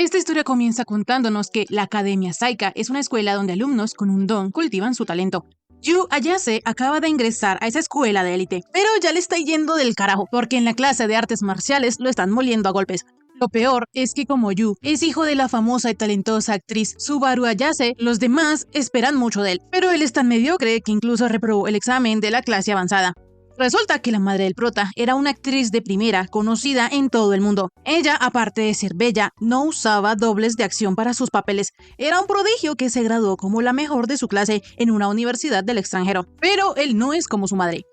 Esta historia comienza contándonos que la Academia Saika es una escuela donde alumnos con un don cultivan su talento. Yu Ayase acaba de ingresar a esa escuela de élite, pero ya le está yendo del carajo, porque en la clase de artes marciales lo están moliendo a golpes. Lo peor es que como Yu es hijo de la famosa y talentosa actriz Subaru Ayase, los demás esperan mucho de él, pero él es tan mediocre que incluso reprobó el examen de la clase avanzada. Resulta que la madre del prota era una actriz de primera conocida en todo el mundo. Ella, aparte de ser bella, no usaba dobles de acción para sus papeles. Era un prodigio que se graduó como la mejor de su clase en una universidad del extranjero. Pero él no es como su madre.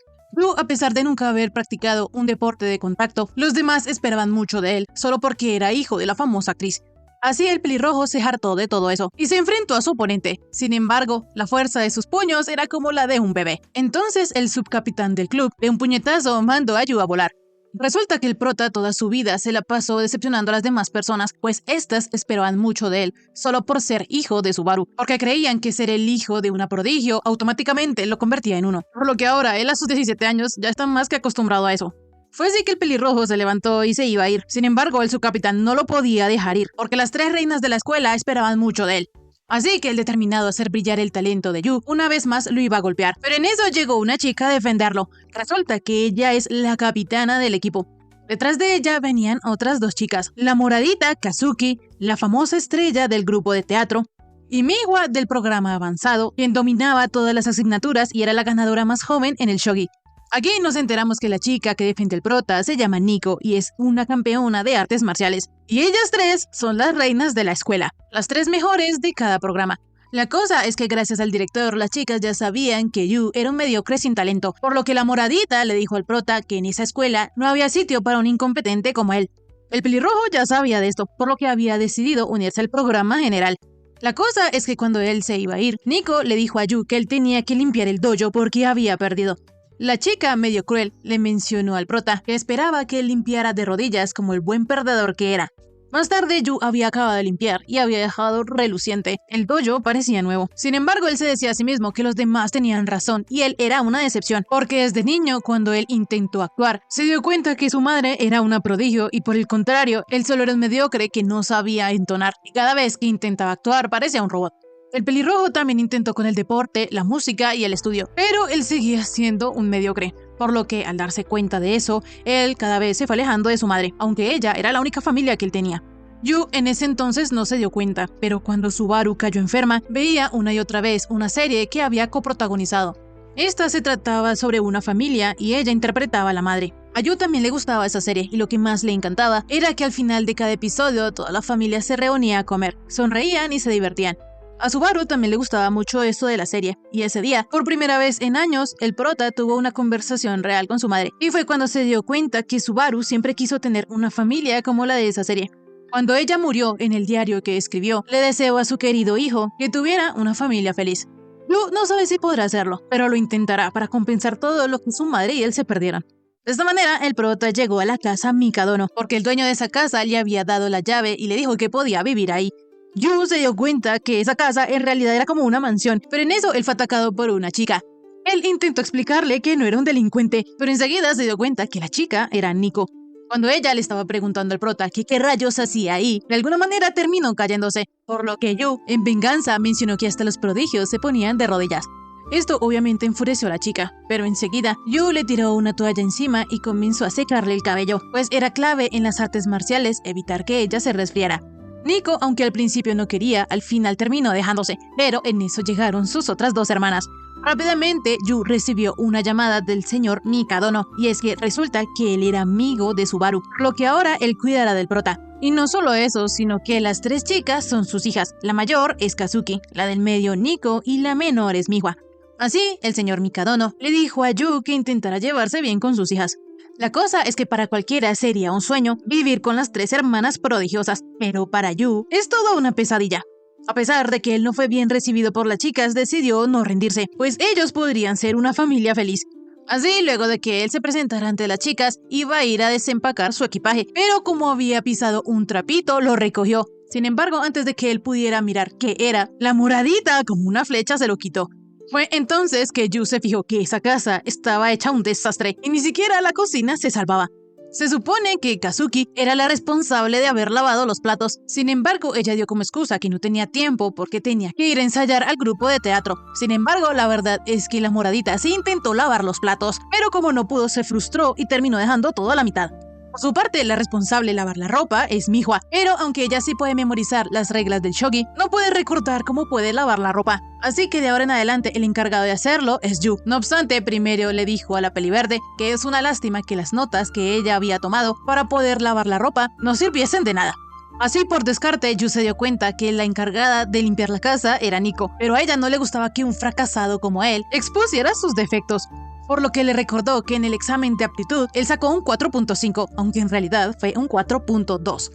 Yu, a pesar de nunca haber practicado un deporte de contacto, los demás esperaban mucho de él, solo porque era hijo de la famosa actriz. Así el pelirrojo se hartó de todo eso y se enfrentó a su oponente. Sin embargo, la fuerza de sus puños era como la de un bebé. Entonces el subcapitán del club, de un puñetazo, mandó a Yu a volar. Resulta que el prota toda su vida se la pasó decepcionando a las demás personas, pues éstas esperaban mucho de él, solo por ser hijo de Subaru, porque creían que ser el hijo de una prodigio automáticamente lo convertía en uno. Por lo que ahora él a sus 17 años ya está más que acostumbrado a eso. Fue así que el pelirrojo se levantó y se iba a ir. Sin embargo, el subcapitán no lo podía dejar ir, porque las 3 reinas de la escuela esperaban mucho de él. Así que el determinado a hacer brillar el talento de Yu, una vez más lo iba a golpear. Pero en eso llegó una chica a defenderlo. Resulta que ella es la capitana del equipo. Detrás de ella venían otras 2 chicas, la moradita Kazuki, la famosa estrella del grupo de teatro, y Miwa del programa avanzado, quien dominaba todas las asignaturas y era la ganadora más joven en el shogi. Aquí nos enteramos que la chica que defiende el prota se llama Nico y es una campeona de artes marciales. Y ellas 3 son las reinas de la escuela, las 3 mejores de cada programa. La cosa es que gracias al director las chicas ya sabían que Yu era un mediocre sin talento, por lo que la moradita le dijo al prota que en esa escuela no había sitio para un incompetente como él. El pelirrojo ya sabía de esto, por lo que había decidido unirse al programa general. La cosa es que cuando él se iba a ir, Nico le dijo a Yu que él tenía que limpiar el dojo porque había perdido. La chica, medio cruel, le mencionó al prota que esperaba que él limpiara de rodillas como el buen perdedor que era. Más tarde, Yu había acabado de limpiar y había dejado reluciente. El dojo parecía nuevo. Sin embargo, él se decía a sí mismo que los demás tenían razón y él era una decepción, porque desde niño, cuando él intentó actuar, se dio cuenta que su madre era una prodigio y por el contrario, él solo era un mediocre que no sabía entonar y cada vez que intentaba actuar parecía un robot. El pelirrojo también intentó con el deporte, la música y el estudio, pero él seguía siendo un mediocre, por lo que al darse cuenta de eso, él cada vez se fue alejando de su madre, aunque ella era la única familia que él tenía. Yu en ese entonces no se dio cuenta, pero cuando Subaru cayó enferma, veía una y otra vez una serie que había coprotagonizado. Esta se trataba sobre una familia y ella interpretaba a la madre. A Yu también le gustaba esa serie y lo que más le encantaba era que al final de cada episodio toda la familia se reunía a comer, sonreían y se divertían. A Subaru también le gustaba mucho esto de la serie, y ese día, por primera vez en años, el prota tuvo una conversación real con su madre, y fue cuando se dio cuenta que Subaru siempre quiso tener una familia como la de esa serie. Cuando ella murió, en el diario que escribió, le deseó a su querido hijo que tuviera una familia feliz. Yu no sabe si podrá hacerlo, pero lo intentará para compensar todo lo que su madre y él se perdieron. De esta manera, el prota llegó a la casa Mikadono, porque el dueño de esa casa le había dado la llave y le dijo que podía vivir ahí. Yu se dio cuenta que esa casa en realidad era como una mansión, pero en eso él fue atacado por una chica. Él intentó explicarle que no era un delincuente, pero enseguida se dio cuenta que la chica era Nico. Cuando ella le estaba preguntando al prota que qué rayos hacía ahí, de alguna manera terminó cayéndose, por lo que Yu, en venganza, mencionó que hasta los prodigios se ponían de rodillas. Esto obviamente enfureció a la chica, pero enseguida Yu le tiró una toalla encima y comenzó a secarle el cabello, pues era clave en las artes marciales evitar que ella se resfriara. Nico, aunque al principio no quería, al final terminó dejándose, pero en eso llegaron sus otras 2 hermanas. Rápidamente, Yu recibió una llamada del señor Mikadono, y es que resulta que él era amigo de Subaru, lo que ahora él cuidará del prota. Y no solo eso, sino que las 3 chicas son sus hijas. La mayor es Kazuki, la del medio Nico y la menor es Miwa. Así, el señor Mikadono le dijo a Yu que intentara llevarse bien con sus hijas. La cosa es que para cualquiera sería un sueño vivir con las 3 hermanas prodigiosas, pero para Yu es toda una pesadilla. A pesar de que él no fue bien recibido por las chicas, decidió no rendirse, pues ellos podrían ser una familia feliz. Así, luego de que él se presentara ante las chicas, iba a ir a desempacar su equipaje, pero como había pisado un trapito, lo recogió. Sin embargo, antes de que él pudiera mirar qué era, la moradita, como una flecha, se lo quitó. Fue entonces que Yu se fijó que esa casa estaba hecha un desastre y ni siquiera la cocina se salvaba. Se supone que Kazuki era la responsable de haber lavado los platos. Sin embargo, ella dio como excusa que no tenía tiempo porque tenía que ir a ensayar al grupo de teatro. Sin embargo, la verdad es que la moradita sí intentó lavar los platos, pero como no pudo se frustró y terminó dejando todo a la mitad. Por su parte, la responsable de lavar la ropa es Mihua, pero aunque ella sí puede memorizar las reglas del shogi, no puede recordar cómo puede lavar la ropa. Así que de ahora en adelante el encargado de hacerlo es Yu. No obstante, primero le dijo a la peliverde que es una lástima que las notas que ella había tomado para poder lavar la ropa no sirviesen de nada. Así por descarte, Yu se dio cuenta que la encargada de limpiar la casa era Nico, pero a ella no le gustaba que un fracasado como él expusiera sus defectos. Por lo que le recordó que en el examen de aptitud él sacó un 4.5, aunque en realidad fue un 4.2.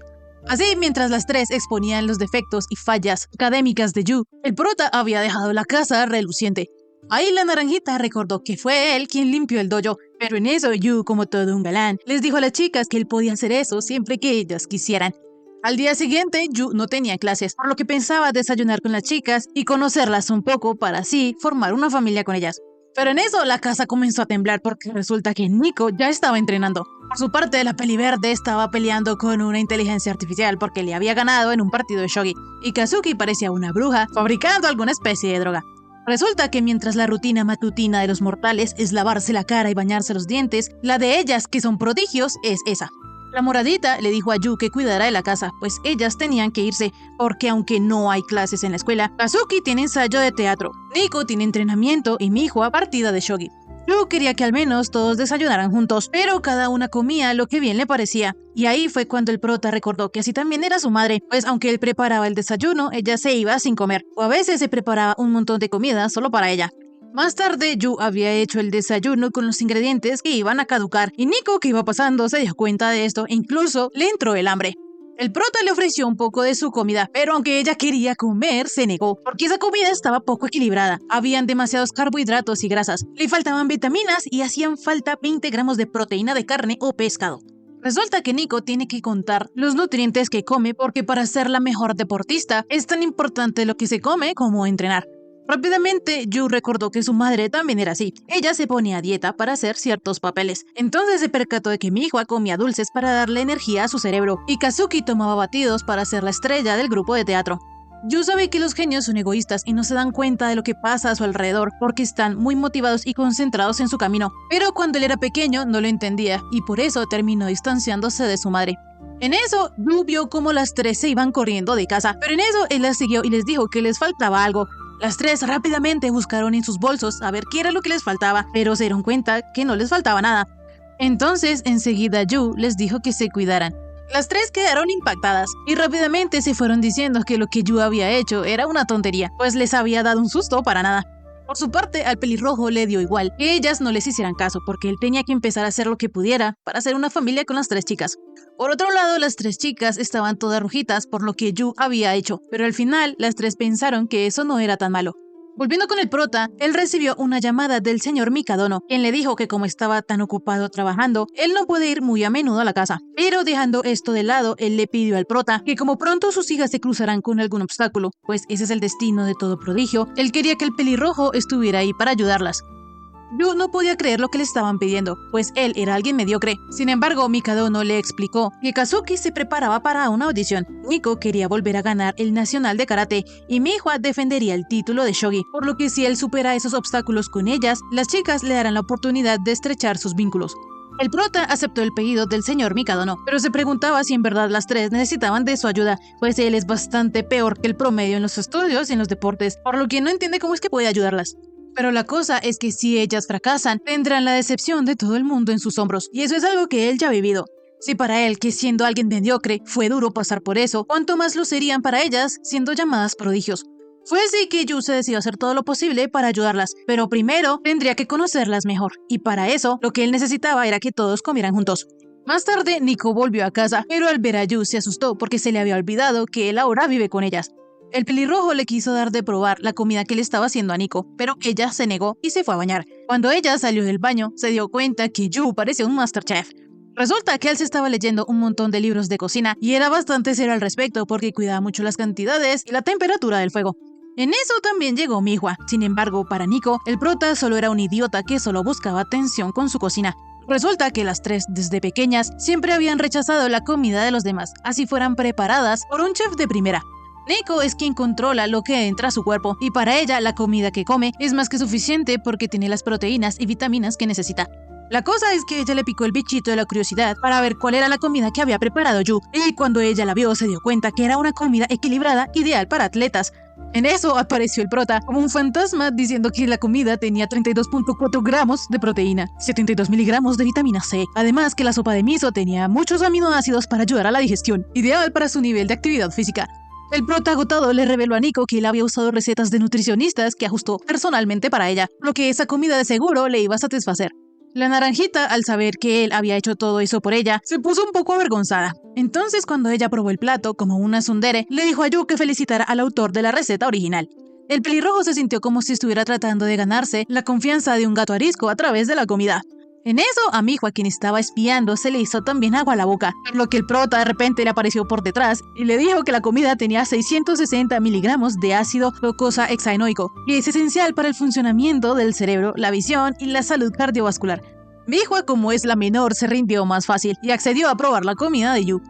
Así, mientras las tres exponían los defectos y fallas académicas de Yu, el prota había dejado la casa reluciente. Ahí la naranjita recordó que fue él quien limpió el dojo, pero en eso Yu, como todo un galán, les dijo a las chicas que él podía hacer eso siempre que ellas quisieran. Al día siguiente, Yu no tenía clases, por lo que pensaba desayunar con las chicas y conocerlas un poco para así formar una familia con ellas. Pero en eso la casa comenzó a temblar porque resulta que Nico ya estaba entrenando. Por su parte, la peliverde estaba peleando con una inteligencia artificial porque le había ganado en un partido de shogi, y Kazuki parecía una bruja fabricando alguna especie de droga. Resulta que mientras la rutina matutina de los mortales es lavarse la cara y bañarse los dientes, la de ellas, que son prodigios, es esa. La moradita le dijo a Yu que cuidara de la casa, pues ellas tenían que irse, porque aunque no hay clases en la escuela, Kazuki tiene ensayo de teatro, Nico tiene entrenamiento y Mihua partida de shogi. Yu quería que al menos todos desayunaran juntos, pero cada una comía lo que bien le parecía. Y ahí fue cuando el prota recordó que así también era su madre, pues aunque él preparaba el desayuno, ella se iba sin comer, o a veces se preparaba un montón de comida solo para ella. Más tarde, Yu había hecho el desayuno con los ingredientes que iban a caducar, y Nico, que iba pasando, se dio cuenta de esto e incluso le entró el hambre. El prota le ofreció un poco de su comida, pero aunque ella quería comer, se negó, porque esa comida estaba poco equilibrada. Habían demasiados carbohidratos y grasas, le faltaban vitaminas y hacían falta 20 gramos de proteína de carne o pescado. Resulta que Nico tiene que contar los nutrientes que come porque para ser la mejor deportista es tan importante lo que se come como entrenar. Rápidamente, Yu recordó que su madre también era así. Ella se ponía a dieta para hacer ciertos papeles. Entonces se percató de que Mihua comía dulces para darle energía a su cerebro, y Kazuki tomaba batidos para ser la estrella del grupo de teatro. Yu sabe que los genios son egoístas y no se dan cuenta de lo que pasa a su alrededor porque están muy motivados y concentrados en su camino. Pero cuando él era pequeño no lo entendía y por eso terminó distanciándose de su madre. En eso, Yu vio cómo las tres se iban corriendo de casa, pero en eso él las siguió y les dijo que les faltaba algo. Las tres rápidamente buscaron en sus bolsos a ver qué era lo que les faltaba, pero se dieron cuenta que no les faltaba nada. Entonces, enseguida Yu les dijo que se cuidaran. Las tres quedaron impactadas y rápidamente se fueron diciendo que lo que Yu había hecho era una tontería, pues les había dado un susto para nada. Por su parte, al pelirrojo le dio igual que ellas no les hicieran caso, porque él tenía que empezar a hacer lo que pudiera para hacer una familia con las tres chicas. Por otro lado, las tres chicas estaban todas rojitas por lo que Yu había hecho, pero al final las tres pensaron que eso no era tan malo. Volviendo con el prota, él recibió una llamada del señor Mikadono, quien le dijo que como estaba tan ocupado trabajando, él no puede ir muy a menudo a la casa. Pero dejando esto de lado, él le pidió al prota que como pronto sus hijas se cruzarán con algún obstáculo, pues ese es el destino de todo prodigio, él quería que el pelirrojo estuviera ahí para ayudarlas. Yu no podía creer lo que le estaban pidiendo, pues él era alguien mediocre. Sin embargo, Mikadono le explicó que Kazuki se preparaba para una audición. Nico quería volver a ganar el nacional de karate y Mihua defendería el título de shogi, por lo que si él supera esos obstáculos con ellas, las chicas le darán la oportunidad de estrechar sus vínculos. El prota aceptó el pedido del señor Mikadono, pero se preguntaba si en verdad las tres necesitaban de su ayuda, pues él es bastante peor que el promedio en los estudios y en los deportes, por lo que no entiende cómo es que puede ayudarlas. Pero la cosa es que si ellas fracasan, tendrán la decepción de todo el mundo en sus hombros, y eso es algo que él ya ha vivido. Si para él, que siendo alguien mediocre, fue duro pasar por eso, ¿cuánto más lo serían para ellas, siendo llamadas prodigios? Fue así que Yu se decidió hacer todo lo posible para ayudarlas, pero primero tendría que conocerlas mejor, y para eso, lo que él necesitaba era que todos comieran juntos. Más tarde, Nico volvió a casa, pero al ver a Yu se asustó porque se le había olvidado que él ahora vive con ellas. El pelirrojo le quiso dar de probar la comida que le estaba haciendo a Nico, pero ella se negó y se fue a bañar. Cuando ella salió del baño, se dio cuenta que Yu parecía un Masterchef. Resulta que él se estaba leyendo un montón de libros de cocina y era bastante serio al respecto porque cuidaba mucho las cantidades y la temperatura del fuego. En eso también llegó Mihua. Sin embargo, para Nico, el prota solo era un idiota que solo buscaba atención con su cocina. Resulta que las tres, desde pequeñas, siempre habían rechazado la comida de los demás, así fueran preparadas por un chef de primera. Nico es quien controla lo que entra a su cuerpo, y para ella la comida que come es más que suficiente porque tiene las proteínas y vitaminas que necesita. La cosa es que ella le picó el bichito de la curiosidad para ver cuál era la comida que había preparado Yu, y cuando ella la vio se dio cuenta que era una comida equilibrada, ideal para atletas. En eso apareció el prota como un fantasma diciendo que la comida tenía 32.4 gramos de proteína, 72 miligramos de vitamina C, además que la sopa de miso tenía muchos aminoácidos para ayudar a la digestión, ideal para su nivel de actividad física. El prota agotado le reveló a Nico que él había usado recetas de nutricionistas que ajustó personalmente para ella, lo que esa comida de seguro le iba a satisfacer. La naranjita, al saber que él había hecho todo eso por ella, se puso un poco avergonzada. Entonces, cuando ella probó el plato como una tsundere, le dijo a Yu que felicitara al autor de la receta original. El pelirrojo se sintió como si estuviera tratando de ganarse la confianza de un gato arisco a través de la comida. En eso, a Mijo, a quien estaba espiando, se le hizo también agua a la boca, por lo que el prota de repente le apareció por detrás y le dijo que la comida tenía 660 miligramos de ácido docosahexaenoico, que es esencial para el funcionamiento del cerebro, la visión y la salud cardiovascular. Mijo, como es la menor, se rindió más fácil y accedió a probar la comida de Yu.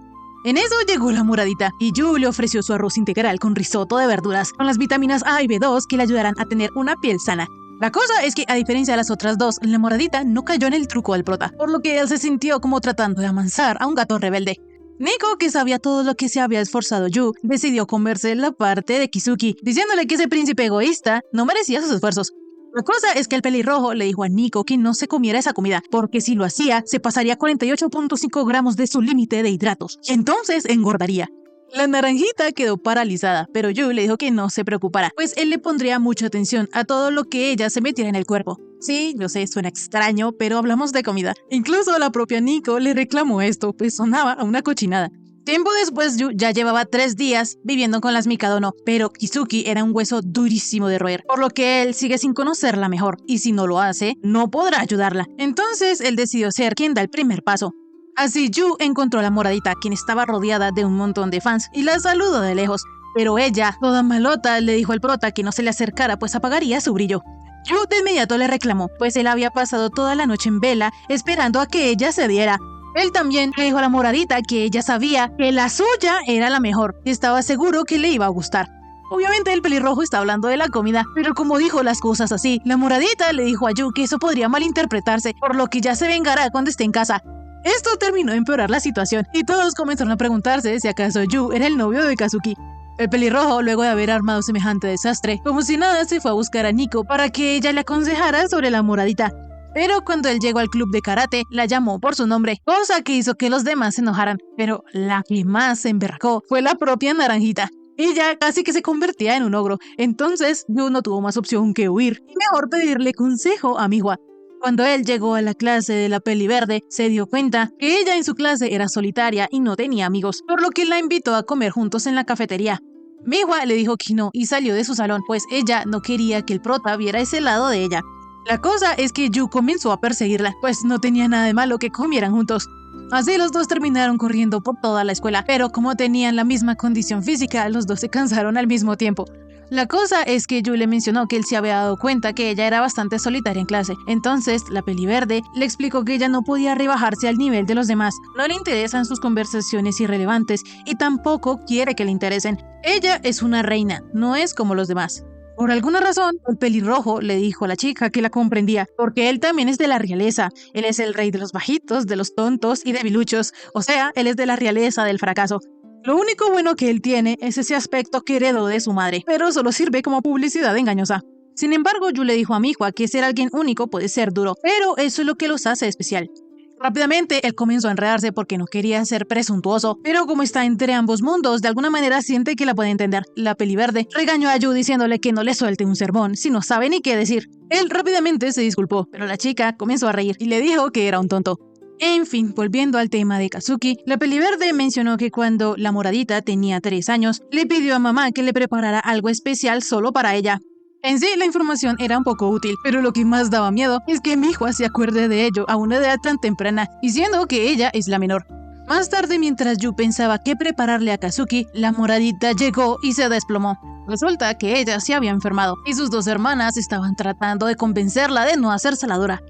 En eso llegó la moradita y Yu le ofreció su arroz integral con risotto de verduras, con las vitaminas A y B2 que le ayudarán a tener una piel sana. La cosa es que, a diferencia de las otras dos, la moradita no cayó en el truco del prota, por lo que él se sintió como tratando de amansar a un gato rebelde. Nico, que sabía todo lo que se había esforzado Yu, decidió comerse la parte de Kizuki, diciéndole que ese príncipe egoísta no merecía sus esfuerzos. La cosa es que el pelirrojo le dijo a Nico que no se comiera esa comida, porque si lo hacía, se pasaría 48.5 gramos de su límite de hidratos, y entonces engordaría. La naranjita quedó paralizada, pero Yu le dijo que no se preocupara, pues él le pondría mucha atención a todo lo que ella se metiera en el cuerpo. Sí, yo sé, suena extraño, pero hablamos de comida. Incluso la propia Nico le reclamó esto, pues sonaba a una cochinada. Tiempo después, Yu ya llevaba 3 días viviendo con las Mikadono, pero Kizuki era un hueso durísimo de roer, por lo que él sigue sin conocerla mejor, y si no lo hace, no podrá ayudarla. Entonces, él decidió ser quien da el primer paso. Así Yu encontró a la moradita, quien estaba rodeada de un montón de fans, y la saludó de lejos. Pero ella, toda malota, le dijo al prota que no se le acercara, pues apagaría su brillo. Yu de inmediato le reclamó, pues él había pasado toda la noche en vela, esperando a que ella se diera. Él también le dijo a la moradita que ella sabía que la suya era la mejor, y estaba seguro que le iba a gustar. Obviamente el pelirrojo está hablando de la comida, pero como dijo las cosas así, la moradita le dijo a Yu que eso podría malinterpretarse, por lo que ya se vengará cuando esté en casa. Esto terminó de empeorar la situación, y todos comenzaron a preguntarse si acaso Yu era el novio de Kazuki. El pelirrojo, luego de haber armado semejante desastre, como si nada, se fue a buscar a Nico para que ella le aconsejara sobre la moradita. Pero cuando él llegó al club de karate, la llamó por su nombre, cosa que hizo que los demás se enojaran. Pero la que más se emberracó fue la propia naranjita. Ella casi que se convertía en un ogro, entonces Yu no tuvo más opción que huir, y mejor pedirle consejo a Miwa. Cuando él llegó a la clase de la peli verde, se dio cuenta que ella en su clase era solitaria y no tenía amigos, por lo que la invitó a comer juntos en la cafetería. Miwa le dijo que no y salió de su salón, pues ella no quería que el prota viera ese lado de ella. La cosa es que Yu comenzó a perseguirla, pues no tenía nada de malo que comieran juntos. Así los dos terminaron corriendo por toda la escuela, pero como tenían la misma condición física, los dos se cansaron al mismo tiempo. La cosa es que Yu le mencionó que él se había dado cuenta que ella era bastante solitaria en clase. Entonces, la peliverde le explicó que ella no podía rebajarse al nivel de los demás. No le interesan sus conversaciones irrelevantes y tampoco quiere que le interesen. Ella es una reina, no es como los demás. Por alguna razón, el pelirrojo le dijo a la chica que la comprendía, porque él también es de la realeza. Él es el rey de los bajitos, de los tontos y debiluchos. O sea, él es de la realeza del fracaso. Lo único bueno que él tiene es ese aspecto que heredó de su madre, pero solo sirve como publicidad engañosa. Sin embargo, Yu le dijo a Miwa que ser alguien único puede ser duro, pero eso es lo que los hace especial. Rápidamente, él comenzó a enredarse porque no quería ser presuntuoso, pero como está entre ambos mundos, de alguna manera siente que la puede entender. La peliverde regañó a Yu diciéndole que no le suelte un sermón si no sabe ni qué decir. Él rápidamente se disculpó, pero la chica comenzó a reír y le dijo que era un tonto. En fin, volviendo al tema de Kazuki, la peliverde mencionó que cuando la moradita tenía 3 años, le pidió a mamá que le preparara algo especial solo para ella. En sí, la información era un poco útil, pero lo que más daba miedo es que Miwa se acuerde de ello a una edad tan temprana, diciendo que ella es la menor. Más tarde, mientras Yu pensaba qué prepararle a Kazuki, la moradita llegó y se desplomó. Resulta que ella se había enfermado, y sus 2 hermanas estaban tratando de convencerla de no hacerse la dura.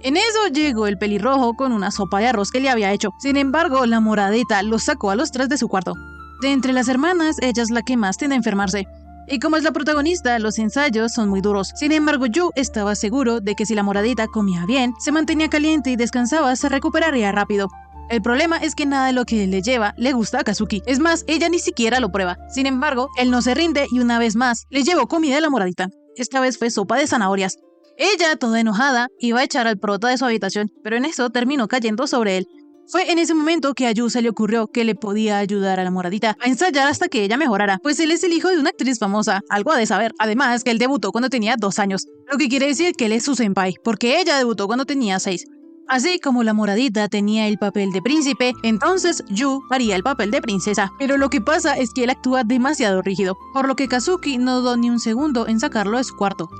En eso llegó el pelirrojo con una sopa de arroz que le había hecho. Sin embargo, la moradita los sacó a los tres de su cuarto. De entre las hermanas, ella es la que más tiende a enfermarse. Y como es la protagonista, los ensayos son muy duros. Sin embargo, Yu estaba seguro de que si la moradita comía bien, se mantenía caliente y descansaba, se recuperaría rápido. El problema es que nada de lo que él le lleva le gusta a Kazuki. Es más, ella ni siquiera lo prueba. Sin embargo, él no se rinde y una vez más le llevó comida a la moradita. Esta vez fue sopa de zanahorias. Ella, toda enojada, iba a echar al prota de su habitación, pero en eso terminó cayendo sobre él. Fue en ese momento que a Yu se le ocurrió que le podía ayudar a la moradita a ensayar hasta que ella mejorara, pues él es el hijo de una actriz famosa, algo ha de saber. Además, que él debutó cuando tenía 2 años, lo que quiere decir que él es su senpai, porque ella debutó cuando tenía 6. Así como la moradita tenía el papel de príncipe, entonces Yu haría el papel de princesa. Pero lo que pasa es que él actúa demasiado rígido, por lo que Kazuki no dudó ni un segundo en sacarlo de su cuarto.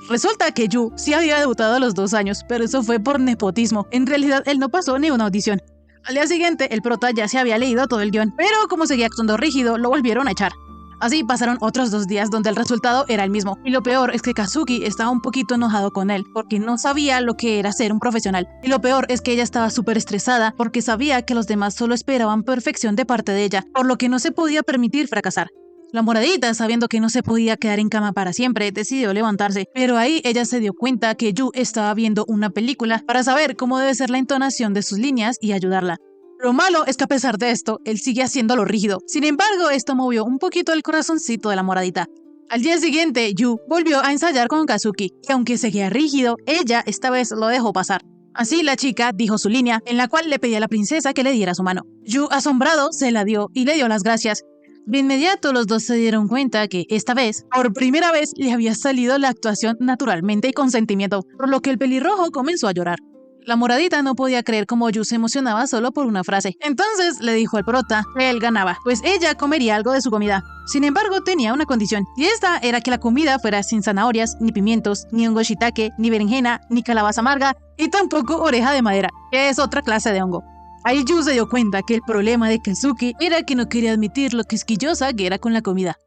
Resulta que Yu sí había debutado a los 2 años, pero eso fue por nepotismo. En realidad, él no pasó ni una audición. Al día siguiente, el prota ya se había leído todo el guión, pero como seguía actuando rígido, lo volvieron a echar. Así pasaron otros 2 días donde el resultado era el mismo. Y lo peor es que Kazuki estaba un poquito enojado con él, porque no sabía lo que era ser un profesional. Y lo peor es que ella estaba súper estresada, porque sabía que los demás solo esperaban perfección de parte de ella, por lo que no se podía permitir fracasar. La moradita, sabiendo que no se podía quedar en cama para siempre, decidió levantarse, pero ahí ella se dio cuenta que Yu estaba viendo una película para saber cómo debe ser la entonación de sus líneas y ayudarla. Lo malo es que a pesar de esto, él sigue haciéndolo rígido. Sin embargo, esto movió un poquito el corazoncito de la moradita. Al día siguiente, Yu volvió a ensayar con Kazuki, y aunque seguía rígido, ella esta vez lo dejó pasar. Así la chica dijo su línea, en la cual le pedía a la princesa que le diera su mano. Yu, asombrado, se la dio y le dio las gracias. De inmediato los dos se dieron cuenta que esta vez, por primera vez, le había salido la actuación naturalmente y con sentimiento, por lo que el pelirrojo comenzó a llorar. La moradita no podía creer cómo Yu se emocionaba solo por una frase. Entonces le dijo al prota que él ganaba, pues ella comería algo de su comida. Sin embargo, tenía una condición, y esta era que la comida fuera sin zanahorias, ni pimientos, ni hongo shiitake, ni berenjena, ni calabaza amarga, y tampoco oreja de madera, que es otra clase de hongo. Ahí Yu se dio cuenta que el problema de Kazuki era que no quería admitir lo quisquillosa que era con la comida.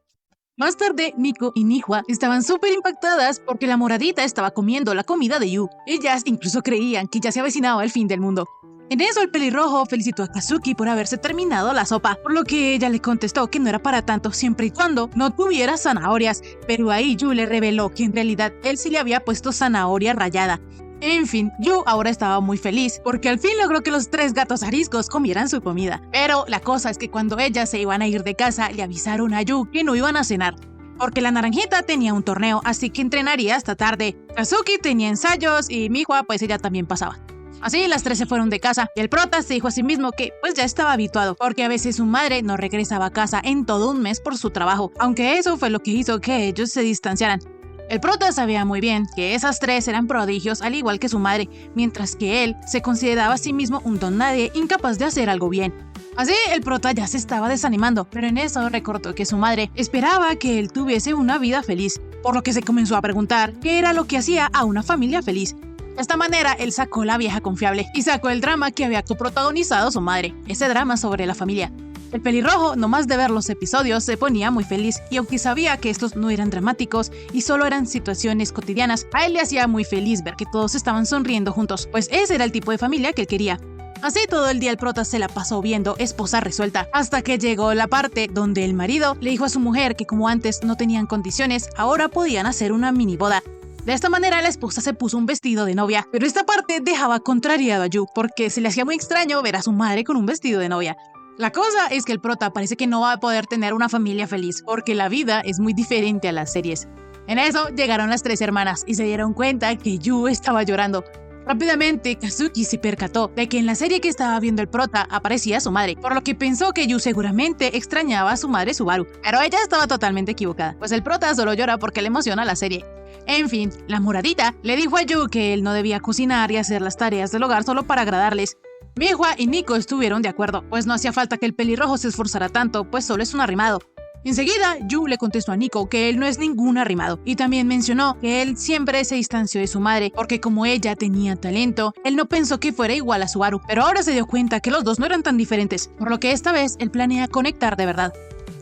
Más tarde, Miko y Nihua estaban súper impactadas porque la moradita estaba comiendo la comida de Yu. Ellas incluso creían que ya se avecinaba el fin del mundo. En eso el pelirrojo felicitó a Kazuki por haberse terminado la sopa, por lo que ella le contestó que no era para tanto siempre y cuando no tuviera zanahorias, pero ahí Yu le reveló que en realidad él sí le había puesto zanahoria rallada. En fin, Yu ahora estaba muy feliz porque al fin logró que los 3 gatos ariscos comieran su comida. Pero la cosa es que cuando ellas se iban a ir de casa, le avisaron a Yu que no iban a cenar, porque la naranjita tenía un torneo, así que entrenaría hasta tarde. Kazuki tenía ensayos y Mihua pues ella también pasaba. Así las 3 se fueron de casa y el prota se dijo a sí mismo que pues ya estaba habituado, porque a veces su madre no regresaba a casa en todo un mes por su trabajo, aunque eso fue lo que hizo que ellos se distanciaran. El prota sabía muy bien que esas 3 eran prodigios al igual que su madre, mientras que él se consideraba a sí mismo un don nadie incapaz de hacer algo bien. Así el prota ya se estaba desanimando, pero en eso recordó que su madre esperaba que él tuviese una vida feliz, por lo que se comenzó a preguntar qué era lo que hacía a una familia feliz. De esta manera, él sacó la vieja confiable y sacó el drama que había coprotagonizado su madre, ese drama sobre la familia. El pelirrojo, nomás de ver los episodios, se ponía muy feliz, y aunque sabía que estos no eran dramáticos y solo eran situaciones cotidianas, a él le hacía muy feliz ver que todos estaban sonriendo juntos, pues ese era el tipo de familia que él quería. Así todo el día el prota se la pasó viendo Esposa Resuelta, hasta que llegó la parte donde el marido le dijo a su mujer que como antes no tenían condiciones, ahora podían hacer una mini boda. De esta manera la esposa se puso un vestido de novia, pero esta parte dejaba contrariado a Yu, porque se le hacía muy extraño ver a su madre con un vestido de novia. La cosa es que el prota parece que no va a poder tener una familia feliz, porque la vida es muy diferente a las series. En eso llegaron las 3 hermanas y se dieron cuenta que Yu estaba llorando. Rápidamente, Kazuki se percató de que en la serie que estaba viendo el prota aparecía su madre, por lo que pensó que Yu seguramente extrañaba a su madre Subaru, pero ella estaba totalmente equivocada, pues el prota solo llora porque le emociona la serie. En fin, la moradita le dijo a Yu que él no debía cocinar y hacer las tareas del hogar solo para agradarles. Mihua y Nico estuvieron de acuerdo, pues no hacía falta que el pelirrojo se esforzara tanto, pues solo es un arrimado. Enseguida, Yu le contestó a Nico que él no es ningún arrimado, y también mencionó que él siempre se distanció de su madre, porque como ella tenía talento, él no pensó que fuera igual a Subaru, pero ahora se dio cuenta que los dos no eran tan diferentes, por lo que esta vez él planea conectar de verdad.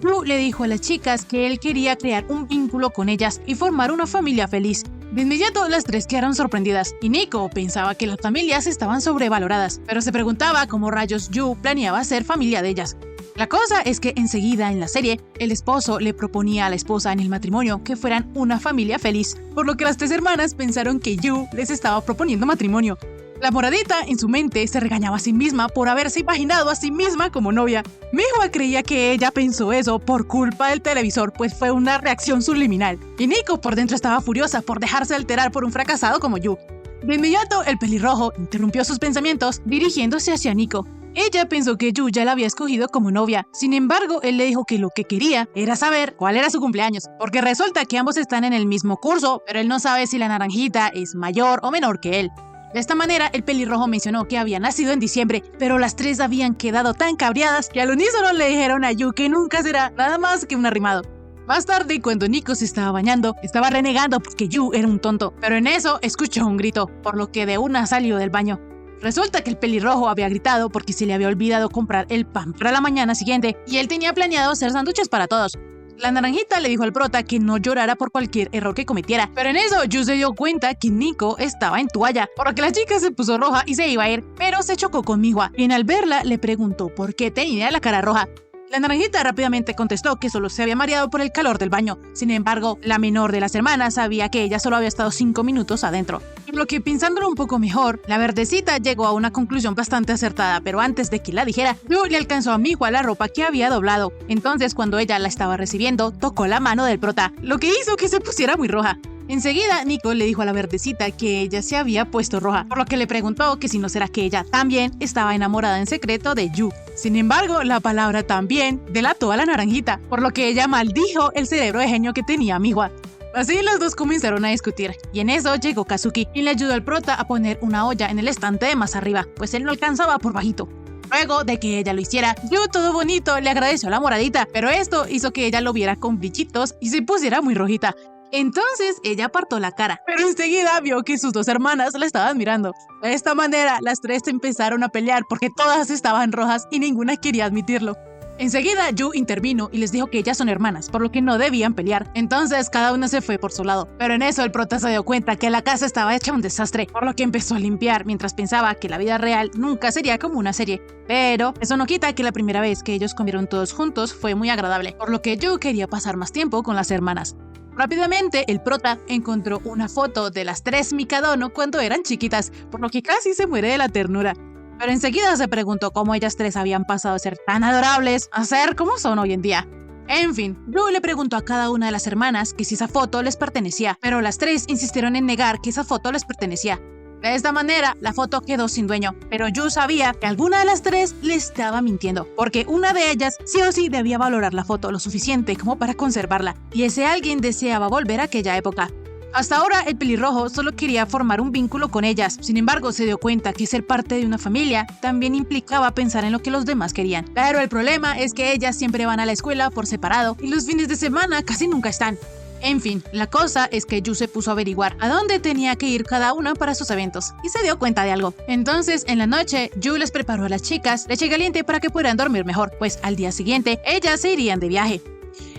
Yu le dijo a las chicas que él quería crear un vínculo con ellas y formar una familia feliz. De inmediato, las tres quedaron sorprendidas, y Nico pensaba que las familias estaban sobrevaloradas, pero se preguntaba cómo rayos Yu planeaba ser familia de ellas. La cosa es que enseguida en la serie, el esposo le proponía a la esposa en el matrimonio que fueran una familia feliz, por lo que las tres hermanas pensaron que Yu les estaba proponiendo matrimonio. La moradita, en su mente, se regañaba a sí misma por haberse imaginado a sí misma como novia. Mihua creía que ella pensó eso por culpa del televisor, pues fue una reacción subliminal. Y Nico por dentro estaba furiosa por dejarse alterar por un fracasado como Yu. De inmediato, el pelirrojo interrumpió sus pensamientos dirigiéndose hacia Nico. Ella pensó que Yu ya la había escogido como novia. Sin embargo, él le dijo que lo que quería era saber cuál era su cumpleaños, porque resulta que ambos están en el mismo curso, pero él no sabe si la naranjita es mayor o menor que él. De esta manera, el pelirrojo mencionó que había nacido en diciembre, pero las tres habían quedado tan cabreadas que al unísono le dijeron a Yu que nunca será nada más que un arrimado. Más tarde, cuando Nico se estaba bañando, estaba renegando porque Yu era un tonto, pero en eso escuchó un grito, por lo que de una salió del baño. Resulta que el pelirrojo había gritado porque se le había olvidado comprar el pan para la mañana siguiente y él tenía planeado hacer sándwiches para todos. La naranjita le dijo al prota que no llorara por cualquier error que cometiera, pero en eso Yu se dio cuenta que Nico estaba en toalla, por lo que la chica se puso roja y se iba a ir, pero se chocó con Mihua, quien al verla le preguntó por qué tenía la cara roja. La naranjita rápidamente contestó que solo se había mareado por el calor del baño. Sin embargo, la menor de las hermanas sabía que ella solo había estado 5 minutos adentro. Por lo que, pensándolo un poco mejor, la verdecita llegó a una conclusión bastante acertada, pero antes de que la dijera, Yu le alcanzó a Mihua la ropa que había doblado. Entonces, cuando ella la estaba recibiendo, tocó la mano del prota, lo que hizo que se pusiera muy roja. Enseguida, Nico le dijo a la verdecita que ella se había puesto roja, por lo que le preguntó que si no será que ella también estaba enamorada en secreto de Yu. Sin embargo, la palabra también delató a la naranjita, por lo que ella maldijo el cerebro de genio que tenía Mihua. Así los dos comenzaron a discutir, y en eso llegó Kazuki, y le ayudó al prota a poner una olla en el estante de más arriba, pues él no alcanzaba por bajito. Luego de que ella lo hiciera, Yu todo bonito le agradeció a la moradita, pero esto hizo que ella lo viera con brillitos y se pusiera muy rojita. Entonces ella apartó la cara, pero enseguida vio que sus dos hermanas la estaban mirando. De esta manera, las tres empezaron a pelear porque todas estaban rojas y ninguna quería admitirlo. Enseguida, Yu intervino y les dijo que ellas son hermanas, por lo que no debían pelear. Entonces, cada una se fue por su lado. Pero en eso, el prota se dio cuenta que la casa estaba hecha un desastre, por lo que empezó a limpiar, mientras pensaba que la vida real nunca sería como una serie. Pero eso no quita que la primera vez que ellos comieron todos juntos fue muy agradable, por lo que Yu quería pasar más tiempo con las hermanas. Rápidamente, el prota encontró una foto de las tres Mikadono cuando eran chiquitas, por lo que casi se muere de la ternura. Pero enseguida se preguntó cómo ellas tres habían pasado de ser tan adorables a ser como son hoy en día. En fin, Yu le preguntó a cada una de las hermanas que si esa foto les pertenecía, pero las tres insistieron en negar que esa foto les pertenecía. De esta manera, la foto quedó sin dueño, pero Yu sabía que alguna de las tres le estaba mintiendo, porque una de ellas sí o sí debía valorar la foto lo suficiente como para conservarla, y ese alguien deseaba volver a aquella época. Hasta ahora, el pelirrojo solo quería formar un vínculo con ellas, sin embargo se dio cuenta que ser parte de una familia también implicaba pensar en lo que los demás querían. Pero el problema es que ellas siempre van a la escuela por separado y los fines de semana casi nunca están. En fin, la cosa es que Yu se puso a averiguar a dónde tenía que ir cada una para sus eventos y se dio cuenta de algo. Entonces, en la noche, Yu les preparó a las chicas leche caliente para que pudieran dormir mejor, pues al día siguiente ellas se irían de viaje.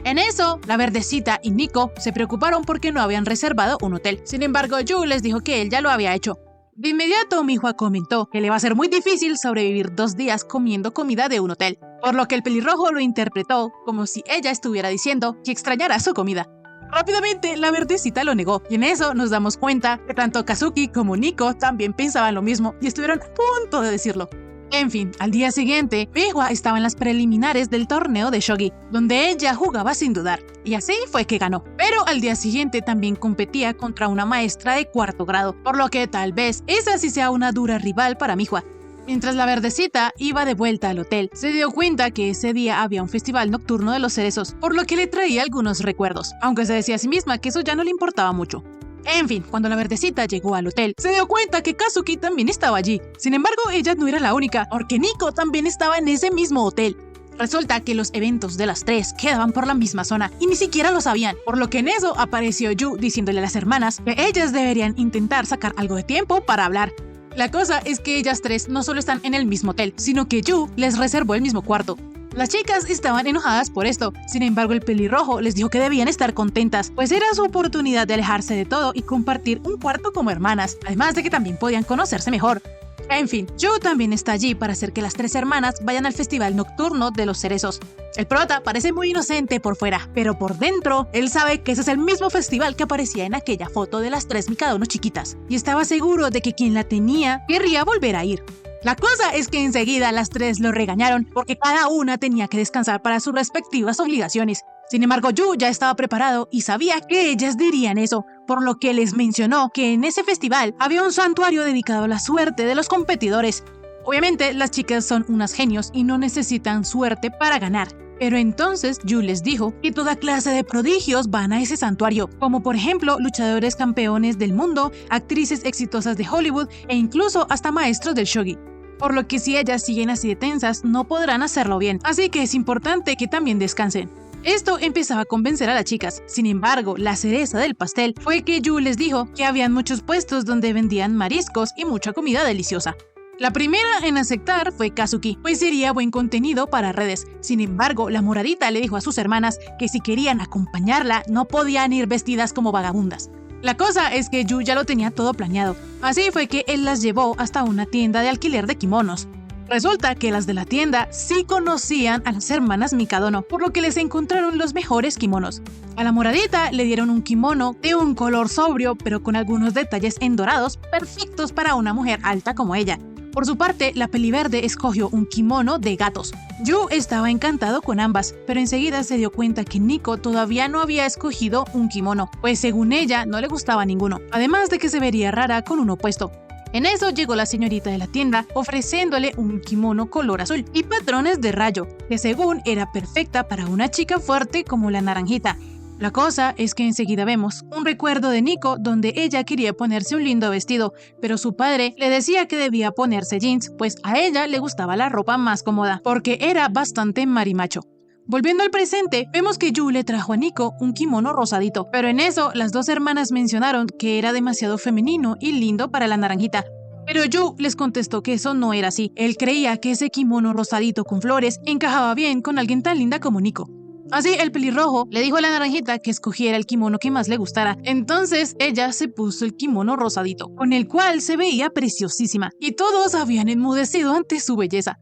En eso, la verdecita y Nico se preocuparon porque no habían reservado un hotel. Sin embargo, Yu les dijo que él ya lo había hecho. De inmediato, Mihua comentó que le va a ser muy difícil sobrevivir 2 días comiendo comida de un hotel, por lo que el pelirrojo lo interpretó como si ella estuviera diciendo que extrañara su comida. Rápidamente, la verdecita lo negó, y en eso nos damos cuenta que tanto Kazuki como Nico también pensaban lo mismo y estuvieron a punto de decirlo. En fin, al día siguiente, Mihua estaba en las preliminares del torneo de shogi, donde ella jugaba sin dudar, y así fue que ganó. Pero al día siguiente también competía contra una maestra de 4º grado, por lo que tal vez esa sí sea una dura rival para Mihua. Mientras la verdecita iba de vuelta al hotel, se dio cuenta que ese día había un festival nocturno de los cerezos, por lo que le traía algunos recuerdos, aunque se decía a sí misma que eso ya no le importaba mucho. En fin, cuando la verdecita llegó al hotel, se dio cuenta que Kazuki también estaba allí. Sin embargo, ella no era la única, porque Nico también estaba en ese mismo hotel. Resulta que los eventos de las tres quedaban por la misma zona y ni siquiera lo sabían, por lo que en eso apareció Yu diciéndole a las hermanas que ellas deberían intentar sacar algo de tiempo para hablar. La cosa es que ellas tres no solo están en el mismo hotel, sino que Yu les reservó el mismo cuarto. Las chicas estaban enojadas por esto, sin embargo el pelirrojo les dijo que debían estar contentas, pues era su oportunidad de alejarse de todo y compartir un cuarto como hermanas, además de que también podían conocerse mejor. En fin, Yu también está allí para hacer que las tres hermanas vayan al festival nocturno de los cerezos. El prota parece muy inocente por fuera, pero por dentro, él sabe que ese es el mismo festival que aparecía en aquella foto de las tres Mikadono chiquitas, y estaba seguro de que quien la tenía querría volver a ir. La cosa es que enseguida las tres lo regañaron porque cada una tenía que descansar para sus respectivas obligaciones. Sin embargo, Yu ya estaba preparado y sabía que ellas dirían eso, por lo que les mencionó que en ese festival había un santuario dedicado a la suerte de los competidores. Obviamente, las chicas son unas genios y no necesitan suerte para ganar. Pero entonces Yu les dijo que toda clase de prodigios van a ese santuario, como por ejemplo luchadores campeones del mundo, actrices exitosas de Hollywood e incluso hasta maestros del shogi. Por lo que si ellas siguen así de tensas, no podrán hacerlo bien, así que es importante que también descansen. Esto empezaba a convencer a las chicas. Sin embargo, la cereza del pastel fue que Yu les dijo que habían muchos puestos donde vendían mariscos y mucha comida deliciosa. La primera en aceptar fue Kazuki, pues sería buen contenido para redes. Sin embargo, la moradita le dijo a sus hermanas que si querían acompañarla, no podían ir vestidas como vagabundas. La cosa es que Yu ya lo tenía todo planeado. Así fue que él las llevó hasta una tienda de alquiler de kimonos. Resulta que las de la tienda sí conocían a las hermanas Mikadono, por lo que les encontraron los mejores kimonos. A la moradita le dieron un kimono de un color sobrio, pero con algunos detalles en dorados perfectos para una mujer alta como ella. Por su parte, la peliverde escogió un kimono de gatos. Yu estaba encantado con ambas, pero enseguida se dio cuenta que Nico todavía no había escogido un kimono, pues según ella no le gustaba ninguno, además de que se vería rara con uno puesto. En eso llegó la señorita de la tienda ofreciéndole un kimono color azul y patrones de rayo, que según era perfecta para una chica fuerte como la naranjita. La cosa es que enseguida vemos un recuerdo de Nico donde ella quería ponerse un lindo vestido, pero su padre le decía que debía ponerse jeans, pues a ella le gustaba la ropa más cómoda, porque era bastante marimacho. Volviendo al presente, vemos que Yu le trajo a Nico un kimono rosadito, pero en eso las dos hermanas mencionaron que era demasiado femenino y lindo para la naranjita. Pero Yu les contestó que eso no era así. Él creía que ese kimono rosadito con flores encajaba bien con alguien tan linda como Nico. Así, el pelirrojo le dijo a la naranjita que escogiera el kimono que más le gustara. Entonces, ella se puso el kimono rosadito, con el cual se veía preciosísima, y todos habían enmudecido ante su belleza.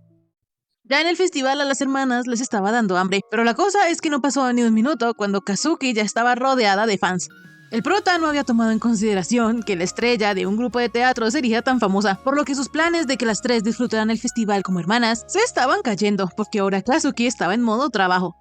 Ya en el festival a las hermanas les estaba dando hambre, pero la cosa es que no pasó ni un minuto cuando Kazuki ya estaba rodeada de fans. El prota no había tomado en consideración que la estrella de un grupo de teatro sería tan famosa, por lo que sus planes de que las tres disfrutaran el festival como hermanas se estaban cayendo, porque ahora Kazuki estaba en modo trabajo.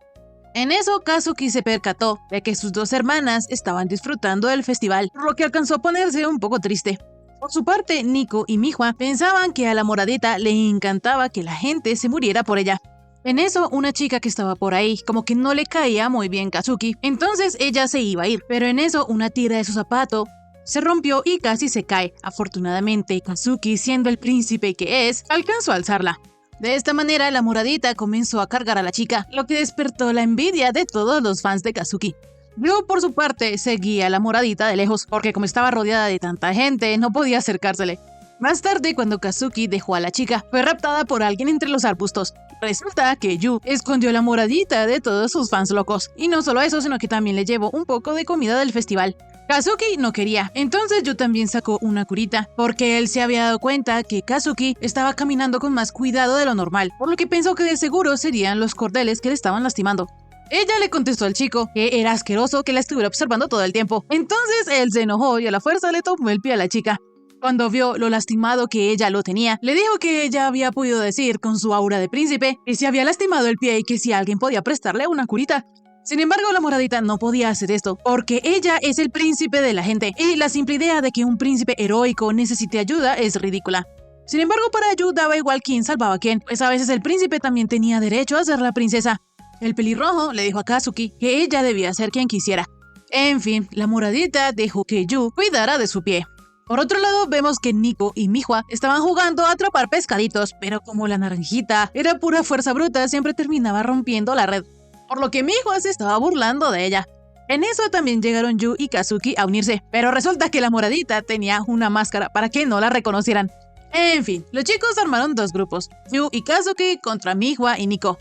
En eso, Kazuki se percató de que sus dos hermanas estaban disfrutando del festival, por lo que alcanzó a ponerse un poco triste. Por su parte, Nico y Mihua pensaban que a la moradita le encantaba que la gente se muriera por ella. En eso, una chica que estaba por ahí, como que no le caía muy bien Kazuki, entonces ella se iba a ir, pero en eso una tira de su zapato se rompió y casi se cae. Afortunadamente, Kazuki, siendo el príncipe que es, alcanzó a alzarla. De esta manera, la moradita comenzó a cargar a la chica, lo que despertó la envidia de todos los fans de Kazuki. Yu, por su parte, seguía a la moradita de lejos, porque como estaba rodeada de tanta gente, no podía acercársele. Más tarde, cuando Kazuki dejó a la chica, fue raptada por alguien entre los arbustos. Resulta que Yu escondió a la moradita de todos sus fans locos. Y no solo eso, sino que también le llevó un poco de comida del festival. Kazuki no quería, entonces Yu también sacó una curita, porque él se había dado cuenta que Kazuki estaba caminando con más cuidado de lo normal, por lo que pensó que de seguro serían los cordeles que le estaban lastimando. Ella le contestó al chico que era asqueroso que la estuviera observando todo el tiempo, entonces él se enojó y a la fuerza le tomó el pie a la chica. Cuando vio lo lastimado que ella lo tenía, le dijo que ella había podido decir con su aura de príncipe que se había lastimado el pie y que si alguien podía prestarle una curita. Sin embargo, la moradita no podía hacer esto, porque ella es el príncipe de la gente, y la simple idea de que un príncipe heroico necesite ayuda es ridícula. Sin embargo, para Yu daba igual quién salvaba a quién, pues a veces el príncipe también tenía derecho a ser la princesa. El pelirrojo le dijo a Kazuki que ella debía ser quien quisiera. En fin, la moradita dejó que Yu cuidara de su pie. Por otro lado, vemos que Nico y Mihua estaban jugando a atrapar pescaditos, pero como la naranjita era pura fuerza bruta, siempre terminaba rompiendo la red, por lo que Mihua se estaba burlando de ella. En eso también llegaron Yu y Kazuki a unirse, pero resulta que la moradita tenía una máscara para que no la reconocieran. En fin, los chicos armaron dos grupos, Yu y Kazuki contra Mihua y Nico.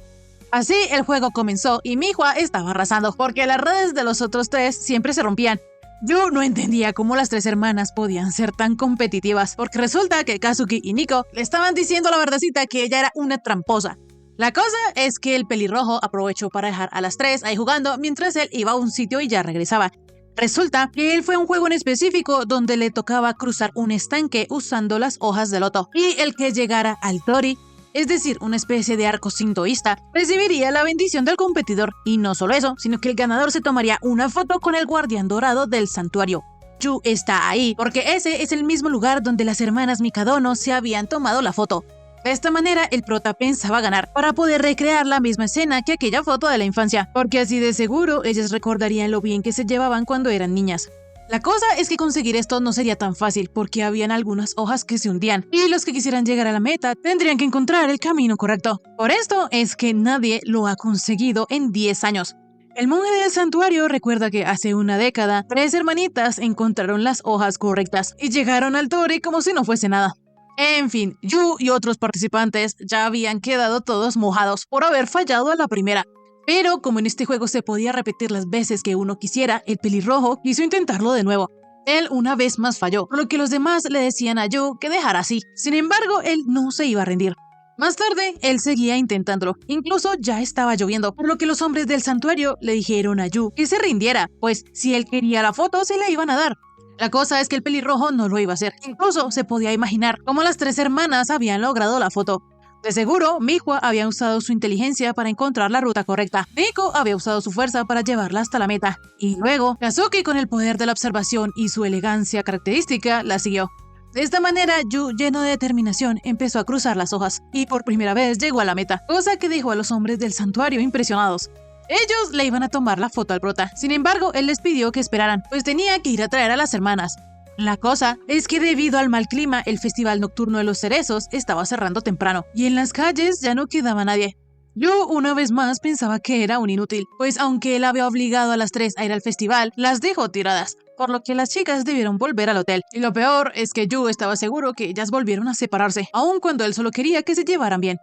Así el juego comenzó y Mihua estaba arrasando, porque las redes de los otros tres siempre se rompían. Yo no entendía cómo las tres hermanas podían ser tan competitivas, porque resulta que Kazuki y Nico le estaban diciendo la verdadcita que ella era una tramposa. La cosa es que el pelirrojo aprovechó para dejar a las tres ahí jugando mientras él iba a un sitio y ya regresaba. Resulta que él fue a un juego en específico donde le tocaba cruzar un estanque usando las hojas de loto, y el que llegara al Tori, es decir, una especie de arco sintoísta, recibiría la bendición del competidor. Y no solo eso, sino que el ganador se tomaría una foto con el guardián dorado del santuario. Yu está ahí porque ese es el mismo lugar donde las hermanas Mikadono se habían tomado la foto. De esta manera, el prota pensaba ganar para poder recrear la misma escena que aquella foto de la infancia, porque así de seguro ellas recordarían lo bien que se llevaban cuando eran niñas. La cosa es que conseguir esto no sería tan fácil, porque habían algunas hojas que se hundían, y los que quisieran llegar a la meta tendrían que encontrar el camino correcto. Por esto es que nadie lo ha conseguido en 10 años. El monje del santuario recuerda que hace una década, 3 hermanitas encontraron las hojas correctas y llegaron al Tori como si no fuese nada. En fin, Yu y otros participantes ya habían quedado todos mojados por haber fallado a la primera. Pero como en este juego se podía repetir las veces que uno quisiera, el pelirrojo quiso intentarlo de nuevo. Él una vez más falló, por lo que los demás le decían a Yu que dejara así. Sin embargo, él no se iba a rendir. Más tarde, él seguía intentándolo. Incluso ya estaba lloviendo, por lo que los hombres del santuario le dijeron a Yu que se rindiera, pues si él quería la foto se la iban a dar. La cosa es que el pelirrojo no lo iba a hacer. Incluso se podía imaginar cómo las tres hermanas habían logrado la foto. De seguro, Mihua había usado su inteligencia para encontrar la ruta correcta. Nico había usado su fuerza para llevarla hasta la meta. Y luego, Kazuki, con el poder de la observación y su elegancia característica, la siguió. De esta manera, Yu, lleno de determinación, empezó a cruzar las hojas y por primera vez llegó a la meta, cosa que dejó a los hombres del santuario impresionados. Ellos le iban a tomar la foto al prota, sin embargo, él les pidió que esperaran, pues tenía que ir a traer a las hermanas. La cosa es que debido al mal clima, el festival nocturno de los cerezos estaba cerrando temprano, y en las calles ya no quedaba nadie. Yu una vez más pensaba que era un inútil, pues aunque él había obligado a las tres a ir al festival, las dejó tiradas, por lo que las chicas debieron volver al hotel. Y lo peor es que Yu estaba seguro que ellas volvieron a separarse, aun cuando él solo quería que se llevaran bien.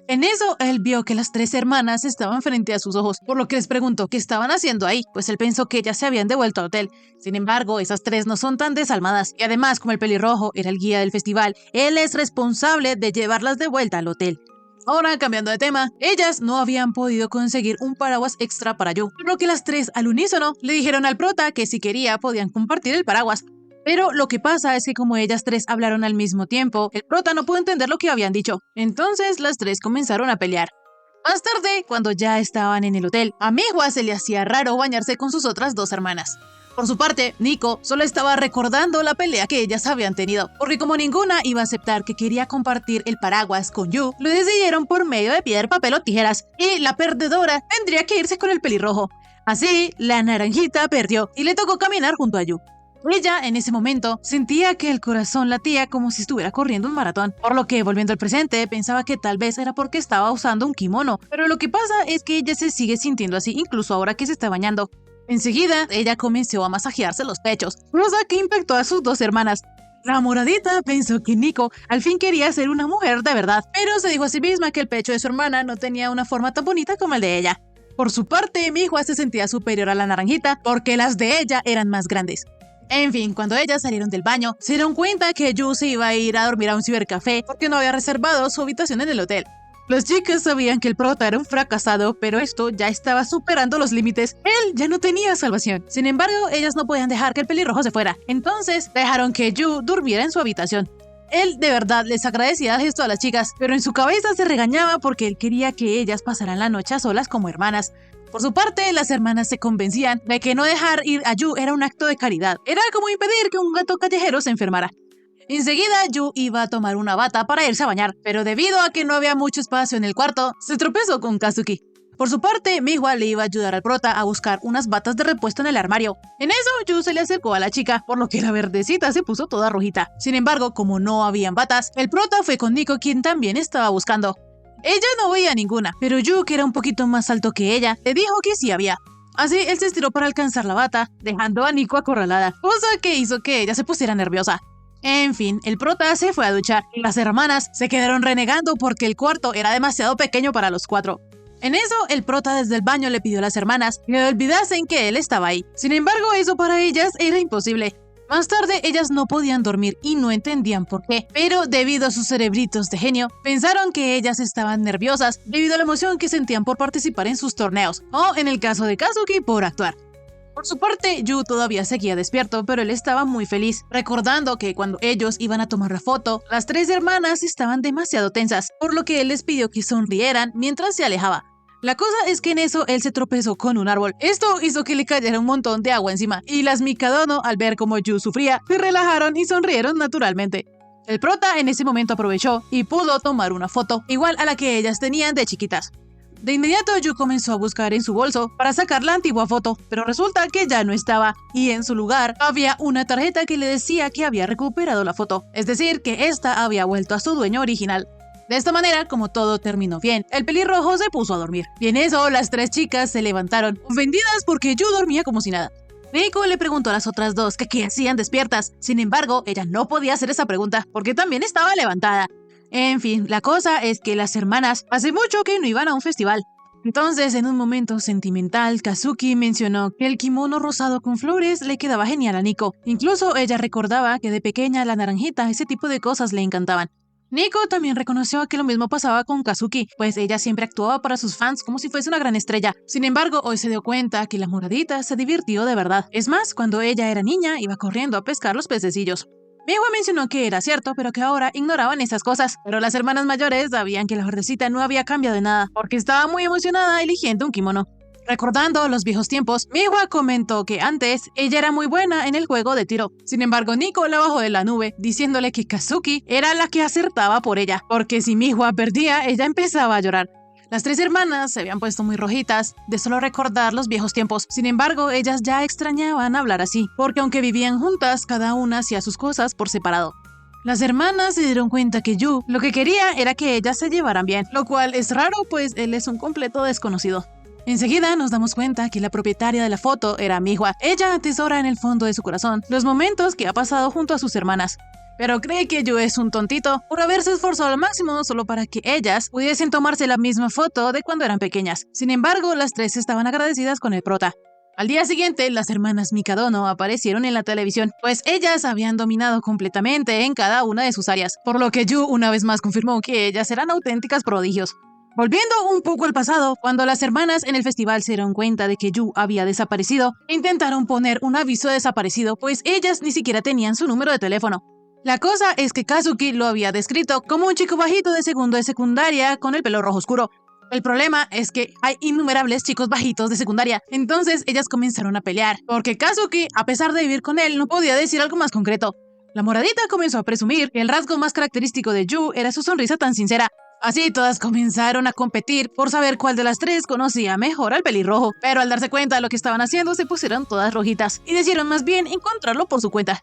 En eso, él vio que las tres hermanas estaban frente a sus ojos, por lo que les preguntó qué estaban haciendo ahí, pues él pensó que ellas se habían devuelto al hotel. Sin embargo, esas tres no son tan desalmadas, y además, como el pelirrojo era el guía del festival, él es responsable de llevarlas de vuelta al hotel. Ahora, cambiando de tema, ellas no habían podido conseguir un paraguas extra para Yu, por lo que las tres al unísono le dijeron al prota que si quería podían compartir el paraguas. Pero lo que pasa es que como ellas tres hablaron al mismo tiempo, el prota no pudo entender lo que habían dicho. Entonces las tres comenzaron a pelear. Más tarde, cuando ya estaban en el hotel, a Mihua se le hacía raro bañarse con sus otras dos hermanas. Por su parte, Nico solo estaba recordando la pelea que ellas habían tenido, porque como ninguna iba a aceptar que quería compartir el paraguas con Yu, lo decidieron por medio de piedra, papel o tijeras, y la perdedora tendría que irse con el pelirrojo. Así, la naranjita perdió y le tocó caminar junto a Yu. Ella, en ese momento, sentía que el corazón latía como si estuviera corriendo un maratón, por lo que, volviendo al presente, pensaba que tal vez era porque estaba usando un kimono, pero lo que pasa es que ella se sigue sintiendo así incluso ahora que se está bañando. Enseguida, ella comenzó a masajearse los pechos, cosa que impactó a sus dos hermanas. La moradita pensó que Nico al fin quería ser una mujer de verdad, pero se dijo a sí misma que el pecho de su hermana no tenía una forma tan bonita como el de ella. Por su parte, Mihua se sentía superior a la naranjita porque las de ella eran más grandes. En fin, cuando ellas salieron del baño, se dieron cuenta que Yu se iba a ir a dormir a un cibercafé porque no había reservado su habitación en el hotel. Las chicas sabían que el prota era un fracasado, pero esto ya estaba superando los límites. Él ya no tenía salvación. Sin embargo, ellas no podían dejar que el pelirrojo se fuera. Entonces, dejaron que Yu durmiera en su habitación. Él de verdad les agradecía esto a las chicas, pero en su cabeza se regañaba porque él quería que ellas pasaran la noche a solas como hermanas. Por su parte, las hermanas se convencían de que no dejar ir a Yu era un acto de caridad. Era como impedir que un gato callejero se enfermara. Enseguida, Yu iba a tomar una bata para irse a bañar, pero debido a que no había mucho espacio en el cuarto, se tropezó con Kazuki. Por su parte, Mihua le iba a ayudar al prota a buscar unas batas de repuesto en el armario. En eso, Yu se le acercó a la chica, por lo que la verdecita se puso toda rojita. Sin embargo, como no habían batas, el prota fue con Nico, quien también estaba buscando. Ella no veía ninguna, pero Yu, que era un poquito más alto que ella, le dijo que sí había. Así, él se estiró para alcanzar la bata, dejando a Nico acorralada, cosa que hizo que ella se pusiera nerviosa. En fin, el prota se fue a duchar y las hermanas se quedaron renegando porque el cuarto era demasiado pequeño para los cuatro. En eso, el prota desde el baño le pidió a las hermanas que olvidasen que él estaba ahí. Sin embargo, eso para ellas era imposible. Más tarde, ellas no podían dormir y no entendían por qué, pero debido a sus cerebritos de genio, pensaron que ellas estaban nerviosas debido a la emoción que sentían por participar en sus torneos, o en el caso de Kazuki, por actuar. Por su parte, Yu todavía seguía despierto, pero él estaba muy feliz, recordando que cuando ellos iban a tomar la foto, las tres hermanas estaban demasiado tensas, por lo que él les pidió que sonrieran mientras se alejaba. La cosa es que en eso él se tropezó con un árbol. Esto hizo que le cayera un montón de agua encima, y las Mikadono, al ver cómo Yu sufría, se relajaron y sonrieron naturalmente. El prota en ese momento aprovechó y pudo tomar una foto, igual a la que ellas tenían de chiquitas. De inmediato Yu comenzó a buscar en su bolso para sacar la antigua foto, pero resulta que ya no estaba, y en su lugar había una tarjeta que le decía que había recuperado la foto, es decir, que esta había vuelto a su dueño original. De esta manera, como todo terminó bien, el pelirrojo se puso a dormir. Y en eso, las tres chicas se levantaron, ofendidas porque Yu dormía como si nada. Reiko le preguntó a las otras dos que qué hacían despiertas. Sin embargo, ella no podía hacer esa pregunta porque también estaba levantada. En fin, la cosa es que las hermanas hace mucho que no iban a un festival. Entonces, en un momento sentimental, Kazuki mencionó que el kimono rosado con flores le quedaba genial a Nico. Incluso ella recordaba que de pequeña la naranjita, ese tipo de cosas le encantaban. Nico también reconoció que lo mismo pasaba con Kazuki, pues ella siempre actuaba para sus fans como si fuese una gran estrella. Sin embargo, hoy se dio cuenta que la moradita se divirtió de verdad. Es más, cuando ella era niña, iba corriendo a pescar los pececillos. Miwa mencionó que era cierto, pero que ahora ignoraban esas cosas. Pero las hermanas mayores sabían que la verdecita no había cambiado de nada, porque estaba muy emocionada eligiendo un kimono. Recordando los viejos tiempos, Miwa comentó que antes ella era muy buena en el juego de tiro. Sin embargo, Nico la bajó de la nube, diciéndole que Kazuki era la que acertaba por ella, porque si Miwa perdía, ella empezaba a llorar. Las tres hermanas se habían puesto muy rojitas de solo recordar los viejos tiempos. Sin embargo, ellas ya extrañaban hablar así, porque aunque vivían juntas, cada una hacía sus cosas por separado. Las hermanas se dieron cuenta que Yu lo que quería era que ellas se llevaran bien, lo cual es raro, pues él es un completo desconocido. Enseguida nos damos cuenta que la propietaria de la foto era Miwa. Ella atesora en el fondo de su corazón los momentos que ha pasado junto a sus hermanas. Pero cree que Yu es un tontito por haberse esforzado al máximo solo para que ellas pudiesen tomarse la misma foto de cuando eran pequeñas. Sin embargo, las tres estaban agradecidas con el prota. Al día siguiente, las hermanas Mikadono aparecieron en la televisión, pues ellas habían dominado completamente en cada una de sus áreas, por lo que Yu una vez más confirmó que ellas eran auténticas prodigios. Volviendo un poco al pasado, cuando las hermanas en el festival se dieron cuenta de que Yu había desaparecido, intentaron poner un aviso de desaparecido, pues ellas ni siquiera tenían su número de teléfono. La cosa es que Kazuki lo había descrito como un chico bajito de segundo de secundaria con el pelo rojo oscuro. El problema es que hay innumerables chicos bajitos de secundaria, entonces ellas comenzaron a pelear, porque Kazuki, a pesar de vivir con él, no podía decir algo más concreto. La moradita comenzó a presumir que el rasgo más característico de Yu era su sonrisa tan sincera. Así todas comenzaron a competir por saber cuál de las tres conocía mejor al pelirrojo, pero al darse cuenta de lo que estaban haciendo se pusieron todas rojitas y decidieron más bien encontrarlo por su cuenta.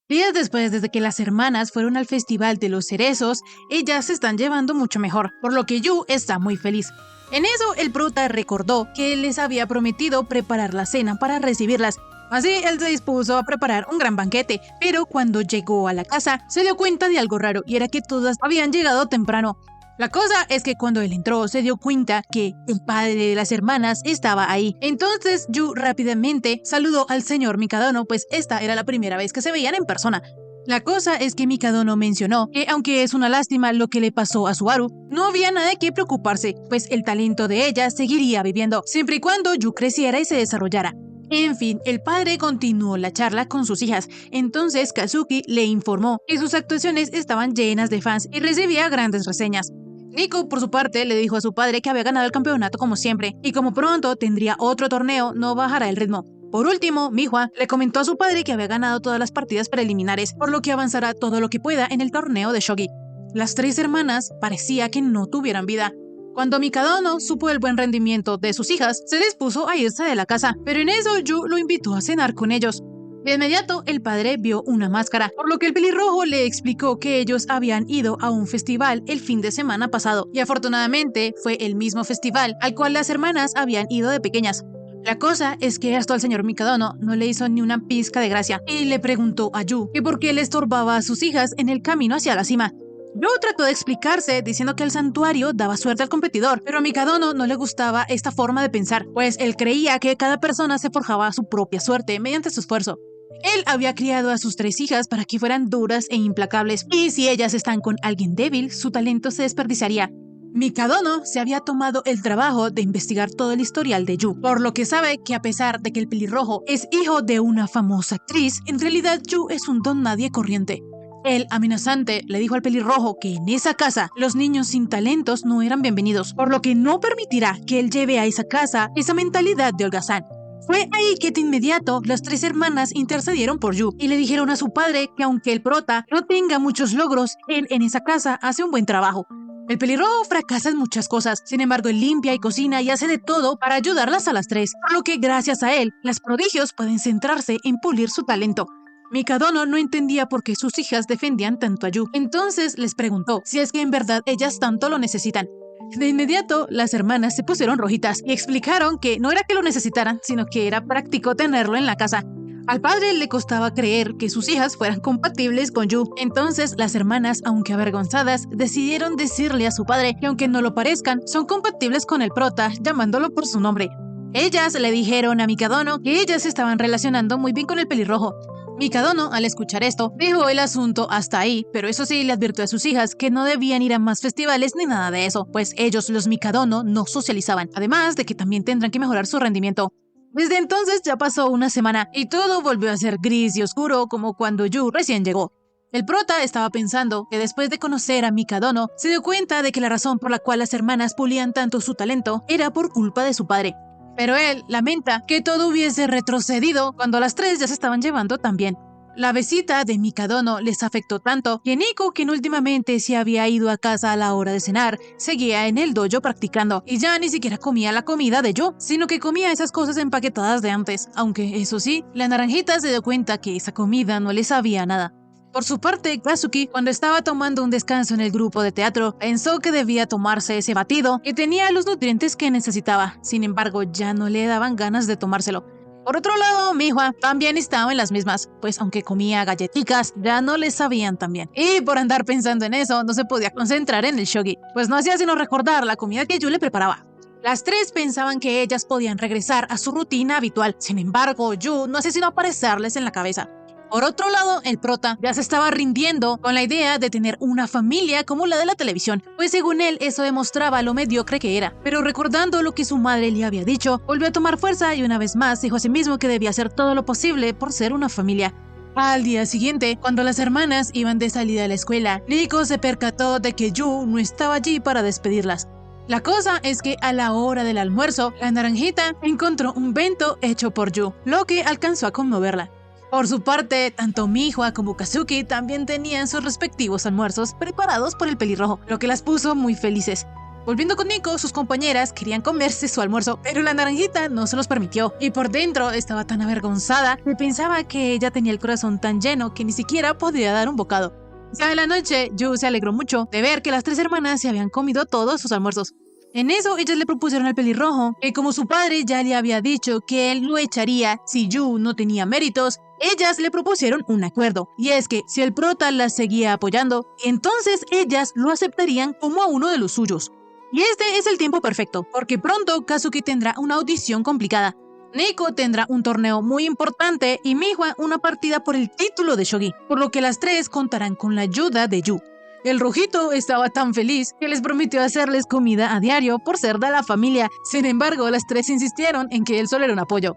Días después, desde que las hermanas fueron al festival de los cerezos, ellas se están llevando mucho mejor, por lo que Yu está muy feliz. En eso, el prota recordó que él les había prometido preparar la cena para recibirlas. Así, él se dispuso a preparar un gran banquete, pero cuando llegó a la casa, se dio cuenta de algo raro, y era que todas habían llegado temprano. La cosa es que cuando él entró, se dio cuenta que el padre de las hermanas estaba ahí. Entonces, Yu rápidamente saludó al señor Mikadono, pues esta era la primera vez que se veían en persona. La cosa es que Mikadono mencionó que, aunque es una lástima lo que le pasó a Subaru, no había nada de qué preocuparse, pues el talento de ella seguiría viviendo, siempre y cuando Yu creciera y se desarrollara. En fin, el padre continuó la charla con sus hijas. Entonces Kazuki le informó que sus actuaciones estaban llenas de fans y recibía grandes reseñas. Nico, por su parte, le dijo a su padre que había ganado el campeonato como siempre, y como pronto tendría otro torneo, no bajará el ritmo. Por último, Miwa le comentó a su padre que había ganado todas las partidas preliminares, por lo que avanzará todo lo que pueda en el torneo de shogi. Las tres hermanas parecía que no tuvieran vida. Cuando Mikadono supo el buen rendimiento de sus hijas, se dispuso a irse de la casa, pero en eso Yu lo invitó a cenar con ellos. De inmediato, el padre vio una máscara, por lo que el pelirrojo le explicó que ellos habían ido a un festival el fin de semana pasado, y afortunadamente fue el mismo festival al cual las hermanas habían ido de pequeñas. La cosa es que hasta el señor Mikadono no le hizo ni una pizca de gracia, y le preguntó a Yu que por qué le estorbaba a sus hijas en el camino hacia la cima. Yu trató de explicarse diciendo que el santuario daba suerte al competidor, pero a Mikadono no le gustaba esta forma de pensar, pues él creía que cada persona se forjaba su propia suerte mediante su esfuerzo. Él había criado a sus 3 hijas para que fueran duras e implacables, y si ellas están con alguien débil, su talento se desperdiciaría. Mikadono se había tomado el trabajo de investigar todo el historial de Yu, por lo que sabe que a pesar de que el pelirrojo es hijo de una famosa actriz, en realidad Yu es un don nadie corriente. El amenazante le dijo al pelirrojo que en esa casa los niños sin talentos no eran bienvenidos, por lo que no permitirá que él lleve a esa casa esa mentalidad de holgazán. Fue ahí que de inmediato las 3 hermanas intercedieron por Yu y le dijeron a su padre que aunque el prota no tenga muchos logros, él en esa casa hace un buen trabajo. El pelirrojo fracasa en muchas cosas, sin embargo él limpia y cocina y hace de todo para ayudarlas a las 3, por lo que gracias a él, las prodigios pueden centrarse en pulir su talento. Mikadono no entendía por qué sus hijas defendían tanto a Yu, entonces les preguntó si es que en verdad ellas tanto lo necesitan. De inmediato, las hermanas se pusieron rojitas y explicaron que no era que lo necesitaran, sino que era práctico tenerlo en la casa. Al padre le costaba creer que sus hijas fueran compatibles con Yu, entonces las hermanas, aunque avergonzadas, decidieron decirle a su padre que aunque no lo parezcan, son compatibles con el prota, llamándolo por su nombre. Ellas le dijeron a Mikadono que ellas se estaban relacionando muy bien con el pelirrojo. Mikadono, al escuchar esto, dejó el asunto hasta ahí, pero eso sí le advirtió a sus hijas que no debían ir a más festivales ni nada de eso, pues ellos, los Mikadono, no socializaban, además de que también tendrán que mejorar su rendimiento. Desde entonces ya pasó una semana y todo volvió a ser gris y oscuro como cuando Yu recién llegó. El prota estaba pensando que después de conocer a Mikadono, se dio cuenta de que la razón por la cual las hermanas pulían tanto su talento era por culpa de su padre. Pero él lamenta que todo hubiese retrocedido cuando las 3 ya se estaban llevando tan bien. La visita de Mikadono les afectó tanto que Nico, quien últimamente se había ido a casa a la hora de cenar, seguía en el dojo practicando y ya ni siquiera comía la comida de Yu, sino que comía esas cosas empaquetadas de antes, aunque eso sí, la naranjita se dio cuenta que esa comida no le sabía nada. Por su parte, Kazuki, cuando estaba tomando un descanso en el grupo de teatro, pensó que debía tomarse ese batido que tenía los nutrientes que necesitaba. Sin embargo, ya no le daban ganas de tomárselo. Por otro lado, Mihua también estaba en las mismas, pues aunque comía galletitas, ya no le sabían tan bien. Y por andar pensando en eso, no se podía concentrar en el shogi, pues no hacía sino recordar la comida que Yu le preparaba. Las 3 pensaban que ellas podían regresar a su rutina habitual, sin embargo, Yu no hacía sino aparecerles en la cabeza. Por otro lado, el prota ya se estaba rindiendo con la idea de tener una familia como la de la televisión, pues según él eso demostraba lo mediocre que era. Pero recordando lo que su madre le había dicho, volvió a tomar fuerza y una vez más dijo a sí mismo que debía hacer todo lo posible por ser una familia. Al día siguiente, cuando las hermanas iban de salida a la escuela, Nico se percató de que Yu no estaba allí para despedirlas. La cosa es que a la hora del almuerzo, la naranjita encontró un bento hecho por Yu, lo que alcanzó a conmoverla. Por su parte, tanto Mihua como Kazuki también tenían sus respectivos almuerzos preparados por el pelirrojo, lo que las puso muy felices. Volviendo con Nico, sus compañeras querían comerse su almuerzo, pero la naranjita no se los permitió, y por dentro estaba tan avergonzada que pensaba que ella tenía el corazón tan lleno que ni siquiera podía dar un bocado. Ya en la noche, Yu se alegró mucho de ver que las 3 hermanas se habían comido todos sus almuerzos. En eso, ellas le propusieron al pelirrojo que como su padre ya le había dicho que él lo echaría si Yu no tenía méritos, ellas le propusieron un acuerdo, y es que si el prota las seguía apoyando, entonces ellas lo aceptarían como a uno de los suyos. Y este es el tiempo perfecto, porque pronto Kazuki tendrá una audición complicada. Nico tendrá un torneo muy importante y Mihua una partida por el título de shogi, por lo que las 3 contarán con la ayuda de Yu. El rojito estaba tan feliz que les prometió hacerles comida a diario por ser de la familia. Sin embargo, las 3 insistieron en que él solo era un apoyo.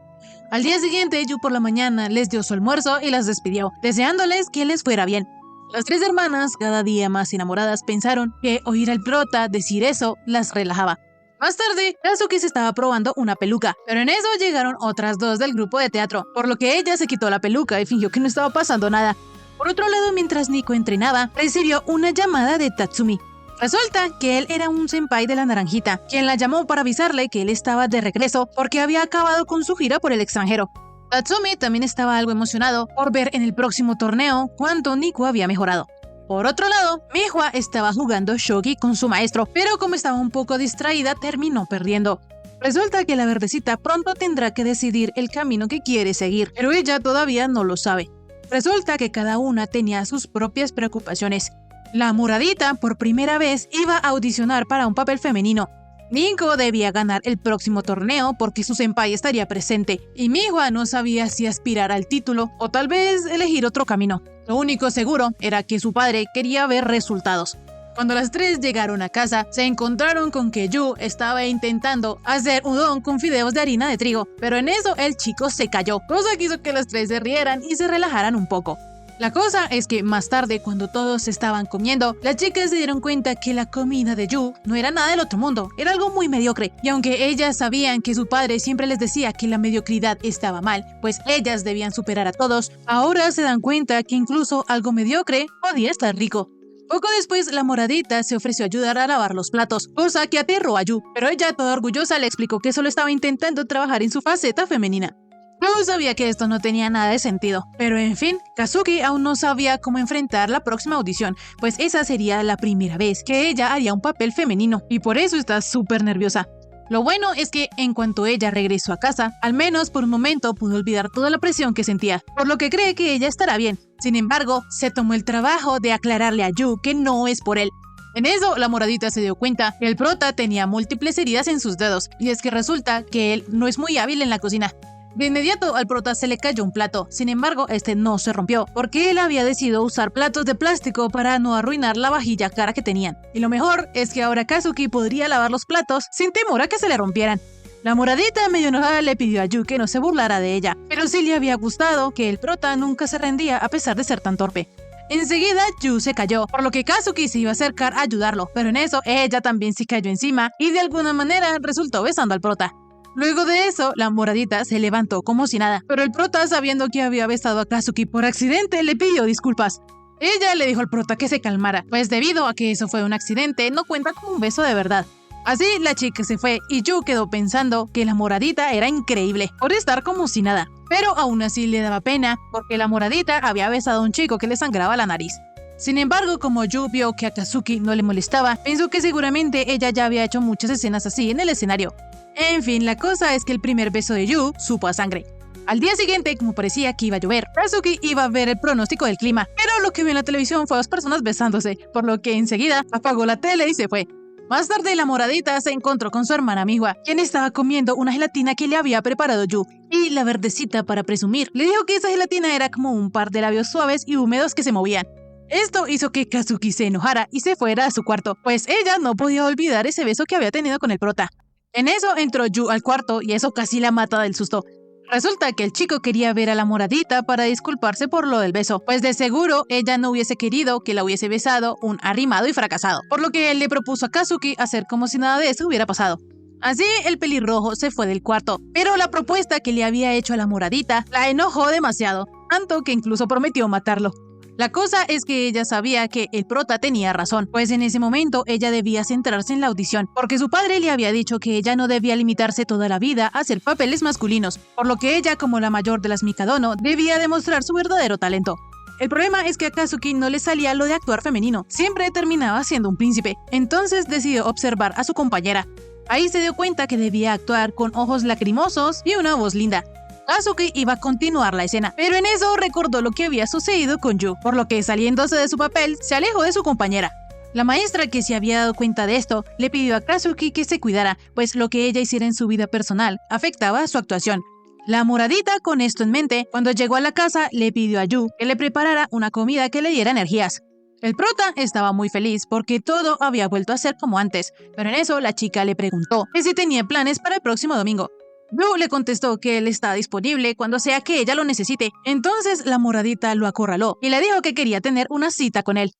Al día siguiente, Yu por la mañana les dio su almuerzo y las despidió, deseándoles que les fuera bien. Las 3 hermanas, cada día más enamoradas, pensaron que oír al prota decir eso las relajaba. Más tarde, Kazuki se estaba probando una peluca, pero en eso llegaron otras 2 del grupo de teatro, por lo que ella se quitó la peluca y fingió que no estaba pasando nada. Por otro lado, mientras Nico entrenaba, recibió una llamada de Tatsumi. Resulta que él era un senpai de la naranjita, quien la llamó para avisarle que él estaba de regreso porque había acabado con su gira por el extranjero. Tatsumi también estaba algo emocionado por ver en el próximo torneo cuánto Nico había mejorado. Por otro lado, Mihua estaba jugando shogi con su maestro, pero como estaba un poco distraída, terminó perdiendo. Resulta que la verdecita pronto tendrá que decidir el camino que quiere seguir, pero ella todavía no lo sabe. Resulta que cada una tenía sus propias preocupaciones. La moradita por primera vez iba a audicionar para un papel femenino. Nico debía ganar el próximo torneo porque su senpai estaría presente y Mihua no sabía si aspirar al título o tal vez elegir otro camino. Lo único seguro era que su padre quería ver resultados. Cuando las tres llegaron a casa, se encontraron con que Yu estaba intentando hacer udon con fideos de harina de trigo, pero en eso el chico se cayó, cosa que hizo que las tres se rieran y se relajaran un poco. La cosa es que más tarde, cuando todos estaban comiendo, las chicas se dieron cuenta que la comida de Yu no era nada del otro mundo, era algo muy mediocre. Y aunque ellas sabían que su padre siempre les decía que la mediocridad estaba mal, pues ellas debían superar a todos, ahora se dan cuenta que incluso algo mediocre podía estar rico. Poco después, la moradita se ofreció a ayudar a lavar los platos, cosa que aterró a Yu, pero ella, toda orgullosa, le explicó que solo estaba intentando trabajar en su faceta femenina. Yu sabía que esto no tenía nada de sentido, pero en fin, Kazuki aún no sabía cómo enfrentar la próxima audición, pues esa sería la primera vez que ella haría un papel femenino, y por eso está súper nerviosa. Lo bueno es que en cuanto ella regresó a casa, al menos por un momento pudo olvidar toda la presión que sentía, por lo que cree que ella estará bien. Sin embargo, se tomó el trabajo de aclararle a Yu que no es por él. En eso, la moradita se dio cuenta que el prota tenía múltiples heridas en sus dedos, y es que resulta que él no es muy hábil en la cocina. De inmediato al prota se le cayó un plato, sin embargo este no se rompió, porque él había decidido usar platos de plástico para no arruinar la vajilla cara que tenían. Y lo mejor es que ahora Kazuki podría lavar los platos sin temor a que se le rompieran. La moradita medio enojada le pidió a Yu que no se burlara de ella, pero sí le había gustado que el prota nunca se rendía a pesar de ser tan torpe. Enseguida Yu se cayó, por lo que Kazuki se iba a acercar a ayudarlo, pero en eso ella también se cayó encima y de alguna manera resultó besando al prota. Luego de eso, la moradita se levantó como si nada, pero el prota, sabiendo que había besado a Kazuki por accidente, le pidió disculpas. Ella le dijo al prota que se calmara, pues debido a que eso fue un accidente, no cuenta como un beso de verdad. Así, la chica se fue y Yu quedó pensando que la moradita era increíble por estar como si nada, pero aún así le daba pena porque la moradita había besado a un chico que le sangraba la nariz. Sin embargo, como Yu vio que a Kazuki no le molestaba, pensó que seguramente ella ya había hecho muchas escenas así en el escenario. En fin, la cosa es que el primer beso de Yu supo a sangre. Al día siguiente, como parecía que iba a llover, Kazuki iba a ver el pronóstico del clima, pero lo que vio en la televisión fue a dos personas besándose, por lo que enseguida apagó la tele y se fue. Más tarde, la moradita se encontró con su hermana Mihua, quien estaba comiendo una gelatina que le había preparado Yu, y la verdecita, para presumir, le dijo que esa gelatina era como un par de labios suaves y húmedos que se movían. Esto hizo que Kazuki se enojara y se fuera a su cuarto, pues ella no podía olvidar ese beso que había tenido con el prota. En eso entró Yu al cuarto y eso casi la mata del susto. Resulta que el chico quería ver a la moradita para disculparse por lo del beso, pues de seguro ella no hubiese querido que la hubiese besado un arrimado y fracasado, por lo que él le propuso a Kazuki hacer como si nada de eso hubiera pasado. Así el pelirrojo se fue del cuarto, pero la propuesta que le había hecho a la moradita la enojó demasiado, tanto que incluso prometió matarlo. La cosa es que ella sabía que el prota tenía razón, pues en ese momento ella debía centrarse en la audición, porque su padre le había dicho que ella no debía limitarse toda la vida a hacer papeles masculinos, por lo que ella, como la mayor de las Mikadono, debía demostrar su verdadero talento. El problema es que a Kazuki no le salía lo de actuar femenino, siempre terminaba siendo un príncipe, entonces decidió observar a su compañera. Ahí se dio cuenta que debía actuar con ojos lacrimosos y una voz linda. Kazuki iba a continuar la escena, pero en eso recordó lo que había sucedido con Yu, por lo que saliéndose de su papel, se alejó de su compañera. La maestra, que se había dado cuenta de esto, le pidió a Kazuki que se cuidara, pues lo que ella hiciera en su vida personal afectaba a su actuación. La moradita, con esto en mente, cuando llegó a la casa, le pidió a Yu que le preparara una comida que le diera energías. El prota estaba muy feliz porque todo había vuelto a ser como antes, pero en eso la chica le preguntó que si tenía planes para el próximo domingo. Yu le contestó que él está disponible cuando sea que ella lo necesite. Entonces la moradita lo acorraló y le dijo que quería tener una cita con él.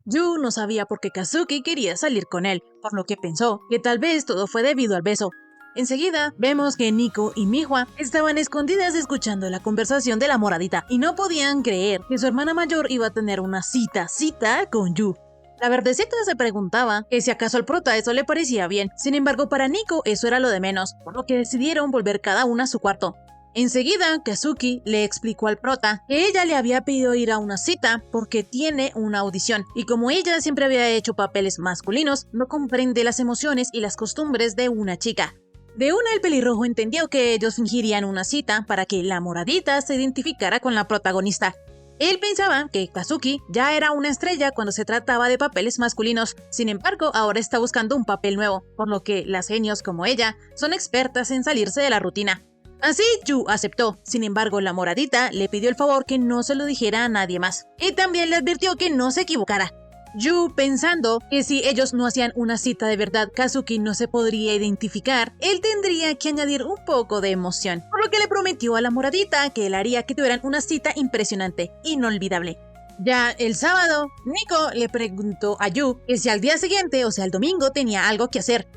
Yu no sabía por qué Kazuki quería salir con él, por lo que pensó que tal vez todo fue debido al beso. Enseguida vemos que Nico y Mihua estaban escondidas escuchando la conversación de la moradita y no podían creer que su hermana mayor iba a tener una cita con Yu. La verdecita se preguntaba que si acaso al prota eso le parecía bien. Sin embargo, para Nico eso era lo de menos, por lo que decidieron volver cada una a su cuarto. Enseguida, Kazuki le explicó al prota que ella le había pedido ir a una cita porque tiene una audición, y como ella siempre había hecho papeles masculinos, no comprende las emociones y las costumbres de una chica. De una, el pelirrojo entendió que ellos fingirían una cita para que la moradita se identificara con la protagonista. Él pensaba que Kazuki ya era una estrella cuando se trataba de papeles masculinos, sin embargo ahora está buscando un papel nuevo, por lo que las genios como ella son expertas en salirse de la rutina. Así Yu aceptó, sin embargo la moradita le pidió el favor que no se lo dijera a nadie más, y también le advirtió que no se equivocara. Yu, pensando que si ellos no hacían una cita de verdad, Kazuki no se podría identificar, él tendría que añadir un poco de emoción, por lo que le prometió a la moradita que él haría que tuvieran una cita impresionante, inolvidable. Ya el sábado, Nico le preguntó a Yu que si al día siguiente, o sea el domingo, tenía algo que hacer.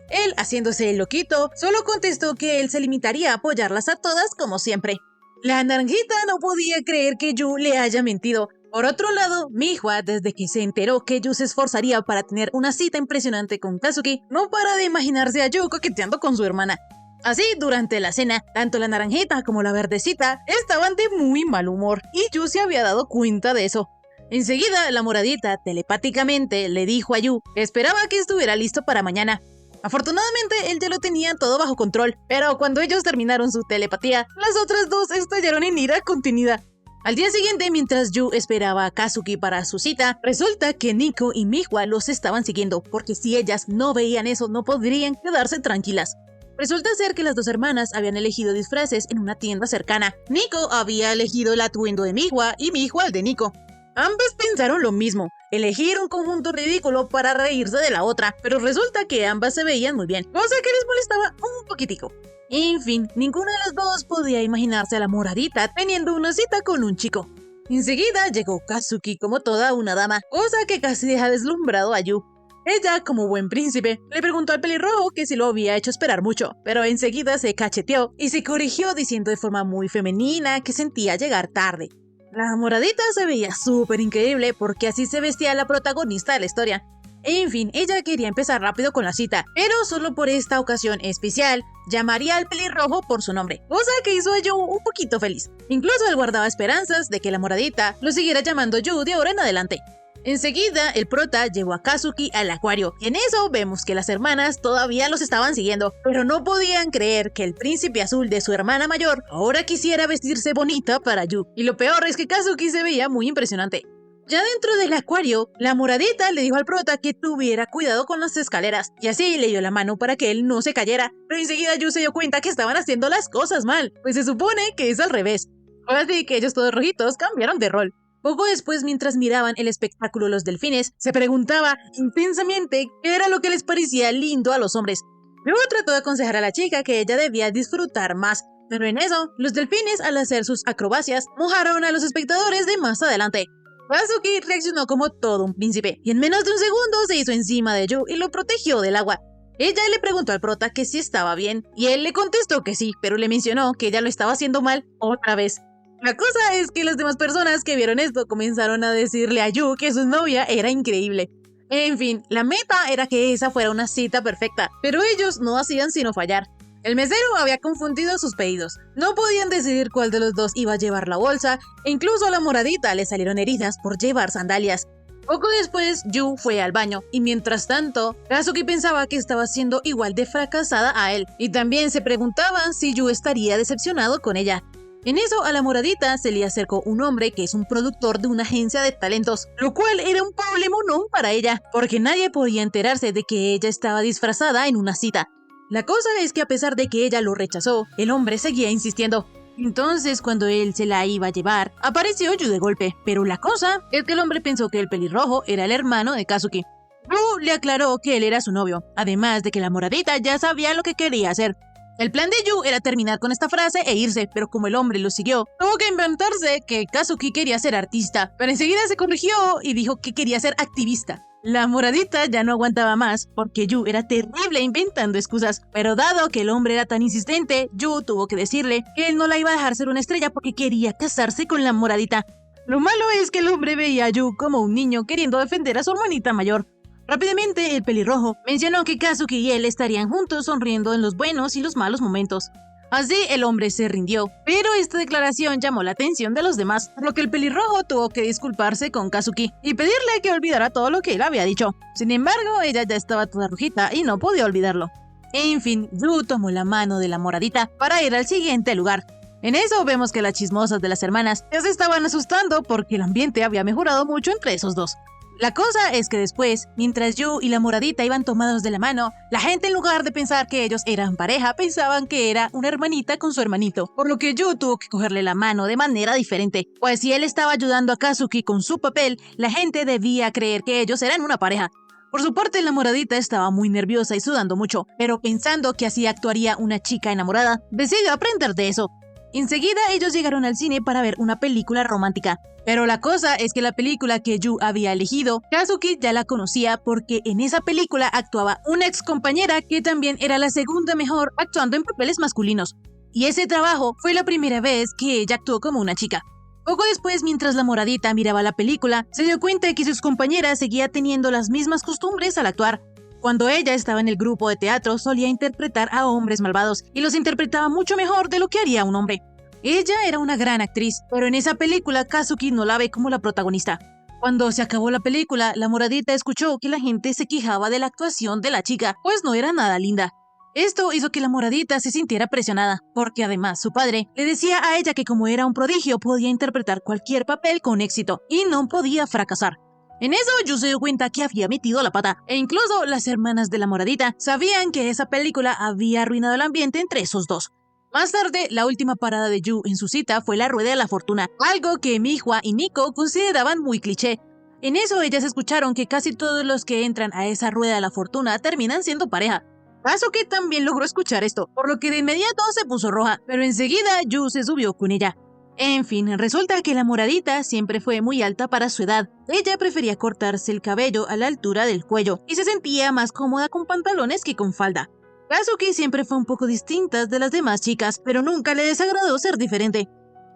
Él, haciéndose el loquito, solo contestó que él se limitaría a apoyarlas a todas como siempre. La naranjita no podía creer que Yu le haya mentido. Por otro lado, Mihua, desde que se enteró que Yu se esforzaría para tener una cita impresionante con Kazuki, no para de imaginarse a Yu coqueteando con su hermana. Así, durante la cena, tanto la naranjita como la verdecita estaban de muy mal humor, y Yu se había dado cuenta de eso. Enseguida, la moradita telepáticamente le dijo a Yu que esperaba que estuviera listo para mañana. Afortunadamente, él ya lo tenía todo bajo control, pero cuando ellos terminaron su telepatía, las otras dos estallaron en ira contenida. Al día siguiente, mientras Yu esperaba a Kazuki para su cita, resulta que Nico y Mihua los estaban siguiendo, porque si ellas no veían eso, no podrían quedarse tranquilas. Resulta ser que las dos hermanas habían elegido disfraces en una tienda cercana. Nico había elegido el atuendo de Mihua y Mihua el de Nico. Ambas pensaron lo mismo, elegir un conjunto ridículo para reírse de la otra, pero resulta que ambas se veían muy bien, cosa que les molestaba un poquitico. En fin, ninguna de las dos podía imaginarse a la moradita teniendo una cita con un chico. Enseguida llegó Kazuki como toda una dama, cosa que casi deja deslumbrado a Yu. Ella, como buen príncipe, le preguntó al pelirrojo que si lo había hecho esperar mucho, pero enseguida se cacheteó y se corrigió diciendo de forma muy femenina que sentía llegar tarde. La moradita se veía súper increíble porque así se vestía la protagonista de la historia. En fin, ella quería empezar rápido con la cita, pero solo por esta ocasión especial llamaría al pelirrojo por su nombre, cosa que hizo a Yu un poquito feliz. Incluso él guardaba esperanzas de que la moradita lo siguiera llamando Yu de ahora en adelante. Enseguida, el prota llevó a Kazuki al acuario, y en eso vemos que las hermanas todavía los estaban siguiendo, pero no podían creer que el príncipe azul de su hermana mayor ahora quisiera vestirse bonita para Yu, y lo peor es que Kazuki se veía muy impresionante. Ya dentro del acuario, la moradita le dijo al prota que tuviera cuidado con las escaleras, y así le dio la mano para que él no se cayera, pero enseguida Yu se dio cuenta que estaban haciendo las cosas mal, pues se supone que es al revés. Así que ellos todos rojitos cambiaron de rol. Poco después, mientras miraban el espectáculo los delfines, se preguntaba intensamente qué era lo que les parecía lindo a los hombres. Luego trató de aconsejar a la chica que ella debía disfrutar más, pero en eso, los delfines, al hacer sus acrobacias, mojaron a los espectadores de más adelante. Kazuki reaccionó como todo un príncipe, y en menos de un segundo se hizo encima de Yu y lo protegió del agua. Ella le preguntó al prota que si estaba bien, y él le contestó que sí, pero le mencionó que ella lo estaba haciendo mal otra vez. La cosa es que las demás personas que vieron esto comenzaron a decirle a Yu que su novia era increíble. En fin, la meta era que esa fuera una cita perfecta, pero ellos no hacían sino fallar. El mesero había confundido sus pedidos. No podían decidir cuál de los dos iba a llevar la bolsa, e incluso a la moradita le salieron heridas por llevar sandalias. Poco después, Yu fue al baño, y mientras tanto, Kazuki pensaba que estaba siendo igual de fracasada a él, y también se preguntaba si Yu estaría decepcionado con ella. En eso, a la moradita se le acercó un hombre que es un productor de una agencia de talentos, lo cual era un problemón para ella, porque nadie podía enterarse de que ella estaba disfrazada en una cita. La cosa es que a pesar de que ella lo rechazó, el hombre seguía insistiendo. Entonces, cuando él se la iba a llevar, apareció Yu de golpe, pero la cosa es que el hombre pensó que el pelirrojo era el hermano de Kazuki. Yu le aclaró que él era su novio, además de que la moradita ya sabía lo que quería hacer. El plan de Yu era terminar con esta frase e irse, pero como el hombre lo siguió, tuvo que inventarse que Kazuki quería ser artista, pero enseguida se corrigió y dijo que quería ser activista. La moradita ya no aguantaba más, porque Yu era terrible inventando excusas, pero dado que el hombre era tan insistente, Yu tuvo que decirle que él no la iba a dejar ser una estrella porque quería casarse con la moradita. Lo malo es que el hombre veía a Yu como un niño queriendo defender a su hermanita mayor. Rápidamente, el pelirrojo mencionó que Kazuki y él estarían juntos sonriendo en los buenos y los malos momentos. Así, el hombre se rindió, pero esta declaración llamó la atención de los demás, por lo que el pelirrojo tuvo que disculparse con Kazuki y pedirle que olvidara todo lo que él había dicho. Sin embargo, ella ya estaba toda rojita y no podía olvidarlo. En fin, Yu tomó la mano de la moradita para ir al siguiente lugar. En eso vemos que las chismosas de las hermanas ya se estaban asustando porque el ambiente había mejorado mucho entre esos dos. La cosa es que después, mientras Yu y la moradita iban tomados de la mano, la gente en lugar de pensar que ellos eran pareja, pensaban que era una hermanita con su hermanito, por lo que Yu tuvo que cogerle la mano de manera diferente, pues si él estaba ayudando a Kazuki con su papel, la gente debía creer que ellos eran una pareja. Por su parte, la moradita estaba muy nerviosa y sudando mucho, pero pensando que así actuaría una chica enamorada, decidió aprender de eso. Enseguida ellos llegaron al cine para ver una película romántica. Pero la cosa es que la película que Yu había elegido, Kazuki ya la conocía porque en esa película actuaba una ex compañera que también era la segunda mejor actuando en papeles masculinos. Y ese trabajo fue la primera vez que ella actuó como una chica. Poco después, mientras la moradita miraba la película, se dio cuenta de que sus compañeras seguían teniendo las mismas costumbres al actuar. Cuando ella estaba en el grupo de teatro, solía interpretar a hombres malvados y los interpretaba mucho mejor de lo que haría un hombre. Ella era una gran actriz, pero en esa película Kazuki no la ve como la protagonista. Cuando se acabó la película, la moradita escuchó que la gente se quejaba de la actuación de la chica, pues no era nada linda. Esto hizo que la moradita se sintiera presionada, porque además su padre le decía a ella que como era un prodigio podía interpretar cualquier papel con éxito y no podía fracasar. En eso Yu se dio cuenta que había metido la pata, e incluso las hermanas de la moradita sabían que esa película había arruinado el ambiente entre esos dos. Más tarde, la última parada de Yu en su cita fue la Rueda de la Fortuna, algo que Mihua y Nico consideraban muy cliché. En eso ellas escucharon que casi todos los que entran a esa Rueda de la Fortuna terminan siendo pareja. Kazuki también logró escuchar esto, por lo que de inmediato se puso roja, pero enseguida Yu se subió con ella. En fin, resulta que la moradita siempre fue muy alta para su edad. Ella prefería cortarse el cabello a la altura del cuello y se sentía más cómoda con pantalones que con falda. Kazuki siempre fue un poco distinta de las demás chicas, pero nunca le desagradó ser diferente.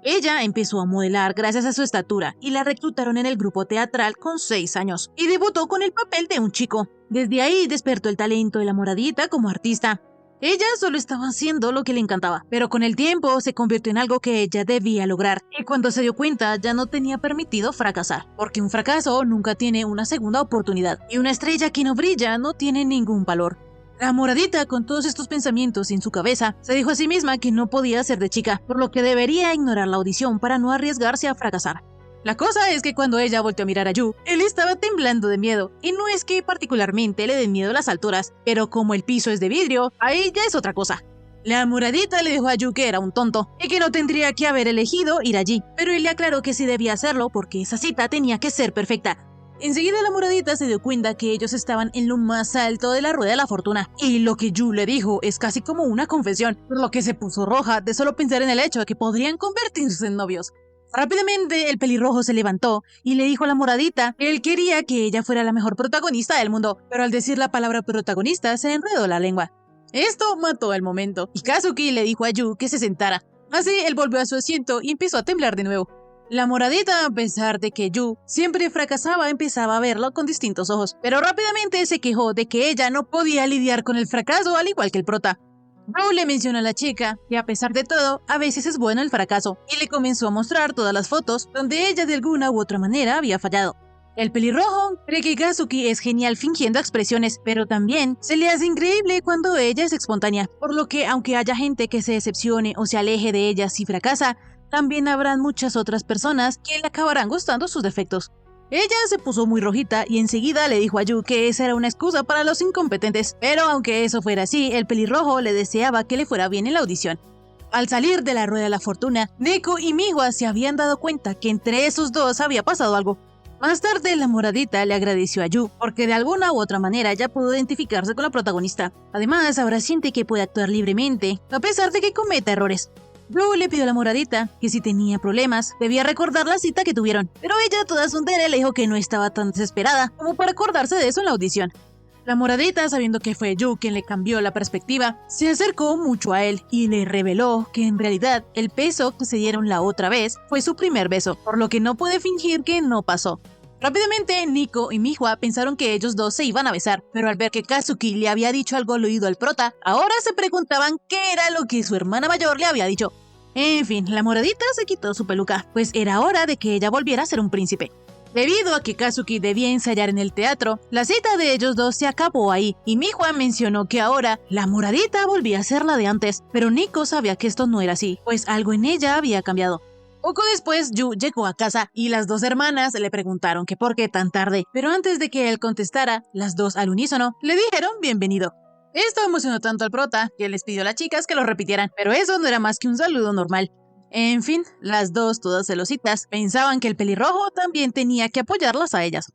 Ella empezó a modelar gracias a su estatura y la reclutaron en el grupo teatral con 6 años y debutó con el papel de un chico. Desde ahí despertó el talento de la moradita como artista. Ella solo estaba haciendo lo que le encantaba, pero con el tiempo se convirtió en algo que ella debía lograr, y cuando se dio cuenta ya no tenía permitido fracasar, porque un fracaso nunca tiene una segunda oportunidad, y una estrella que no brilla no tiene ningún valor. La moradita, con todos estos pensamientos en su cabeza, se dijo a sí misma que no podía ser de chica, por lo que debería ignorar la audición para no arriesgarse a fracasar. La cosa es que cuando ella volteó a mirar a Yu, él estaba temblando de miedo, y no es que particularmente le den miedo las alturas, pero como el piso es de vidrio, ahí ya es otra cosa. La moradita le dijo a Yu que era un tonto, y que no tendría que haber elegido ir allí, pero él le aclaró que sí debía hacerlo porque esa cita tenía que ser perfecta. Enseguida la moradita se dio cuenta que ellos estaban en lo más alto de la Rueda de la Fortuna, y lo que Yu le dijo es casi como una confesión, por lo que se puso roja de solo pensar en el hecho de que podrían convertirse en novios. Rápidamente el pelirrojo se levantó y le dijo a la moradita que él quería que ella fuera la mejor protagonista del mundo, pero al decir la palabra protagonista se enredó la lengua. Esto mató el momento, y Kazuki le dijo a Yu que se sentara. Así él volvió a su asiento y empezó a temblar de nuevo. La moradita, a pesar de que Yu siempre fracasaba, empezaba a verlo con distintos ojos, pero rápidamente se quejó de que ella no podía lidiar con el fracaso al igual que el prota. Yu le mencionó a la chica que a pesar de todo, a veces es bueno el fracaso, y le comenzó a mostrar todas las fotos donde ella de alguna u otra manera había fallado. El pelirrojo cree que Kazuki es genial fingiendo expresiones, pero también se le hace increíble cuando ella es espontánea, por lo que aunque haya gente que se decepcione o se aleje de ella si fracasa, también habrán muchas otras personas que le acabarán gustando sus defectos. Ella se puso muy rojita y enseguida le dijo a Yu que esa era una excusa para los incompetentes, pero aunque eso fuera así, el pelirrojo le deseaba que le fuera bien en la audición. Al salir de la Rueda de la Fortuna, Neko y Mihua se habían dado cuenta que entre esos dos había pasado algo. Más tarde, la moradita le agradeció a Yu, porque de alguna u otra manera ya pudo identificarse con la protagonista. Además, ahora siente que puede actuar libremente, a pesar de que cometa errores. Yu le pidió a la moradita que si tenía problemas, debía recordar la cita que tuvieron, pero ella toda sondera le dijo que no estaba tan desesperada como para acordarse de eso en la audición. La moradita, sabiendo que fue Yu quien le cambió la perspectiva, se acercó mucho a él y le reveló que en realidad el beso que se dieron la otra vez fue su primer beso, por lo que no puede fingir que no pasó. Rápidamente, Nico y Mihua pensaron que ellos dos se iban a besar, pero al ver que Kazuki le había dicho algo al oído al prota, ahora se preguntaban qué era lo que su hermana mayor le había dicho. En fin, la moradita se quitó su peluca, pues era hora de que ella volviera a ser un príncipe. Debido a que Kazuki debía ensayar en el teatro, la cita de ellos dos se acabó ahí y Mihua mencionó que ahora la moradita volvía a ser la de antes, pero Nico sabía que esto no era así, pues algo en ella había cambiado. Poco después, Yu llegó a casa y las dos hermanas le preguntaron que por qué tan tarde, pero antes de que él contestara, las dos al unísono le dijeron bienvenido. Esto emocionó tanto al prota que les pidió a las chicas que lo repitieran, pero eso no era más que un saludo normal. En fin, las dos, todas celositas, pensaban que el pelirrojo también tenía que apoyarlas a ellas.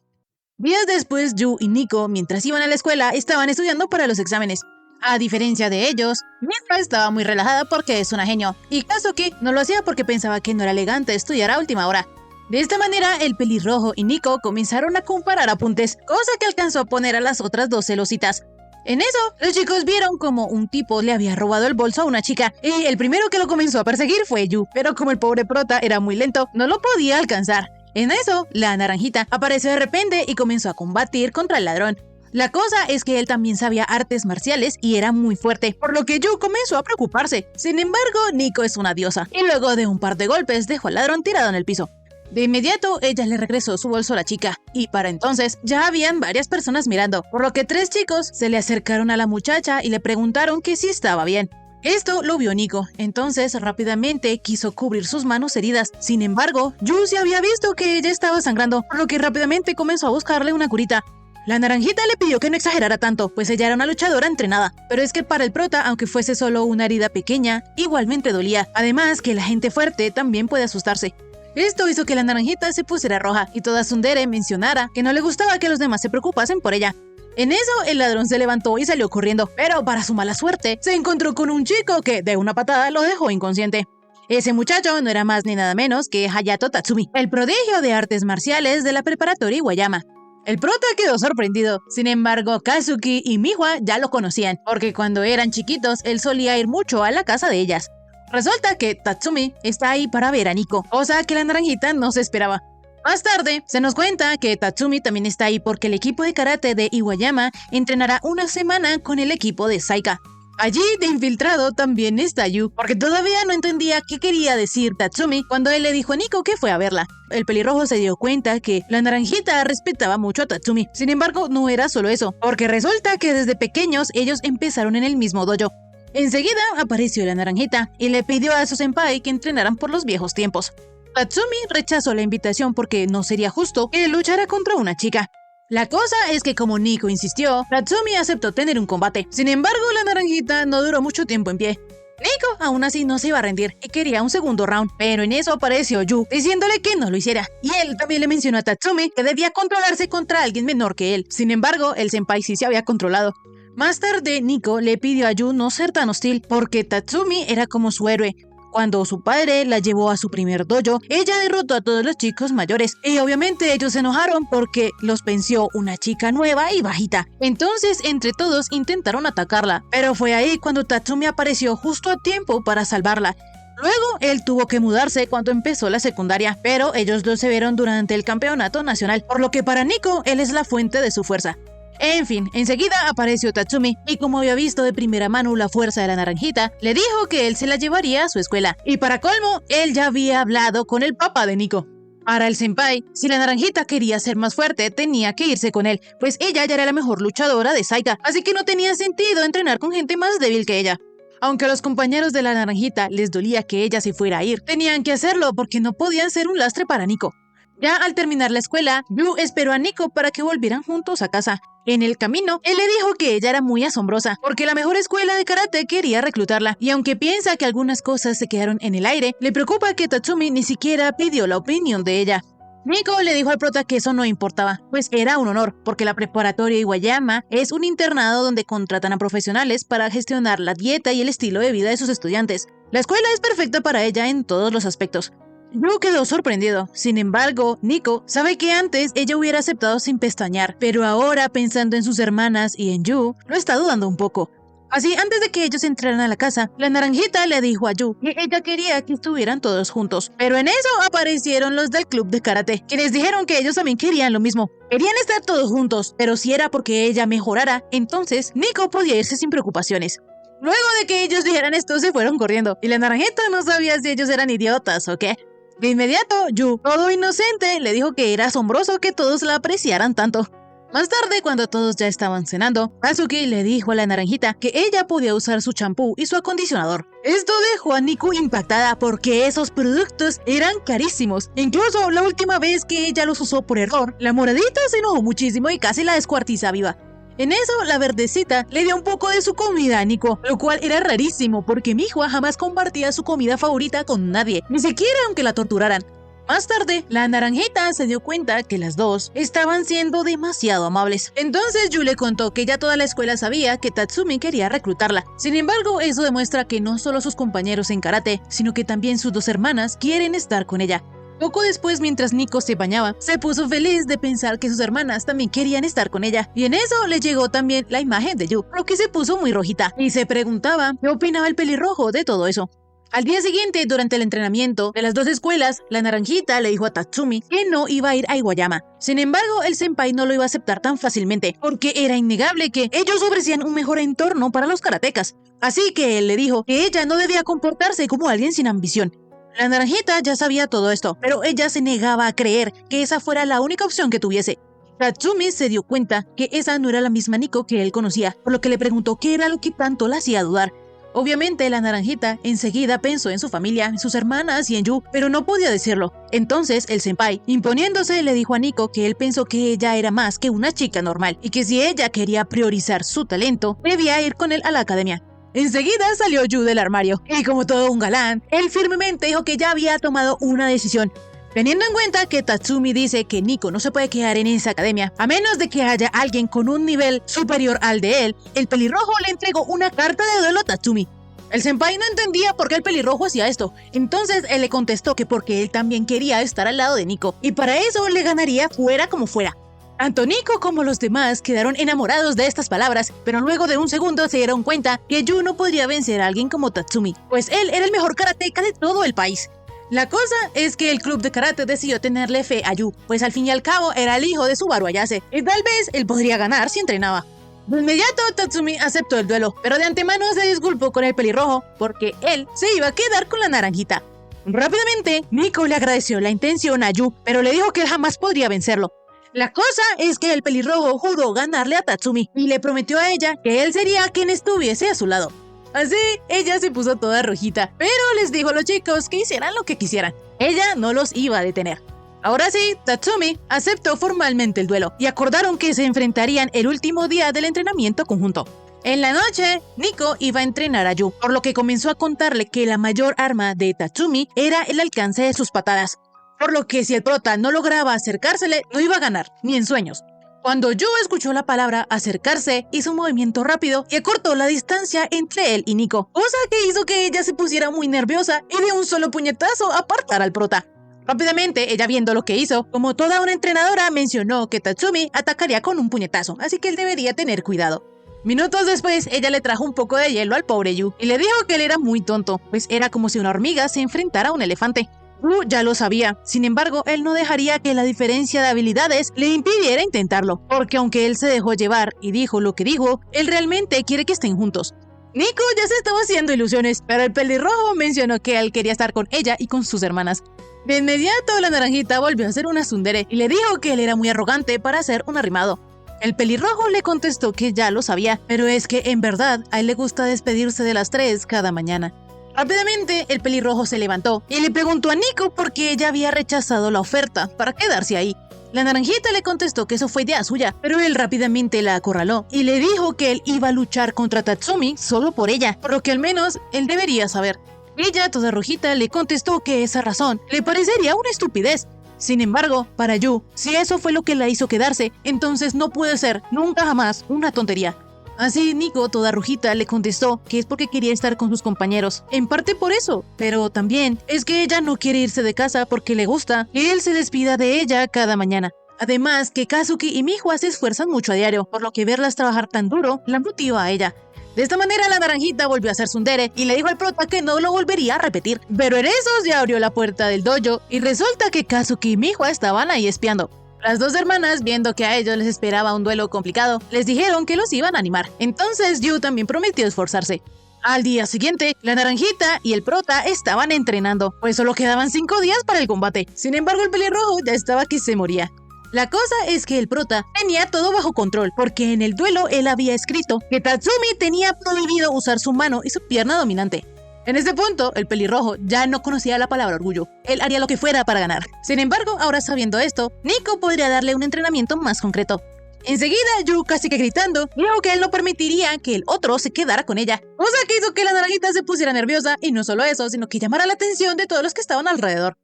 Días después, Yu y Nico, mientras iban a la escuela, estaban estudiando para los exámenes. A diferencia de ellos, Mihua estaba muy relajada porque es una genio, y Kazuki no lo hacía porque pensaba que no era elegante estudiar a última hora. De esta manera, el pelirrojo y Nico comenzaron a comparar apuntes, cosa que alcanzó a poner a las otras dos celositas. En eso, los chicos vieron como un tipo le había robado el bolso a una chica, y el primero que lo comenzó a perseguir fue Yu, pero como el pobre prota era muy lento, no lo podía alcanzar. En eso, la naranjita apareció de repente y comenzó a combatir contra el ladrón. La cosa es que él también sabía artes marciales y era muy fuerte, por lo que Yu comenzó a preocuparse. Sin embargo, Nico es una diosa, y luego de un par de golpes dejó al ladrón tirado en el piso. De inmediato, ella le regresó su bolso a la chica, y para entonces ya habían varias personas mirando, por lo que 3 chicos se le acercaron a la muchacha y le preguntaron que si estaba bien. Esto lo vio Nico, entonces rápidamente quiso cubrir sus manos heridas. Sin embargo, Yu se había visto que ella estaba sangrando, por lo que rápidamente comenzó a buscarle una curita. La naranjita le pidió que no exagerara tanto, pues ella era una luchadora entrenada, pero es que para el prota, aunque fuese solo una herida pequeña, igualmente dolía. Además que la gente fuerte también puede asustarse. Esto hizo que la naranjita se pusiera roja y toda tsundere mencionara que no le gustaba que los demás se preocupasen por ella. En eso, el ladrón se levantó y salió corriendo, pero para su mala suerte, se encontró con un chico que de una patada lo dejó inconsciente. Ese muchacho no era más ni nada menos que Hayato Tatsumi, el prodigio de artes marciales de la preparatoria Iwayama. El prota quedó sorprendido, sin embargo Kazuki y Mihua ya lo conocían, porque cuando eran chiquitos él solía ir mucho a la casa de ellas. Resulta que Tatsumi está ahí para ver a Nico, cosa que la naranjita no se esperaba. Más tarde, se nos cuenta que Tatsumi también está ahí porque el equipo de karate de Iwayama entrenará una semana con el equipo de Saika. Allí, de infiltrado, también está Yu, porque todavía no entendía qué quería decir Tatsumi cuando él le dijo a Nico que fue a verla. El pelirrojo se dio cuenta que la naranjita respetaba mucho a Tatsumi. Sin embargo, no era solo eso, porque resulta que desde pequeños ellos empezaron en el mismo dojo. Enseguida apareció la naranjita y le pidió a su senpai que entrenaran por los viejos tiempos. Tatsumi rechazó la invitación porque no sería justo que luchara contra una chica. La cosa es que como Nico insistió, Tatsumi aceptó tener un combate. Sin embargo, la naranjita no duró mucho tiempo en pie. Nico aún así no se iba a rendir y quería un segundo round, pero en eso apareció Yu, diciéndole que no lo hiciera. Y él también le mencionó a Tatsumi que debía controlarse contra alguien menor que él. Sin embargo, el senpai sí se había controlado. Más tarde, Nico le pidió a Yu no ser tan hostil porque Tatsumi era como su héroe. Cuando su padre la llevó a su primer dojo, ella derrotó a todos los chicos mayores y obviamente ellos se enojaron porque los venció una chica nueva y bajita. Entonces, entre todos intentaron atacarla, pero fue ahí cuando Tatsumi apareció justo a tiempo para salvarla. Luego, él tuvo que mudarse cuando empezó la secundaria, pero ellos dos se vieron durante el campeonato nacional, por lo que para Nico, él es la fuente de su fuerza. En fin, enseguida apareció Tatsumi, y como había visto de primera mano la fuerza de la naranjita, le dijo que él se la llevaría a su escuela. Y para colmo, él ya había hablado con el papá de Nico. Para el senpai, si la naranjita quería ser más fuerte, tenía que irse con él, pues ella ya era la mejor luchadora de Saika, así que no tenía sentido entrenar con gente más débil que ella. Aunque a los compañeros de la naranjita les dolía que ella se fuera a ir, tenían que hacerlo porque no podían ser un lastre para Nico. Ya al terminar la escuela, Yu esperó a Nico para que volvieran juntos a casa. En el camino, él le dijo que ella era muy asombrosa, porque la mejor escuela de karate quería reclutarla, y aunque piensa que algunas cosas se quedaron en el aire, le preocupa que Tatsumi ni siquiera pidió la opinión de ella. Nico le dijo al prota que eso no importaba, pues era un honor, porque la preparatoria Iwayama es un internado donde contratan a profesionales para gestionar la dieta y el estilo de vida de sus estudiantes. La escuela es perfecta para ella en todos los aspectos. Yu quedó sorprendido. Sin embargo, Nico sabe que antes ella hubiera aceptado sin pestañear, pero ahora, pensando en sus hermanas y en Yu, lo está dudando un poco. Así, antes de que ellos entraran a la casa, la naranjita le dijo a Yu que ella quería que estuvieran todos juntos. Pero en eso aparecieron los del club de karate, quienes dijeron que ellos también querían lo mismo. Querían estar todos juntos, pero si era porque ella mejorara, entonces Nico podía irse sin preocupaciones. Luego de que ellos dijeran esto, se fueron corriendo, y la naranjita no sabía si ellos eran idiotas o qué. De inmediato, Yu, todo inocente, le dijo que era asombroso que todos la apreciaran tanto. Más tarde, cuando todos ya estaban cenando, Kazuki le dijo a la naranjita que ella podía usar su champú y su acondicionador. Esto dejó a Nico impactada porque esos productos eran carísimos. Incluso la última vez que ella los usó por error, la moradita se enojó muchísimo y casi la descuartiza viva. En eso, la verdecita le dio un poco de su comida a Nico, lo cual era rarísimo porque Mihua jamás compartía su comida favorita con nadie, ni siquiera aunque la torturaran. Más tarde, la naranjita se dio cuenta que las dos estaban siendo demasiado amables. Entonces Yu le contó que ya toda la escuela sabía que Tatsumi quería reclutarla. Sin embargo, eso demuestra que no solo sus compañeros en karate, sino que también sus dos hermanas quieren estar con ella. Poco después, mientras Nico se bañaba, se puso feliz de pensar que sus hermanas también querían estar con ella. Y en eso le llegó también la imagen de Yu, lo que se puso muy rojita. Y se preguntaba qué opinaba el pelirrojo de todo eso. Al día siguiente, durante el entrenamiento de las dos escuelas, la naranjita le dijo a Tatsumi que no iba a ir a Iwayama. Sin embargo, el senpai no lo iba a aceptar tan fácilmente, porque era innegable que ellos ofrecían un mejor entorno para los karatecas. Así que él le dijo que ella no debía comportarse como alguien sin ambición. La naranjita ya sabía todo esto, pero ella se negaba a creer que esa fuera la única opción que tuviese. Tatsumi se dio cuenta que esa no era la misma Nico que él conocía, por lo que le preguntó qué era lo que tanto la hacía dudar. Obviamente la naranjita enseguida pensó en su familia, en sus hermanas y en Yu, pero no podía decirlo. Entonces el senpai, imponiéndose, le dijo a Nico que él pensó que ella era más que una chica normal y que si ella quería priorizar su talento, debía ir con él a la academia. Enseguida salió Yu del armario y como todo un galán, él firmemente dijo que ya había tomado una decisión. Teniendo en cuenta que Tatsumi dice que Nico no se puede quedar en esa academia, a menos de que haya alguien con un nivel superior al de él, el pelirrojo le entregó una carta de duelo a Tatsumi. El senpai no entendía por qué el pelirrojo hacía esto, entonces él le contestó que porque él también quería estar al lado de Nico, y para eso le ganaría fuera como fuera. Tanto Nico como los demás quedaron enamorados de estas palabras, pero luego de un segundo se dieron cuenta que Yu no podría vencer a alguien como Tatsumi, pues él era el mejor karateka de todo el país. La cosa es que el club de karate decidió tenerle fe a Yu, pues al fin y al cabo era el hijo de Subaru Ayase, y tal vez él podría ganar si entrenaba. De inmediato Tatsumi aceptó el duelo, pero de antemano se disculpó con el pelirrojo, porque él se iba a quedar con la naranjita. Rápidamente, Nico le agradeció la intención a Yu, pero le dijo que él jamás podría vencerlo. La cosa es que el pelirrojo juró ganarle a Tatsumi, y le prometió a ella que él sería quien estuviese a su lado. Así, ella se puso toda rojita, pero les dijo a los chicos que hicieran lo que quisieran. Ella no los iba a detener. Ahora sí, Tatsumi aceptó formalmente el duelo y acordaron que se enfrentarían el último día del entrenamiento conjunto. En la noche, Nico iba a entrenar a Yu, por lo que comenzó a contarle que la mayor arma de Tatsumi era el alcance de sus patadas, por lo que si el prota no lograba acercársele, no iba a ganar, ni en sueños. Cuando Yu escuchó la palabra acercarse, hizo un movimiento rápido y acortó la distancia entre él y Nico, cosa que hizo que ella se pusiera muy nerviosa y de un solo puñetazo apartara al prota. Rápidamente, ella viendo lo que hizo, como toda una entrenadora, mencionó que Tatsumi atacaría con un puñetazo, así que él debería tener cuidado. Minutos después, ella le trajo un poco de hielo al pobre Yu y le dijo que él era muy tonto, pues era como si una hormiga se enfrentara a un elefante. Yu ya lo sabía, sin embargo, él no dejaría que la diferencia de habilidades le impidiera intentarlo, porque aunque él se dejó llevar y dijo lo que dijo, él realmente quiere que estén juntos. Nico ya se estaba haciendo ilusiones, pero el pelirrojo mencionó que él quería estar con ella y con sus hermanas. De inmediato, la naranjita volvió a hacer una tsundere y le dijo que él era muy arrogante para ser un arrimado. El pelirrojo le contestó que ya lo sabía, pero es que en verdad a él le gusta despedirse de las 3 cada mañana. Rápidamente, el pelirrojo se levantó y le preguntó a Nico por qué ella había rechazado la oferta para quedarse ahí. La naranjita le contestó que eso fue idea suya, pero él rápidamente la acorraló y le dijo que él iba a luchar contra Tatsumi solo por ella, por lo que al menos él debería saber. Ella, toda rojita, le contestó que esa razón le parecería una estupidez. Sin embargo, para Yu, si eso fue lo que la hizo quedarse, entonces no puede ser, nunca jamás, una tontería. Así, Nico, toda rojita, le contestó que es porque quería estar con sus compañeros. En parte por eso, pero también es que ella no quiere irse de casa porque le gusta que él se despida de ella cada mañana. Además, que Kazuki y Mihua se esfuerzan mucho a diario, por lo que verlas trabajar tan duro la motiva a ella. De esta manera, la naranjita volvió a hacer tsundere y le dijo al prota que no lo volvería a repetir. Pero en eso ya abrió la puerta del dojo y resulta que Kazuki y Mihua estaban ahí espiando. Las dos hermanas, viendo que a ellos les esperaba un duelo complicado, les dijeron que los iban a animar. Entonces Yu también prometió esforzarse. Al día siguiente, la naranjita y el prota estaban entrenando, pues solo quedaban 5 días para el combate. Sin embargo, el pelirrojo ya estaba que se moría. La cosa es que el prota tenía todo bajo control, porque en el duelo él había escrito que Tatsumi tenía prohibido usar su mano y su pierna dominante. En este punto, el pelirrojo ya no conocía la palabra orgullo. Él haría lo que fuera para ganar. Sin embargo, ahora sabiendo esto, Nico podría darle un entrenamiento más concreto. Enseguida, Yu, casi que gritando, dijo que él no permitiría que el otro se quedara con ella, cosa que hizo que la naranjita se pusiera nerviosa, y no solo eso, sino que llamara la atención de todos los que estaban alrededor.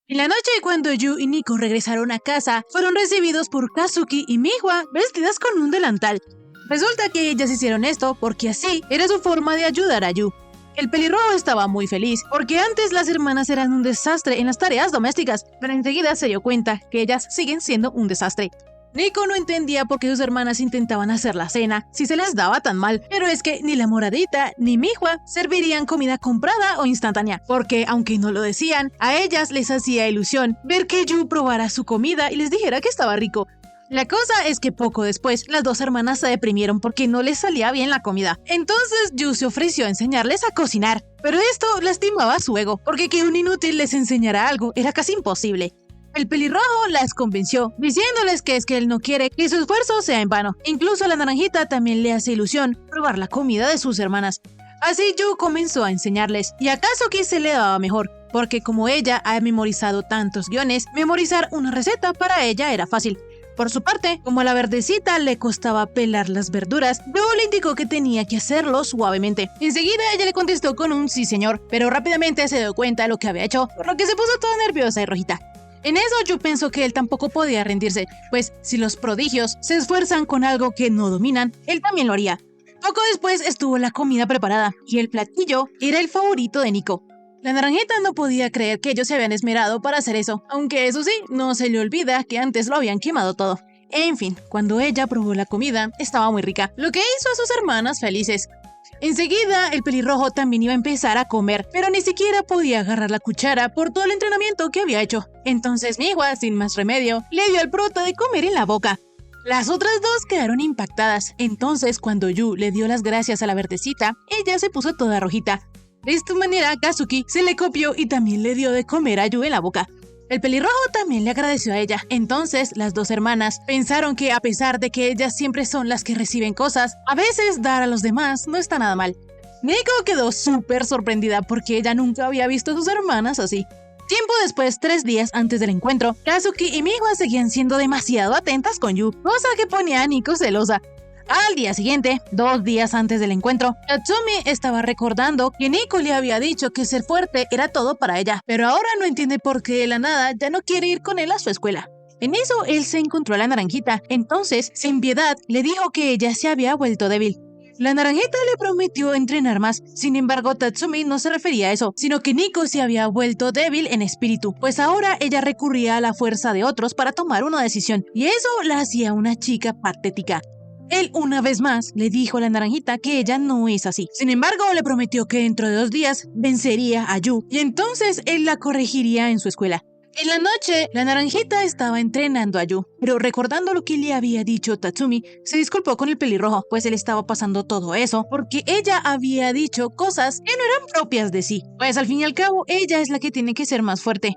En la noche, cuando Yu y Nico regresaron a casa, fueron recibidos por Kazuki y Mihua vestidas con un delantal. Resulta que ellas hicieron esto porque así era su forma de ayudar a Yu. El pelirrojo estaba muy feliz, porque antes las hermanas eran un desastre en las tareas domésticas, pero enseguida se dio cuenta que ellas siguen siendo un desastre. Nico no entendía por qué sus hermanas intentaban hacer la cena si se les daba tan mal, pero es que ni la moradita ni Mihua servirían comida comprada o instantánea, porque aunque no lo decían, a ellas les hacía ilusión ver que Yu probara su comida y les dijera que estaba rico. La cosa es que poco después, las dos hermanas se deprimieron porque no les salía bien la comida. Entonces, Yu se ofreció a enseñarles a cocinar. Pero esto lastimaba su ego, porque que un inútil les enseñara algo era casi imposible. El pelirrojo las convenció, diciéndoles que es que él no quiere que su esfuerzo sea en vano. Incluso a la naranjita también le hace ilusión probar la comida de sus hermanas. Así Yu comenzó a enseñarles, y a Kazuki se le daba mejor, porque como ella ha memorizado tantos guiones, memorizar una receta para ella era fácil. Por su parte, como a la verdecita le costaba pelar las verduras, Yu le indicó que tenía que hacerlo suavemente. Enseguida ella le contestó con un sí señor, pero rápidamente se dio cuenta de lo que había hecho, por lo que se puso toda nerviosa y rojita. En eso Yu pensó que él tampoco podía rendirse, pues si los prodigios se esfuerzan con algo que no dominan, él también lo haría. Poco después estuvo la comida preparada, y el platillo era el favorito de Nico. La naranjita no podía creer que ellos se habían esmerado para hacer eso, aunque eso sí, no se le olvida que antes lo habían quemado todo. En fin, cuando ella probó la comida, estaba muy rica, lo que hizo a sus hermanas felices. Enseguida, el pelirrojo también iba a empezar a comer, pero ni siquiera podía agarrar la cuchara por todo el entrenamiento que había hecho. Entonces Mihua, sin más remedio, le dio al prota de comer en la boca. Las otras dos quedaron impactadas. Entonces, cuando Yu le dio las gracias a la verdecita, ella se puso toda rojita. De esta manera, Kazuki se le copió y también le dio de comer a Yu en la boca. El pelirrojo también le agradeció a ella. Entonces, las dos hermanas pensaron que a pesar de que ellas siempre son las que reciben cosas, a veces dar a los demás no está nada mal. Nico quedó súper sorprendida porque ella nunca había visto a sus hermanas así. Tiempo después, 3 días antes del encuentro, Kazuki y Mihua seguían siendo demasiado atentas con Yu, cosa que ponía a Nico celosa. Al día siguiente, 2 días antes del encuentro, Tatsumi estaba recordando que Nico le había dicho que ser fuerte era todo para ella, pero ahora no entiende por qué de la nada ya no quiere ir con él a su escuela. En eso, él se encontró a la naranjita, entonces, sin piedad, le dijo que ella se había vuelto débil. La naranjita le prometió entrenar más, sin embargo, Tatsumi no se refería a eso, sino que Nico se había vuelto débil en espíritu, pues ahora ella recurría a la fuerza de otros para tomar una decisión, y eso la hacía una chica patética. Él una vez más le dijo a la naranjita que ella no es así. Sin embargo, le prometió que dentro de 2 días vencería a Yu y entonces él la corregiría en su escuela. En la noche, la naranjita estaba entrenando a Yu, pero recordando lo que le había dicho Tatsumi, se disculpó con el pelirrojo, pues él estaba pasando todo eso porque ella había dicho cosas que no eran propias de sí. Pues al fin y al cabo, ella es la que tiene que ser más fuerte.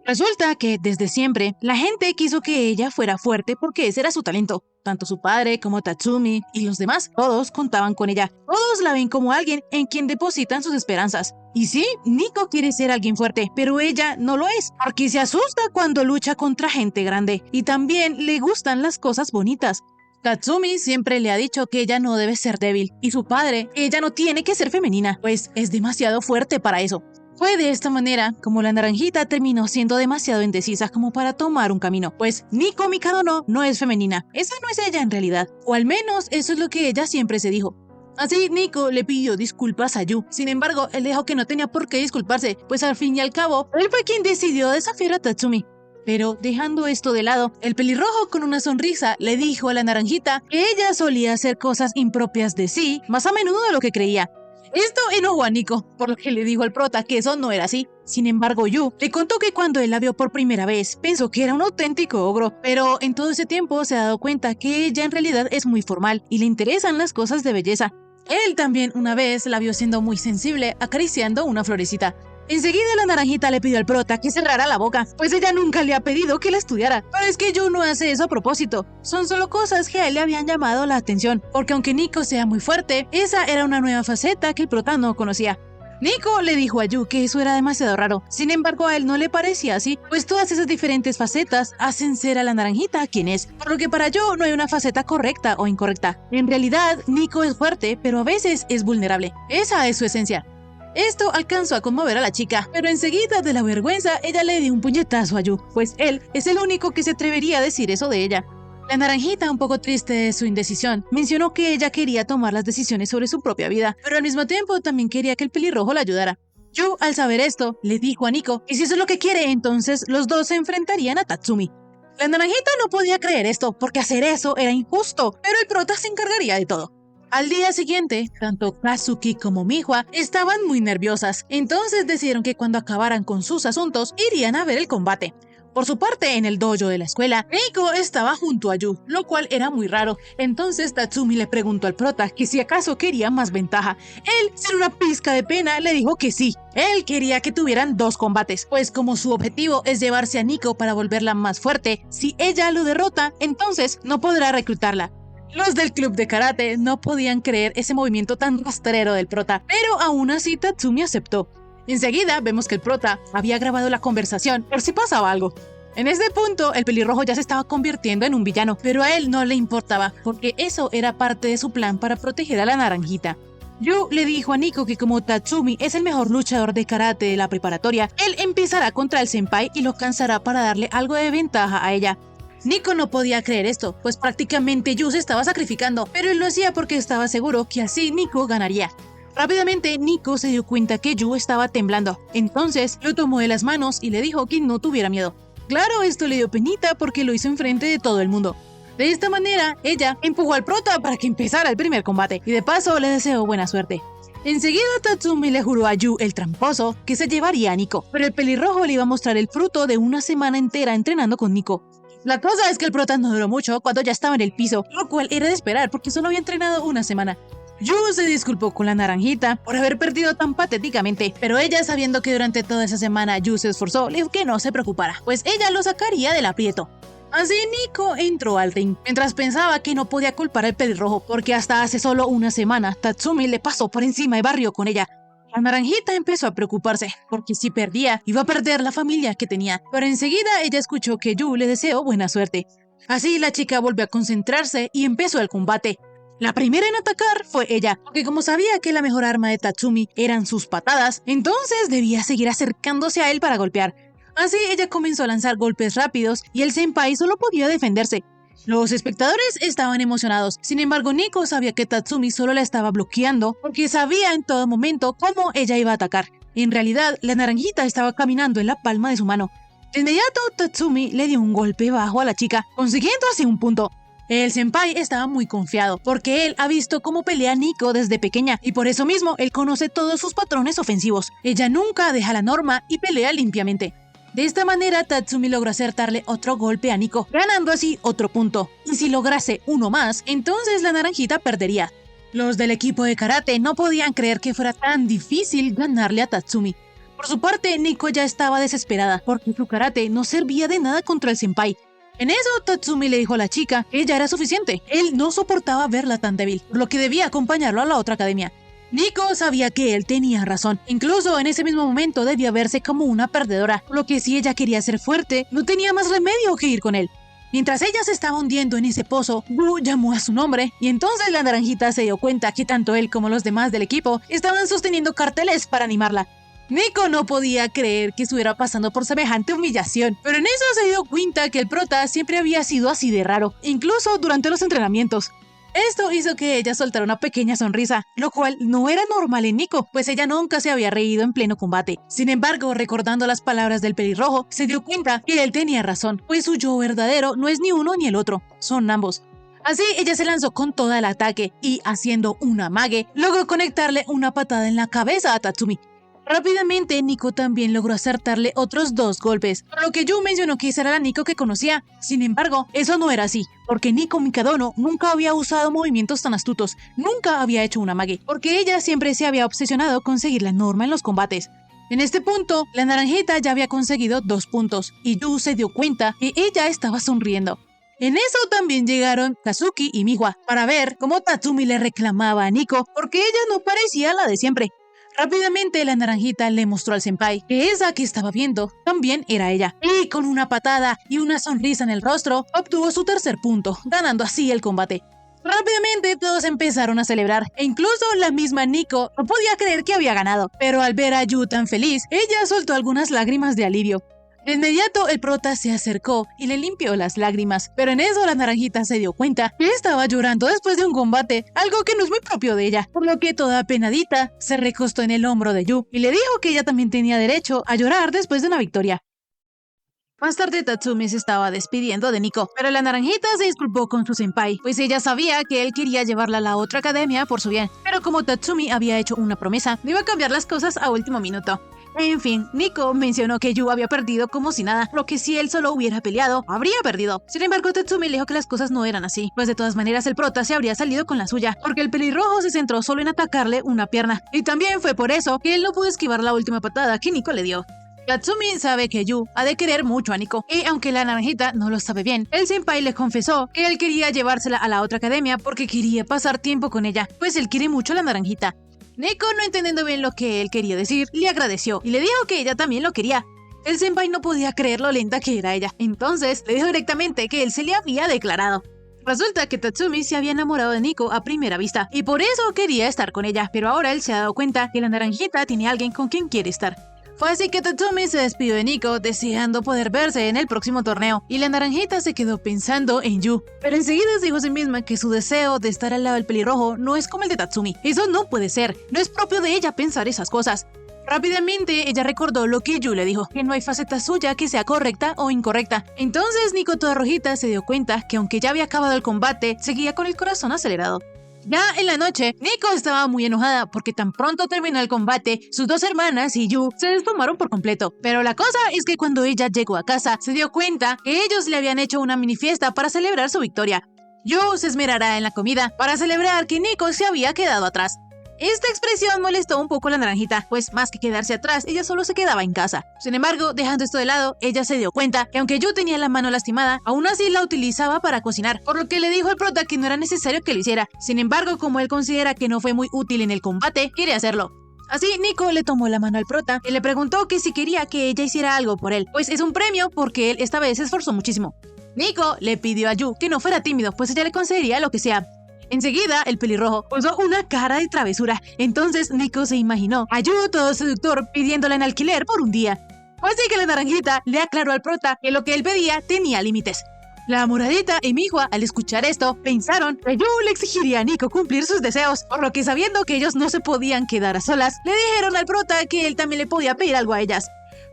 Resulta que desde siempre la gente quiso que ella fuera fuerte porque ese era su talento. Tanto su padre como Tatsumi y los demás, todos contaban con ella. Todos la ven como alguien en quien depositan sus esperanzas. Y sí, Nico quiere ser alguien fuerte, pero ella no lo es, porque se asusta cuando lucha contra gente grande. Y también le gustan las cosas bonitas. Tatsumi siempre le ha dicho que ella no debe ser débil, y su padre, que ella no tiene que ser femenina, pues es demasiado fuerte para eso. Fue de esta manera como la naranjita terminó siendo demasiado indecisa como para tomar un camino, pues Nico Mikado no es femenina, esa no es ella en realidad, o al menos eso es lo que ella siempre se dijo. Así Nico le pidió disculpas a Yu, sin embargo él dijo que no tenía por qué disculparse, pues al fin y al cabo él fue quien decidió desafiar a Tatsumi. Pero dejando esto de lado, el pelirrojo con una sonrisa le dijo a la naranjita que ella solía hacer cosas impropias de sí más a menudo de lo que creía. Esto enojó a Nico, por lo que le dijo al prota que eso no era así. Sin embargo, Yu le contó que cuando él la vio por primera vez, pensó que era un auténtico ogro, pero en todo ese tiempo se ha dado cuenta que ella en realidad es muy formal y le interesan las cosas de belleza. Él también una vez la vio siendo muy sensible, acariciando una florecita. Enseguida la naranjita le pidió al prota que cerrara la boca, pues ella nunca le ha pedido que la estudiara. Pero es que Yu no hace eso a propósito. Son solo cosas que a él le habían llamado la atención, porque aunque Nico sea muy fuerte, esa era una nueva faceta que el prota no conocía. Nico le dijo a Yu que eso era demasiado raro. Sin embargo, a él no le parecía así, pues todas esas diferentes facetas hacen ser a la naranjita quien es. Por lo que para Yu no hay una faceta correcta o incorrecta. En realidad, Nico es fuerte, pero a veces es vulnerable. Esa es su esencia. Esto alcanzó a conmover a la chica, pero enseguida de la vergüenza ella le dio un puñetazo a Yu, pues él es el único que se atrevería a decir eso de ella. La naranjita, un poco triste de su indecisión, mencionó que ella quería tomar las decisiones sobre su propia vida, pero al mismo tiempo también quería que el pelirrojo la ayudara. Yu, al saber esto, le dijo a Nico que si eso es lo que quiere, entonces los dos se enfrentarían a Tatsumi. La naranjita no podía creer esto, porque hacer eso era injusto, pero el prota se encargaría de todo. Al día siguiente, tanto Kazuki como Mihua estaban muy nerviosas, entonces decidieron que cuando acabaran con sus asuntos, irían a ver el combate. Por su parte, en el dojo de la escuela, Reiko estaba junto a Yu, lo cual era muy raro. Entonces Tatsumi le preguntó al prota que si acaso quería más ventaja. Él, sin una pizca de pena, le dijo que sí. Él quería que tuvieran 2 combates, pues como su objetivo es llevarse a Nico para volverla más fuerte, si ella lo derrota, entonces no podrá reclutarla. Los del club de karate no podían creer ese movimiento tan rastrero del prota, pero aún así Tatsumi aceptó. Enseguida vemos que el prota había grabado la conversación por si pasaba algo. En este punto, el pelirrojo ya se estaba convirtiendo en un villano, pero a él no le importaba, porque eso era parte de su plan para proteger a la naranjita. Yu le dijo a Nico que como Tatsumi es el mejor luchador de karate de la preparatoria, él empezará contra el senpai y lo cansará para darle algo de ventaja a ella. Nico no podía creer esto, pues prácticamente Yu se estaba sacrificando, pero él lo hacía porque estaba seguro que así Nico ganaría. Rápidamente, Nico se dio cuenta que Yu estaba temblando, entonces lo tomó de las manos y le dijo que no tuviera miedo. Claro, esto le dio penita porque lo hizo enfrente de todo el mundo. De esta manera, ella empujó al prota para que empezara el primer combate, y de paso le deseó buena suerte. Enseguida Tatsumi le juró a Yu, el tramposo, que se llevaría a Nico, pero el pelirrojo le iba a mostrar el fruto de una semana entera entrenando con Nico. La cosa es que el prota no duró mucho cuando ya estaba en el piso, lo cual era de esperar porque solo había entrenado una semana. Yu se disculpó con la naranjita por haber perdido tan patéticamente, pero ella, sabiendo que durante toda esa semana Yu se esforzó, le dijo que no se preocupara, pues ella lo sacaría del aprieto. Así Nico entró al ring, mientras pensaba que no podía culpar al pelirrojo, porque hasta hace solo una semana Tatsumi le pasó por encima y barrió con ella. La naranjita empezó a preocuparse, porque si perdía, iba a perder la familia que tenía, pero enseguida ella escuchó que Yu le deseó buena suerte. Así la chica volvió a concentrarse y empezó el combate. La primera en atacar fue ella, porque como sabía que la mejor arma de Tatsumi eran sus patadas, entonces debía seguir acercándose a él para golpear. Así ella comenzó a lanzar golpes rápidos y el senpai solo podía defenderse. Los espectadores estaban emocionados, sin embargo Nico sabía que Tatsumi solo la estaba bloqueando porque sabía en todo momento cómo ella iba a atacar. En realidad, la naranjita estaba caminando en la palma de su mano. De inmediato, Tatsumi le dio un golpe bajo a la chica, consiguiendo así un punto. El senpai estaba muy confiado, porque él ha visto cómo pelea Nico desde pequeña, y por eso mismo él conoce todos sus patrones ofensivos. Ella nunca deja la norma y pelea limpiamente. De esta manera, Tatsumi logró acertarle otro golpe a Nico, ganando así otro punto. Y si lograse uno más, entonces la naranjita perdería. Los del equipo de karate no podían creer que fuera tan difícil ganarle a Tatsumi. Por su parte, Nico ya estaba desesperada, porque su karate no servía de nada contra el senpai. En eso, Tatsumi le dijo a la chica que ya era suficiente. Él no soportaba verla tan débil, por lo que debía acompañarlo a la otra academia. Nico sabía que él tenía razón. Incluso en ese mismo momento debía verse como una perdedora, por lo que si ella quería ser fuerte, no tenía más remedio que ir con él. Mientras ella se estaba hundiendo en ese pozo, Yu llamó a su nombre, y entonces la naranjita se dio cuenta que tanto él como los demás del equipo estaban sosteniendo carteles para animarla. Nico no podía creer que estuviera pasando por semejante humillación, pero en eso se dio cuenta que el prota siempre había sido así de raro, incluso durante los entrenamientos. Esto hizo que ella soltara una pequeña sonrisa, lo cual no era normal en Nico, pues ella nunca se había reído en pleno combate. Sin embargo, recordando las palabras del pelirrojo, se dio cuenta que él tenía razón, pues su yo verdadero no es ni uno ni el otro, son ambos. Así, ella se lanzó con todo el ataque y, haciendo un amague, logró conectarle una patada en la cabeza a Tatsumi. Rápidamente, Nico también logró acertarle otros 2 golpes, por lo que Yu mencionó que esa era la Nico que conocía. Sin embargo, eso no era así, porque Nico Mikadono nunca había usado movimientos tan astutos, nunca había hecho una mague, porque ella siempre se había obsesionado con seguir la norma en los combates. En este punto, la naranjita ya había conseguido 2 puntos, y Yu se dio cuenta que ella estaba sonriendo. En eso también llegaron Kazuki y Miwa, para ver cómo Tatsumi le reclamaba a Nico porque ella no parecía la de siempre. Rápidamente la naranjita le mostró al senpai que esa que estaba viendo también era ella, y con una patada y una sonrisa en el rostro obtuvo su 3er punto, ganando así el combate. Rápidamente todos empezaron a celebrar, e incluso la misma Nico no podía creer que había ganado, pero al ver a Yu tan feliz, ella soltó algunas lágrimas de alivio. De inmediato el prota se acercó y le limpió las lágrimas, pero en eso la naranjita se dio cuenta que estaba llorando después de un combate, algo que no es muy propio de ella, por lo que toda penadita se recostó en el hombro de Yu y le dijo que ella también tenía derecho a llorar después de una victoria. Más tarde Tatsumi se estaba despidiendo de Nico, pero la naranjita se disculpó con su senpai, pues ella sabía que él quería llevarla a la otra academia por su bien, pero como Tatsumi había hecho una promesa, no iba a cambiar las cosas a último minuto. En fin, Nico mencionó que Yu había perdido como si nada, lo que si él solo hubiera peleado, habría perdido. Sin embargo, Tatsumi le dijo que las cosas no eran así, pues de todas maneras el prota se habría salido con la suya, porque el pelirrojo se centró solo en atacarle una pierna, y también fue por eso que él no pudo esquivar la última patada que Nico le dio. Tatsumi sabe que Yu ha de querer mucho a Nico, y aunque la naranjita no lo sabe bien, el senpai le confesó que él quería llevársela a la otra academia porque quería pasar tiempo con ella, pues él quiere mucho a la naranjita. Nico, no entendiendo bien lo que él quería decir, le agradeció y le dijo que ella también lo quería. El senpai no podía creer lo lenta que era ella, entonces le dijo directamente que él se le había declarado. Resulta que Tatsumi se había enamorado de Nico a primera vista y por eso quería estar con ella, pero ahora él se ha dado cuenta que la naranjita tiene a alguien con quien quiere estar. Fue así que Tatsumi se despidió de Nico, deseando poder verse en el próximo torneo, y la naranjita se quedó pensando en Yu. Pero enseguida se dijo a sí misma que su deseo de estar al lado del pelirrojo no es como el de Tatsumi. Eso no puede ser, no es propio de ella pensar esas cosas. Rápidamente ella recordó lo que Yu le dijo, que no hay faceta suya que sea correcta o incorrecta. Entonces Nico toda rojita se dio cuenta que aunque ya había acabado el combate, seguía con el corazón acelerado. Ya en la noche, Nico estaba muy enojada porque tan pronto terminó el combate, sus 2 hermanas y Yu se desfumaron por completo. Pero la cosa es que cuando ella llegó a casa, se dio cuenta que ellos le habían hecho una mini fiesta para celebrar su victoria. Yu se esmerará en la comida para celebrar que Nico se había quedado atrás. Esta expresión molestó un poco a la naranjita, pues más que quedarse atrás, ella solo se quedaba en casa. Sin embargo, dejando esto de lado, ella se dio cuenta que aunque Yu tenía la mano lastimada, aún así la utilizaba para cocinar, por lo que le dijo al prota que no era necesario que lo hiciera. Sin embargo, como él considera que no fue muy útil en el combate, quiere hacerlo. Así, Nico le tomó la mano al prota y le preguntó que si quería que ella hiciera algo por él, pues es un premio porque él esta vez se esforzó muchísimo. Nico le pidió a Yu que no fuera tímido, pues ella le concedería lo que sea. Enseguida, el pelirrojo puso una cara de travesura. Entonces Nico se imaginó a Yu todo seductor pidiéndola en alquiler por un día. Así que la naranjita le aclaró al prota que lo que él pedía tenía límites. La moradita y Miwa, al escuchar esto, pensaron que Yu le exigiría a Nico cumplir sus deseos, por lo que sabiendo que ellos no se podían quedar a solas, le dijeron al prota que él también le podía pedir algo a ellas.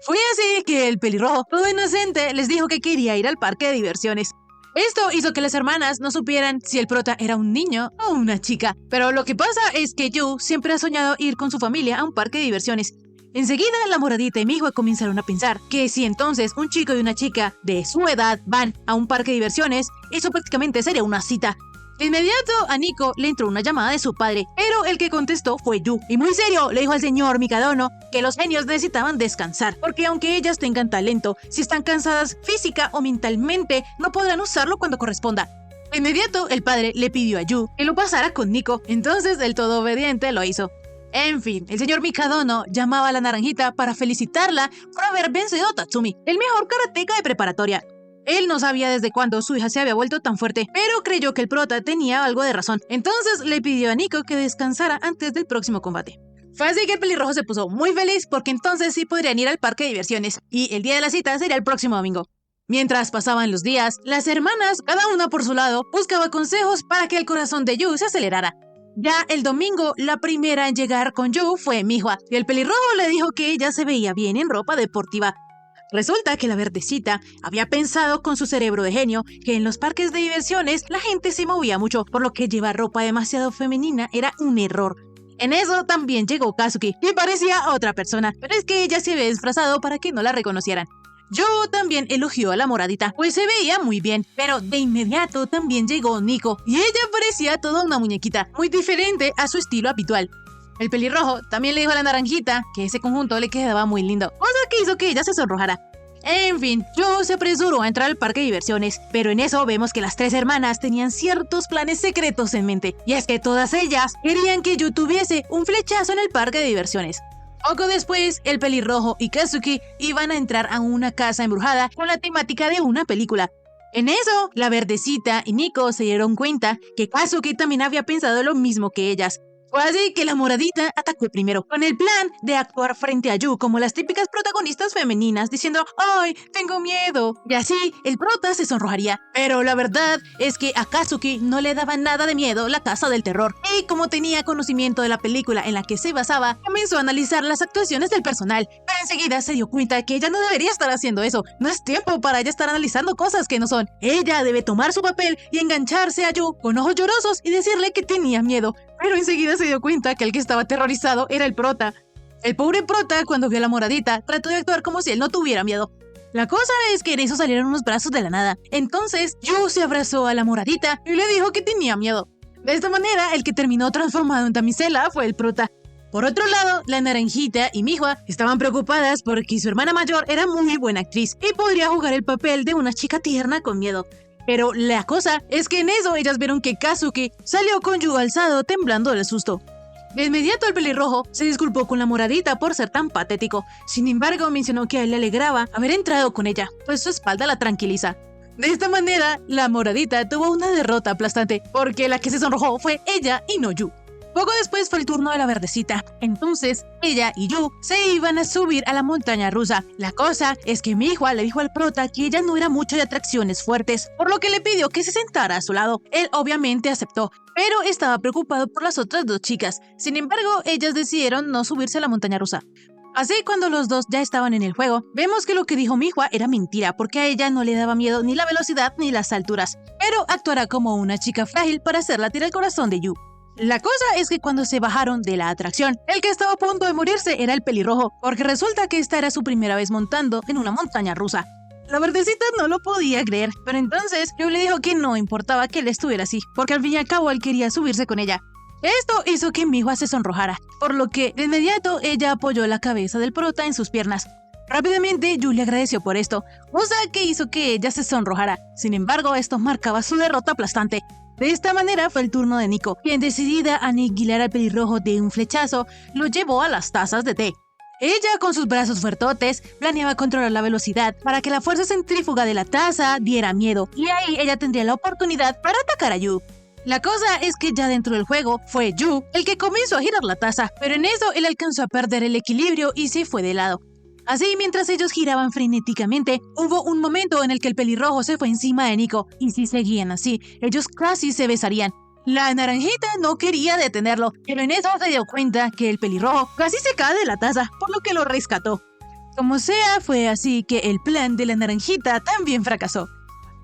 Fue así que el pelirrojo, todo inocente, les dijo que quería ir al parque de diversiones. Esto hizo que las hermanas no supieran si el prota era un niño o una chica. Pero lo que pasa es que Yu siempre ha soñado ir con su familia a un parque de diversiones. Enseguida, la moradita y Miwa comenzaron a pensar que si entonces un chico y una chica de su edad van a un parque de diversiones, eso prácticamente sería una cita. De inmediato a Nico le entró una llamada de su padre, pero el que contestó fue Yu. Y muy serio le dijo al señor Mikadono que los genios necesitaban descansar, porque aunque ellas tengan talento, si están cansadas física o mentalmente, no podrán usarlo cuando corresponda. De inmediato el padre le pidió a Yu que lo pasara con Nico, entonces el todo obediente lo hizo. En fin, el señor Mikadono llamaba a la naranjita para felicitarla por haber vencido a Tatsumi, el mejor karateka de preparatoria. Él no sabía desde cuándo su hija se había vuelto tan fuerte, pero creyó que el prota tenía algo de razón. Entonces le pidió a Nico que descansara antes del próximo combate. Fue así que el pelirrojo se puso muy feliz porque entonces sí podrían ir al parque de diversiones, y el día de la cita sería el próximo domingo. Mientras pasaban los días, las hermanas, cada una por su lado, buscaba consejos para que el corazón de Yu se acelerara. Ya el domingo, la primera en llegar con Yu fue Miwa, y el pelirrojo le dijo que ella se veía bien en ropa deportiva. Resulta que la verdecita había pensado con su cerebro de genio que en los parques de diversiones la gente se movía mucho, por lo que llevar ropa demasiado femenina era un error. En eso también llegó Kazuki, que parecía otra persona, pero es que ella se había disfrazado para que no la reconocieran. Yo también elogió a la moradita, pues se veía muy bien, pero de inmediato también llegó Nico, y ella parecía toda una muñequita, muy diferente a su estilo habitual. El pelirrojo también le dijo a la naranjita que ese conjunto le quedaba muy lindo, cosa que hizo que ella se sonrojara. En fin, Yu se apresuró a entrar al parque de diversiones, pero en eso vemos que las tres hermanas tenían ciertos planes secretos en mente, y es que todas ellas querían que Yu tuviese un flechazo en el parque de diversiones. Poco después, el pelirrojo y Kazuki iban a entrar a una casa embrujada con la temática de una película. En eso, la verdecita y Nico se dieron cuenta que Kazuki también había pensado lo mismo que ellas. Fue así que la moradita atacó primero, con el plan de actuar frente a Yu como las típicas protagonistas femeninas, diciendo ¡ay, tengo miedo! Y así, el prota se sonrojaría. Pero la verdad es que a Kazuki no le daba nada de miedo la casa del terror. Y como tenía conocimiento de la película en la que se basaba, comenzó a analizar las actuaciones del personal. Pero enseguida se dio cuenta que ella no debería estar haciendo eso. No es tiempo para ella estar analizando cosas que no son. Ella debe tomar su papel y engancharse a Yu con ojos llorosos y decirle que tenía miedo. Pero enseguida se dio cuenta que el que estaba aterrorizado era el prota. El pobre prota, cuando vio a la moradita, trató de actuar como si él no tuviera miedo. La cosa es que en eso salieron unos brazos de la nada. Entonces, Yu se abrazó a la moradita y le dijo que tenía miedo. De esta manera, el que terminó transformado en damisela fue el prota. Por otro lado, la naranjita y Mihua estaban preocupadas porque su hermana mayor era muy buena actriz y podría jugar el papel de una chica tierna con miedo. Pero la cosa es que en eso ellas vieron que Kazuki salió con Yu alzado temblando del susto. De inmediato el pelirrojo se disculpó con la moradita por ser tan patético. Sin embargo, mencionó que a él le alegraba haber entrado con ella, pues su espalda la tranquiliza. De esta manera, la moradita tuvo una derrota aplastante, porque la que se sonrojó fue ella y no Yu. Poco después fue el turno de la verdecita. Entonces, ella y Yu se iban a subir a la montaña rusa. La cosa es que Mihua le dijo al prota que ella no era mucho de atracciones fuertes, por lo que le pidió que se sentara a su lado. Él obviamente aceptó, pero estaba preocupado por las otras dos chicas. Sin embargo, ellas decidieron no subirse a la montaña rusa. Así, cuando los dos ya estaban en el juego, vemos que lo que dijo Mihua era mentira, porque a ella no le daba miedo ni la velocidad ni las alturas, pero actuará como una chica frágil para hacer latir el corazón de Yu. La cosa es que cuando se bajaron de la atracción, el que estaba a punto de morirse era el pelirrojo, porque resulta que esta era su primera vez montando en una montaña rusa. La verdecita no lo podía creer, pero entonces Yu le dijo que no importaba que él estuviera así, porque al fin y al cabo él quería subirse con ella. Esto hizo que Mihua se sonrojara, por lo que de inmediato ella apoyó la cabeza del prota en sus piernas. Rápidamente Yu le agradeció por esto, cosa que hizo que ella se sonrojara. Sin embargo, esto marcaba su derrota aplastante. De esta manera fue el turno de Nico, quien decidida a aniquilar al pelirrojo de un flechazo, lo llevó a las tazas de té. Ella, con sus brazos fuertotes, planeaba controlar la velocidad para que la fuerza centrífuga de la taza diera miedo, y ahí ella tendría la oportunidad para atacar a Yu. La cosa es que ya dentro del juego fue Yu el que comenzó a girar la taza, pero en eso él alcanzó a perder el equilibrio y se fue de lado. Así, mientras ellos giraban frenéticamente, hubo un momento en el que el pelirrojo se fue encima de Nico, y si seguían así, ellos casi se besarían. La naranjita no quería detenerlo, pero en eso se dio cuenta que el pelirrojo casi se cae de la taza, por lo que lo rescató. Como sea, fue así que el plan de la naranjita también fracasó.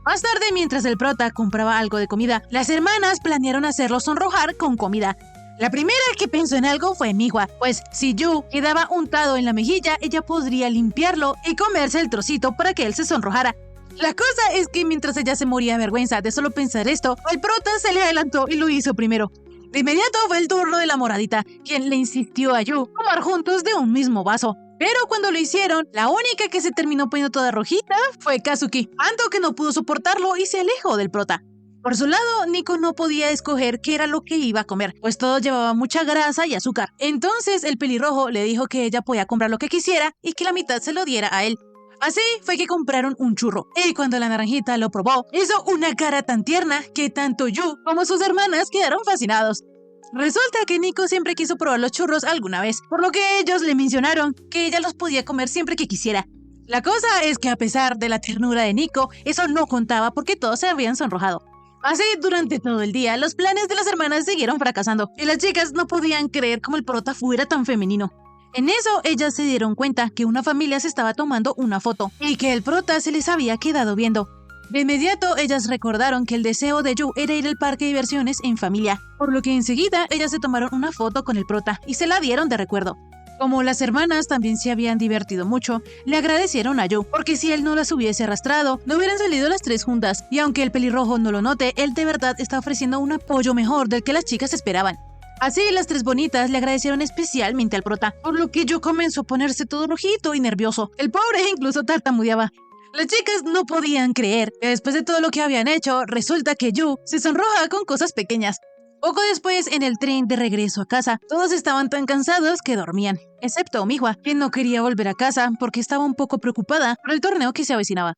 Más tarde, mientras el prota compraba algo de comida, las hermanas planearon hacerlo sonrojar con comida. La primera que pensó en algo fue Mihua, pues si Yu quedaba untado en la mejilla, ella podría limpiarlo y comerse el trocito para que él se sonrojara. La cosa es que mientras ella se moría de vergüenza de solo pensar esto, el prota se le adelantó y lo hizo primero. De inmediato fue el turno de la moradita, quien le insistió a Yu tomar juntos de un mismo vaso. Pero cuando lo hicieron, la única que se terminó poniendo toda rojita fue Kazuki, tanto que no pudo soportarlo y se alejó del prota. Por su lado, Nico no podía escoger qué era lo que iba a comer, pues todo llevaba mucha grasa y azúcar. Entonces el pelirrojo le dijo que ella podía comprar lo que quisiera y que la mitad se lo diera a él. Así fue que compraron un churro, y cuando la naranjita lo probó, hizo una cara tan tierna que tanto Yu como sus hermanas quedaron fascinados. Resulta que Nico siempre quiso probar los churros alguna vez, por lo que ellos le mencionaron que ella los podía comer siempre que quisiera. La cosa es que a pesar de la ternura de Nico, eso no contaba porque todos se habían sonrojado. Así, durante todo el día, los planes de las hermanas siguieron fracasando, y las chicas no podían creer cómo el prota fuera tan femenino. En eso, ellas se dieron cuenta que una familia se estaba tomando una foto, y que el prota se les había quedado viendo. De inmediato, ellas recordaron que el deseo de Yu era ir al parque de diversiones en familia, por lo que enseguida ellas se tomaron una foto con el prota y se la dieron de recuerdo. Como las hermanas también se habían divertido mucho, le agradecieron a Yu, porque si él no las hubiese arrastrado, no hubieran salido las tres juntas, y aunque el pelirrojo no lo note, él de verdad está ofreciendo un apoyo mejor del que las chicas esperaban. Así, las tres bonitas le agradecieron especialmente al prota, por lo que Yu comenzó a ponerse todo rojito y nervioso. El pobre incluso tartamudeaba. Las chicas no podían creer que después de todo lo que habían hecho, resulta que Yu se sonroja con cosas pequeñas. Poco después, en el tren de regreso a casa, todos estaban tan cansados que dormían, excepto Mihua, quien no quería volver a casa porque estaba un poco preocupada por el torneo que se avecinaba.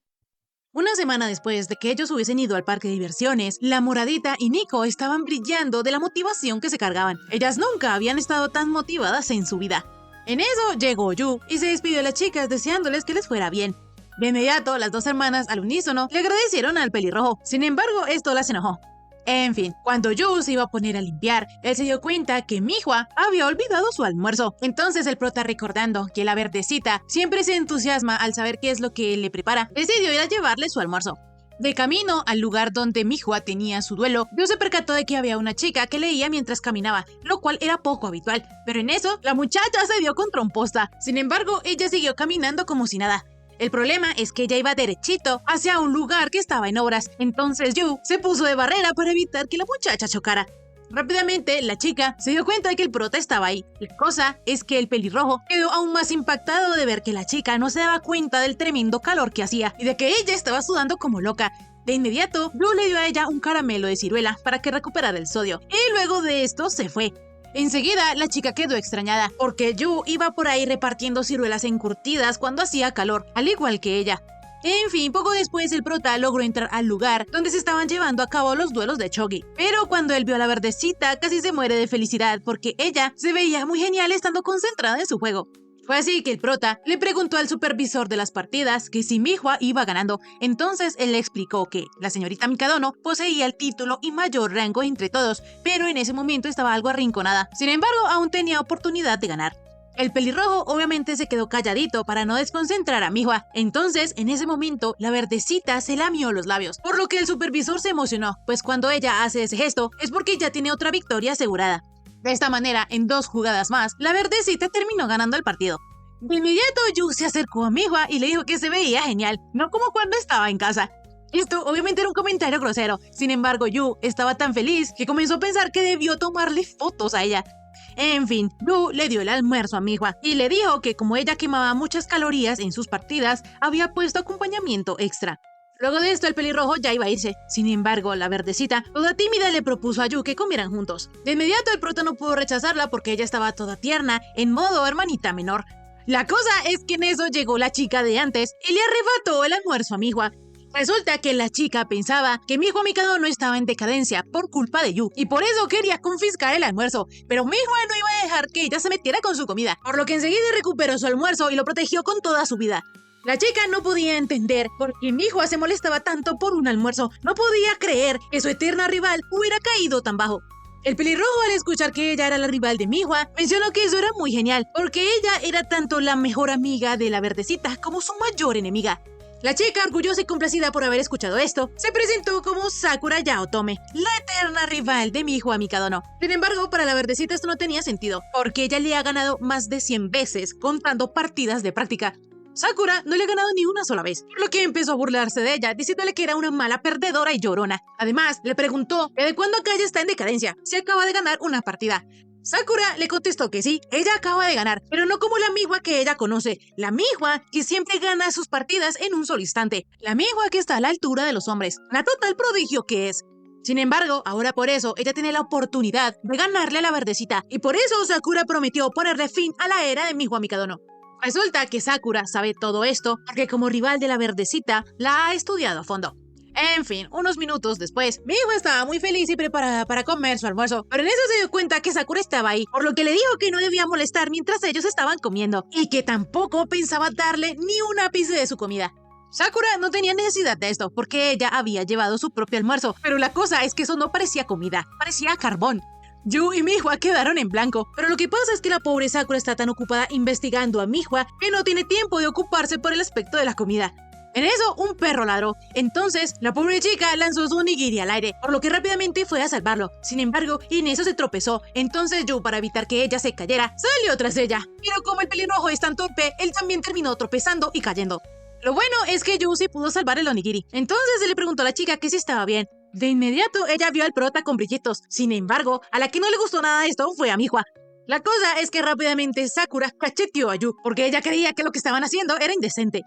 Una semana después de que ellos hubiesen ido al parque de diversiones, la Moradita y Nico estaban brillando de la motivación que se cargaban. Ellas nunca habían estado tan motivadas en su vida. En eso llegó Yu y se despidió de las chicas deseándoles que les fuera bien. De inmediato, las dos hermanas al unísono le agradecieron al pelirrojo. Sin embargo, esto las enojó. En fin, cuando Yu se iba a poner a limpiar, él se dio cuenta que Mihua había olvidado su almuerzo. Entonces el prota, recordando que la verdecita siempre se entusiasma al saber qué es lo que él le prepara, decidió ir a llevarle su almuerzo. De camino al lugar donde Mihua tenía su duelo, Yu se percató de que había una chica que leía mientras caminaba, lo cual era poco habitual. Pero en eso, la muchacha se dio con tromposta. Sin embargo, ella siguió caminando como si nada. El problema es que ella iba derechito hacia un lugar que estaba en obras, entonces Yu se puso de barrera para evitar que la muchacha chocara. Rápidamente, la chica se dio cuenta de que el prota estaba ahí. La cosa es que el pelirrojo quedó aún más impactado de ver que la chica no se daba cuenta del tremendo calor que hacía y de que ella estaba sudando como loca. De inmediato, Yu le dio a ella un caramelo de ciruela para que recuperara el sodio, y luego de esto se fue. Enseguida, la chica quedó extrañada, porque Yu iba por ahí repartiendo ciruelas encurtidas cuando hacía calor, al igual que ella. En fin, poco después el prota logró entrar al lugar donde se estaban llevando a cabo los duelos de Chogi. Pero cuando él vio a la verdecita, casi se muere de felicidad porque ella se veía muy genial estando concentrada en su juego. Fue así que el prota le preguntó al supervisor de las partidas que si Mihua iba ganando. Entonces él le explicó que la señorita Mikadono poseía el título y mayor rango entre todos, pero en ese momento estaba algo arrinconada. Sin embargo, aún tenía oportunidad de ganar. El pelirrojo obviamente se quedó calladito para no desconcentrar a Mihua. Entonces, en ese momento, la verdecita se lamió los labios, por lo que el supervisor se emocionó, pues cuando ella hace ese gesto es porque ya tiene otra victoria asegurada. De esta manera, en 2 jugadas más, la verdecita terminó ganando el partido. De inmediato, Yu se acercó a Mihua y le dijo que se veía genial, no como cuando estaba en casa. Esto obviamente era un comentario grosero, sin embargo, Yu estaba tan feliz que comenzó a pensar que debió tomarle fotos a ella. En fin, Yu le dio el almuerzo a Mihua y le dijo que como ella quemaba muchas calorías en sus partidas, había puesto acompañamiento extra. Luego de esto, el pelirrojo ya iba a irse. Sin embargo, la verdecita, toda tímida, le propuso a Yu que comieran juntos. De inmediato, el prota no pudo rechazarla porque ella estaba toda tierna, en modo hermanita menor. La cosa es que en eso llegó la chica de antes y le arrebató el almuerzo a Mihua. Resulta que la chica pensaba que Mihua Mikadono estaba en decadencia por culpa de Yu y por eso quería confiscar el almuerzo, pero Mihua no iba a dejar que ella se metiera con su comida, por lo que enseguida recuperó su almuerzo y lo protegió con toda su vida. La chica no podía entender por qué Mihua se molestaba tanto por un almuerzo. No podía creer que su eterna rival hubiera caído tan bajo. El pelirrojo, al escuchar que ella era la rival de Mihua, mencionó que eso era muy genial, porque ella era tanto la mejor amiga de la verdecita como su mayor enemiga. La chica, orgullosa y complacida por haber escuchado esto, se presentó como Sakura Yaotome, la eterna rival de Mihua Mikadono. Sin embargo, para la verdecita esto no tenía sentido, porque ella le ha ganado más de 100 veces contando partidas de práctica. Sakura no le ha ganado ni una sola vez, por lo que empezó a burlarse de ella, diciéndole que era una mala perdedora y llorona. Además, le preguntó que de cuándo acá ella está en decadencia, si acaba de ganar una partida. Sakura le contestó que sí, ella acaba de ganar, pero no como la Mihua que ella conoce, la Mihua que siempre gana sus partidas en un solo instante, la Mihua que está a la altura de los hombres, la total prodigio que es. Sin embargo, ahora por eso ella tiene la oportunidad de ganarle a la verdecita, y por eso Sakura prometió ponerle fin a la era de Mihua Mikadono. Resulta que Sakura sabe todo esto porque como rival de la verdecita la ha estudiado a fondo. En fin, unos minutos después, Mihua estaba muy feliz y preparada para comer su almuerzo, pero en eso se dio cuenta que Sakura estaba ahí, por lo que le dijo que no debía molestar mientras ellos estaban comiendo, y que tampoco pensaba darle ni un ápice de su comida. Sakura no tenía necesidad de esto, porque ella había llevado su propio almuerzo, pero la cosa es que eso no parecía comida, parecía carbón. Yu y Mihua quedaron en blanco, pero lo que pasa es que la pobre Sakura está tan ocupada investigando a Mihua que no tiene tiempo de ocuparse por el aspecto de la comida. En eso, un perro ladró. Entonces, la pobre chica lanzó su onigiri al aire, por lo que rápidamente fue a salvarlo. Sin embargo, en eso se tropezó. Entonces Yu, para evitar que ella se cayera, salió tras ella. Pero como el pelirrojo es tan torpe, él también terminó tropezando y cayendo. Lo bueno es que Yu sí pudo salvar el onigiri. Entonces se le preguntó a la chica que si estaba bien. De inmediato, ella vio al prota con brillitos. Sin embargo, a la que no le gustó nada de esto fue a Mihua. La cosa es que rápidamente Sakura cacheteó a Yu, porque ella creía que lo que estaban haciendo era indecente.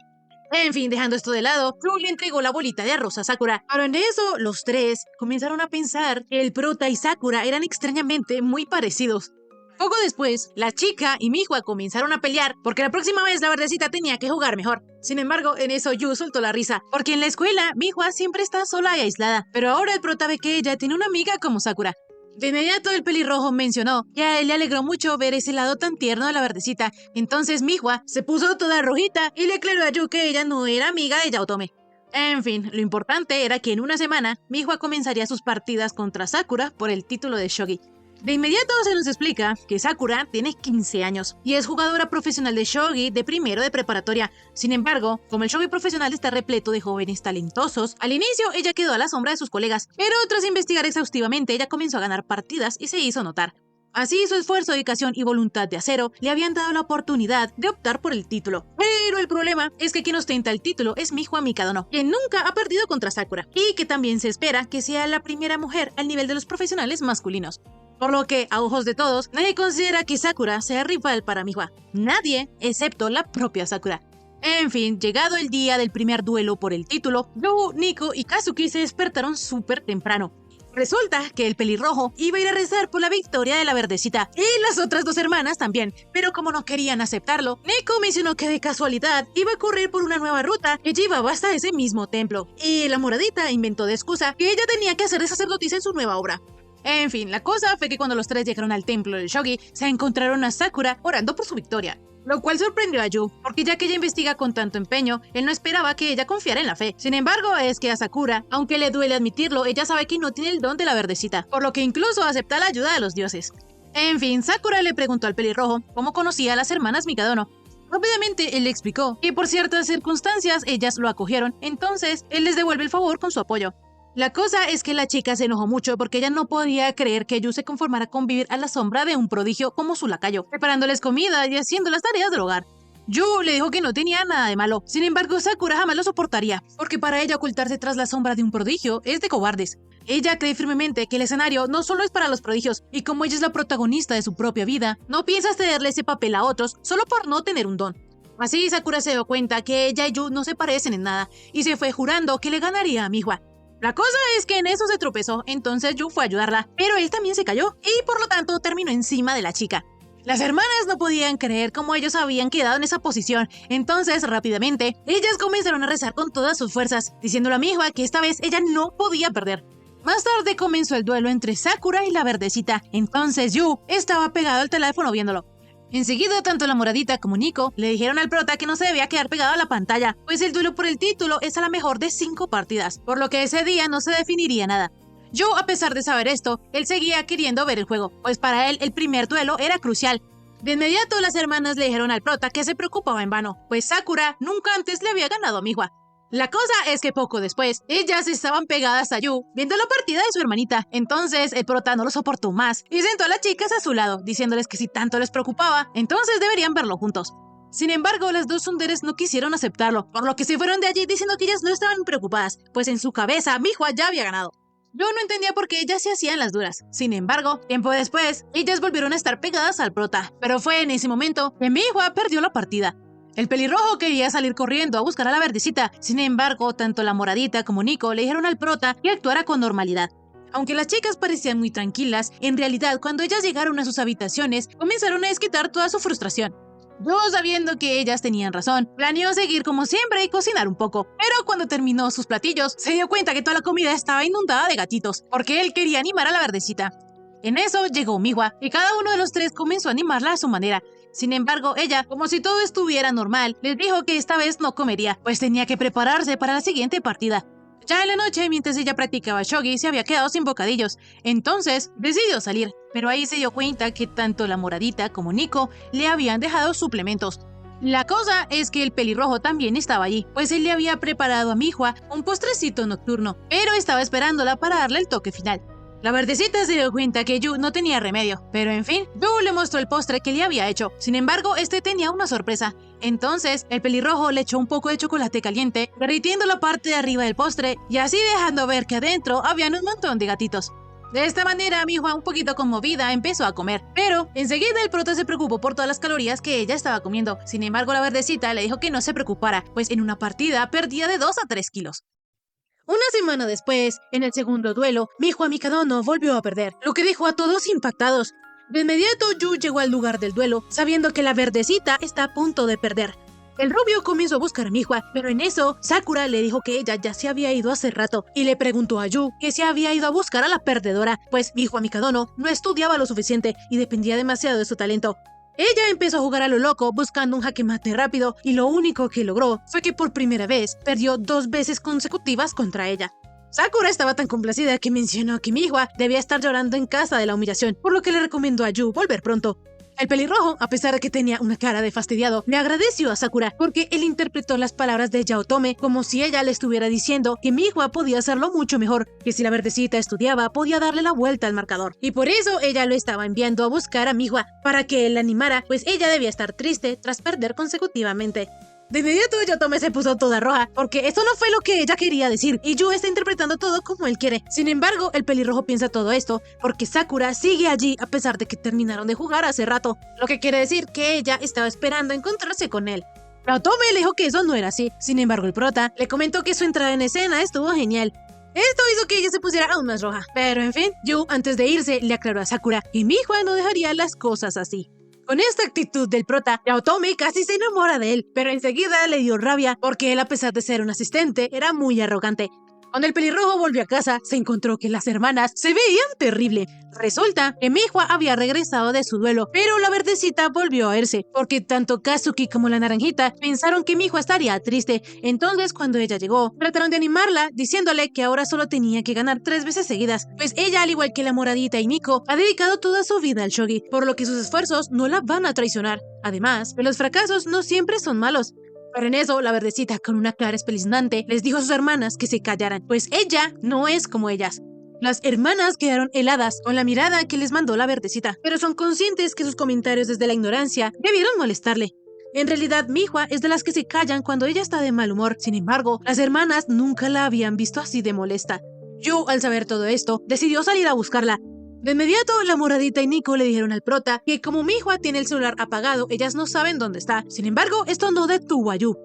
En fin, dejando esto de lado, Yu le entregó la bolita de arroz a Sakura. Pero en eso, los tres comenzaron a pensar que el prota y Sakura eran extrañamente muy parecidos. Poco después, la chica y Mihua comenzaron a pelear porque la próxima vez la verdecita tenía que jugar mejor. Sin embargo, en eso Yu soltó la risa, porque en la escuela Mihua siempre está sola y aislada, pero ahora el prota ve que ella tiene una amiga como Sakura. De inmediato el pelirrojo mencionó que a él le alegró mucho ver ese lado tan tierno de la verdecita. Entonces Mihua se puso toda rojita y le aclaró a Yu que ella no era amiga de Yaotome. En fin, lo importante era que en una semana Mihua comenzaría sus partidas contra Sakura por el título de shogi. De inmediato se nos explica que Sakura tiene 15 años y es jugadora profesional de shogi de primero de preparatoria. Sin embargo, como el shogi profesional está repleto de jóvenes talentosos, al inicio ella quedó a la sombra de sus colegas, pero tras investigar exhaustivamente ella comenzó a ganar partidas y se hizo notar. Así su esfuerzo, dedicación y voluntad de acero le habían dado la oportunidad de optar por el título. Pero el problema es que quien ostenta el título es Mihua Mikadono, quien nunca ha perdido contra Sakura, y que también se espera que sea la primera mujer al nivel de los profesionales masculinos. Por lo que, a ojos de todos, nadie considera que Sakura sea rival para Mihua. Nadie, excepto la propia Sakura. En fin, llegado el día del primer duelo por el título, Yu, Nico y Kazuki se despertaron súper temprano. Resulta que el pelirrojo iba a ir a rezar por la victoria de la verdecita y las otras dos hermanas también, pero como no querían aceptarlo, Nico mencionó que de casualidad iba a correr por una nueva ruta que llevaba hasta ese mismo templo, y la moradita inventó de excusa que ella tenía que hacer de sacerdotisa en su nueva obra. En fin, la cosa fue que cuando los tres llegaron al templo del shogi, se encontraron a Sakura orando por su victoria. Lo cual sorprendió a Yu, porque ya que ella investiga con tanto empeño, él no esperaba que ella confiara en la fe. Sin embargo, es que a Sakura, aunque le duele admitirlo, ella sabe que no tiene el don de la verdecita, por lo que incluso acepta la ayuda de los dioses. En fin, Sakura le preguntó al pelirrojo cómo conocía a las hermanas Mikadono. Rápidamente él le explicó que por ciertas circunstancias ellas lo acogieron, entonces él les devuelve el favor con su apoyo. La cosa es que la chica se enojó mucho porque ella no podía creer que Yu se conformara con vivir a la sombra de un prodigio como su lacayo, preparándoles comida y haciendo las tareas del hogar. Yu le dijo que no tenía nada de malo, sin embargo Sakura jamás lo soportaría, porque para ella ocultarse tras la sombra de un prodigio es de cobardes. Ella cree firmemente que el escenario no solo es para los prodigios, y como ella es la protagonista de su propia vida, no piensa cederle ese papel a otros solo por no tener un don. Así Sakura se dio cuenta que ella y Yu no se parecen en nada, y se fue jurando que le ganaría a Mihua. La cosa es que en eso se tropezó, entonces Yu fue a ayudarla, pero él también se cayó y por lo tanto terminó encima de la chica. Las hermanas no podían creer cómo ellos habían quedado en esa posición, entonces rápidamente ellas comenzaron a rezar con todas sus fuerzas, diciéndole a Mihua que esta vez ella no podía perder. Más tarde comenzó el duelo entre Sakura y la verdecita, entonces Yu estaba pegado al teléfono viéndolo. Enseguida, tanto la moradita como Nico le dijeron al prota que no se debía quedar pegado a la pantalla, pues el duelo por el título es a la mejor de 5 partidas, por lo que ese día no se definiría nada. Yu, a pesar de saber esto, él seguía queriendo ver el juego, pues para él el primer duelo era crucial. De inmediato las hermanas le dijeron al prota que se preocupaba en vano, pues Sakura nunca antes le había ganado a Mihua. La cosa es que poco después, ellas estaban pegadas a Yu, viendo la partida de su hermanita. Entonces el prota no lo soportó más y sentó a las chicas a su lado, diciéndoles que si tanto les preocupaba, entonces deberían verlo juntos. Sin embargo, las dos tsunderes no quisieron aceptarlo, por lo que se fueron de allí diciendo que ellas no estaban preocupadas, pues en su cabeza Mihua ya había ganado. Yo no entendía por qué ellas se hacían las duras. Sin embargo, tiempo después, ellas volvieron a estar pegadas al prota, pero fue en ese momento que Mihua perdió la partida. El pelirrojo quería salir corriendo a buscar a la verdecita, sin embargo, tanto la moradita como Nico le dijeron al prota que actuara con normalidad. Aunque las chicas parecían muy tranquilas, en realidad cuando ellas llegaron a sus habitaciones, comenzaron a desquitar toda su frustración. Yo, sabiendo que ellas tenían razón, planeó seguir como siempre y cocinar un poco, pero cuando terminó sus platillos, se dio cuenta que toda la comida estaba inundada de gatitos, porque él quería animar a la verdecita. En eso llegó Mihua, y cada uno de los tres comenzó a animarla a su manera. Sin embargo, ella, como si todo estuviera normal, les dijo que esta vez no comería, pues tenía que prepararse para la siguiente partida. Ya en la noche, mientras ella practicaba shogi, se había quedado sin bocadillos, entonces decidió salir, pero ahí se dio cuenta que tanto la moradita como Nico le habían dejado suplementos. La cosa es que el pelirrojo también estaba allí, pues él le había preparado a Mihua un postrecito nocturno, pero estaba esperándola para darle el toque final. La verdecita se dio cuenta que Yu no tenía remedio, pero en fin, Yu le mostró el postre que le había hecho. Sin embargo, este tenía una sorpresa. Entonces, el pelirrojo le echó un poco de chocolate caliente, derritiendo la parte de arriba del postre y así dejando ver que adentro habían un montón de gatitos. De esta manera, Mihua, un poquito conmovida, empezó a comer, pero enseguida el prota se preocupó por todas las calorías que ella estaba comiendo. Sin embargo, la verdecita le dijo que no se preocupara, pues en una partida perdía de 2 a 3 kilos. Una semana después, en el segundo duelo, Mihua Mikadono volvió a perder, lo que dejó a todos impactados. De inmediato, Yu llegó al lugar del duelo, sabiendo que la verdecita está a punto de perder. El rubio comenzó a buscar a Mihua, pero en eso, Sakura le dijo que ella ya se había ido hace rato y le preguntó a Yu que se había ido a buscar a la perdedora, pues Mihua Mikadono no estudiaba lo suficiente y dependía demasiado de su talento. Ella empezó a jugar a lo loco buscando un jaque mate rápido y lo único que logró fue que por primera vez perdió 2 veces consecutivas contra ella. Sakura estaba tan complacida que mencionó que Mihua debía estar llorando en casa de la humillación, por lo que le recomendó a Yu volver pronto. El pelirrojo, a pesar de que tenía una cara de fastidiado, le agradeció a Sakura porque él interpretó las palabras de Yaotome como si ella le estuviera diciendo que Mihua podía hacerlo mucho mejor, que si la verdecita estudiaba podía darle la vuelta al marcador. Y por eso ella lo estaba enviando a buscar a Mihua para que él la animara, pues ella debía estar triste tras perder consecutivamente. De inmediato Yaotome se puso toda roja, porque esto no fue lo que ella quería decir, y Yu está interpretando todo como él quiere. Sin embargo, el pelirrojo piensa todo esto, porque Sakura sigue allí a pesar de que terminaron de jugar hace rato, lo que quiere decir que ella estaba esperando encontrarse con él. Yaotome le dijo que eso no era así, sin embargo el prota le comentó que su entrada en escena estuvo genial. Esto hizo que ella se pusiera aún más roja, pero en fin, Yu antes de irse le aclaró a Sakura que Mihua no dejaría las cosas así. Con esta actitud del prota, Yaotome casi se enamora de él, pero enseguida le dio rabia porque él, a pesar de ser un asistente, era muy arrogante. Cuando el pelirrojo volvió a casa, se encontró que las hermanas se veían terrible. Resulta que Mihua había regresado de su duelo, pero la verdecita volvió a irse, porque tanto Kazuki como la naranjita pensaron que Mihua estaría triste. Entonces, cuando ella llegó, trataron de animarla, diciéndole que ahora solo tenía que ganar 3 veces seguidas, pues ella, al igual que la moradita y Nico, ha dedicado toda su vida al shogi, por lo que sus esfuerzos no la van a traicionar. Además, los fracasos no siempre son malos. Pero en eso, la verdecita, con una cara espeluznante, les dijo a sus hermanas que se callaran, pues ella no es como ellas. Las hermanas quedaron heladas con la mirada que les mandó la verdecita, pero son conscientes que sus comentarios desde la ignorancia debieron molestarle. En realidad, Mihua es de las que se callan cuando ella está de mal humor. Sin embargo, las hermanas nunca la habían visto así de molesta. Yu, al saber todo esto, decidió salir a buscarla. De inmediato, la moradita y Nico le dijeron al prota que como Mihua tiene el celular apagado, ellas no saben dónde está. Sin embargo, esto no detuvo a Yu.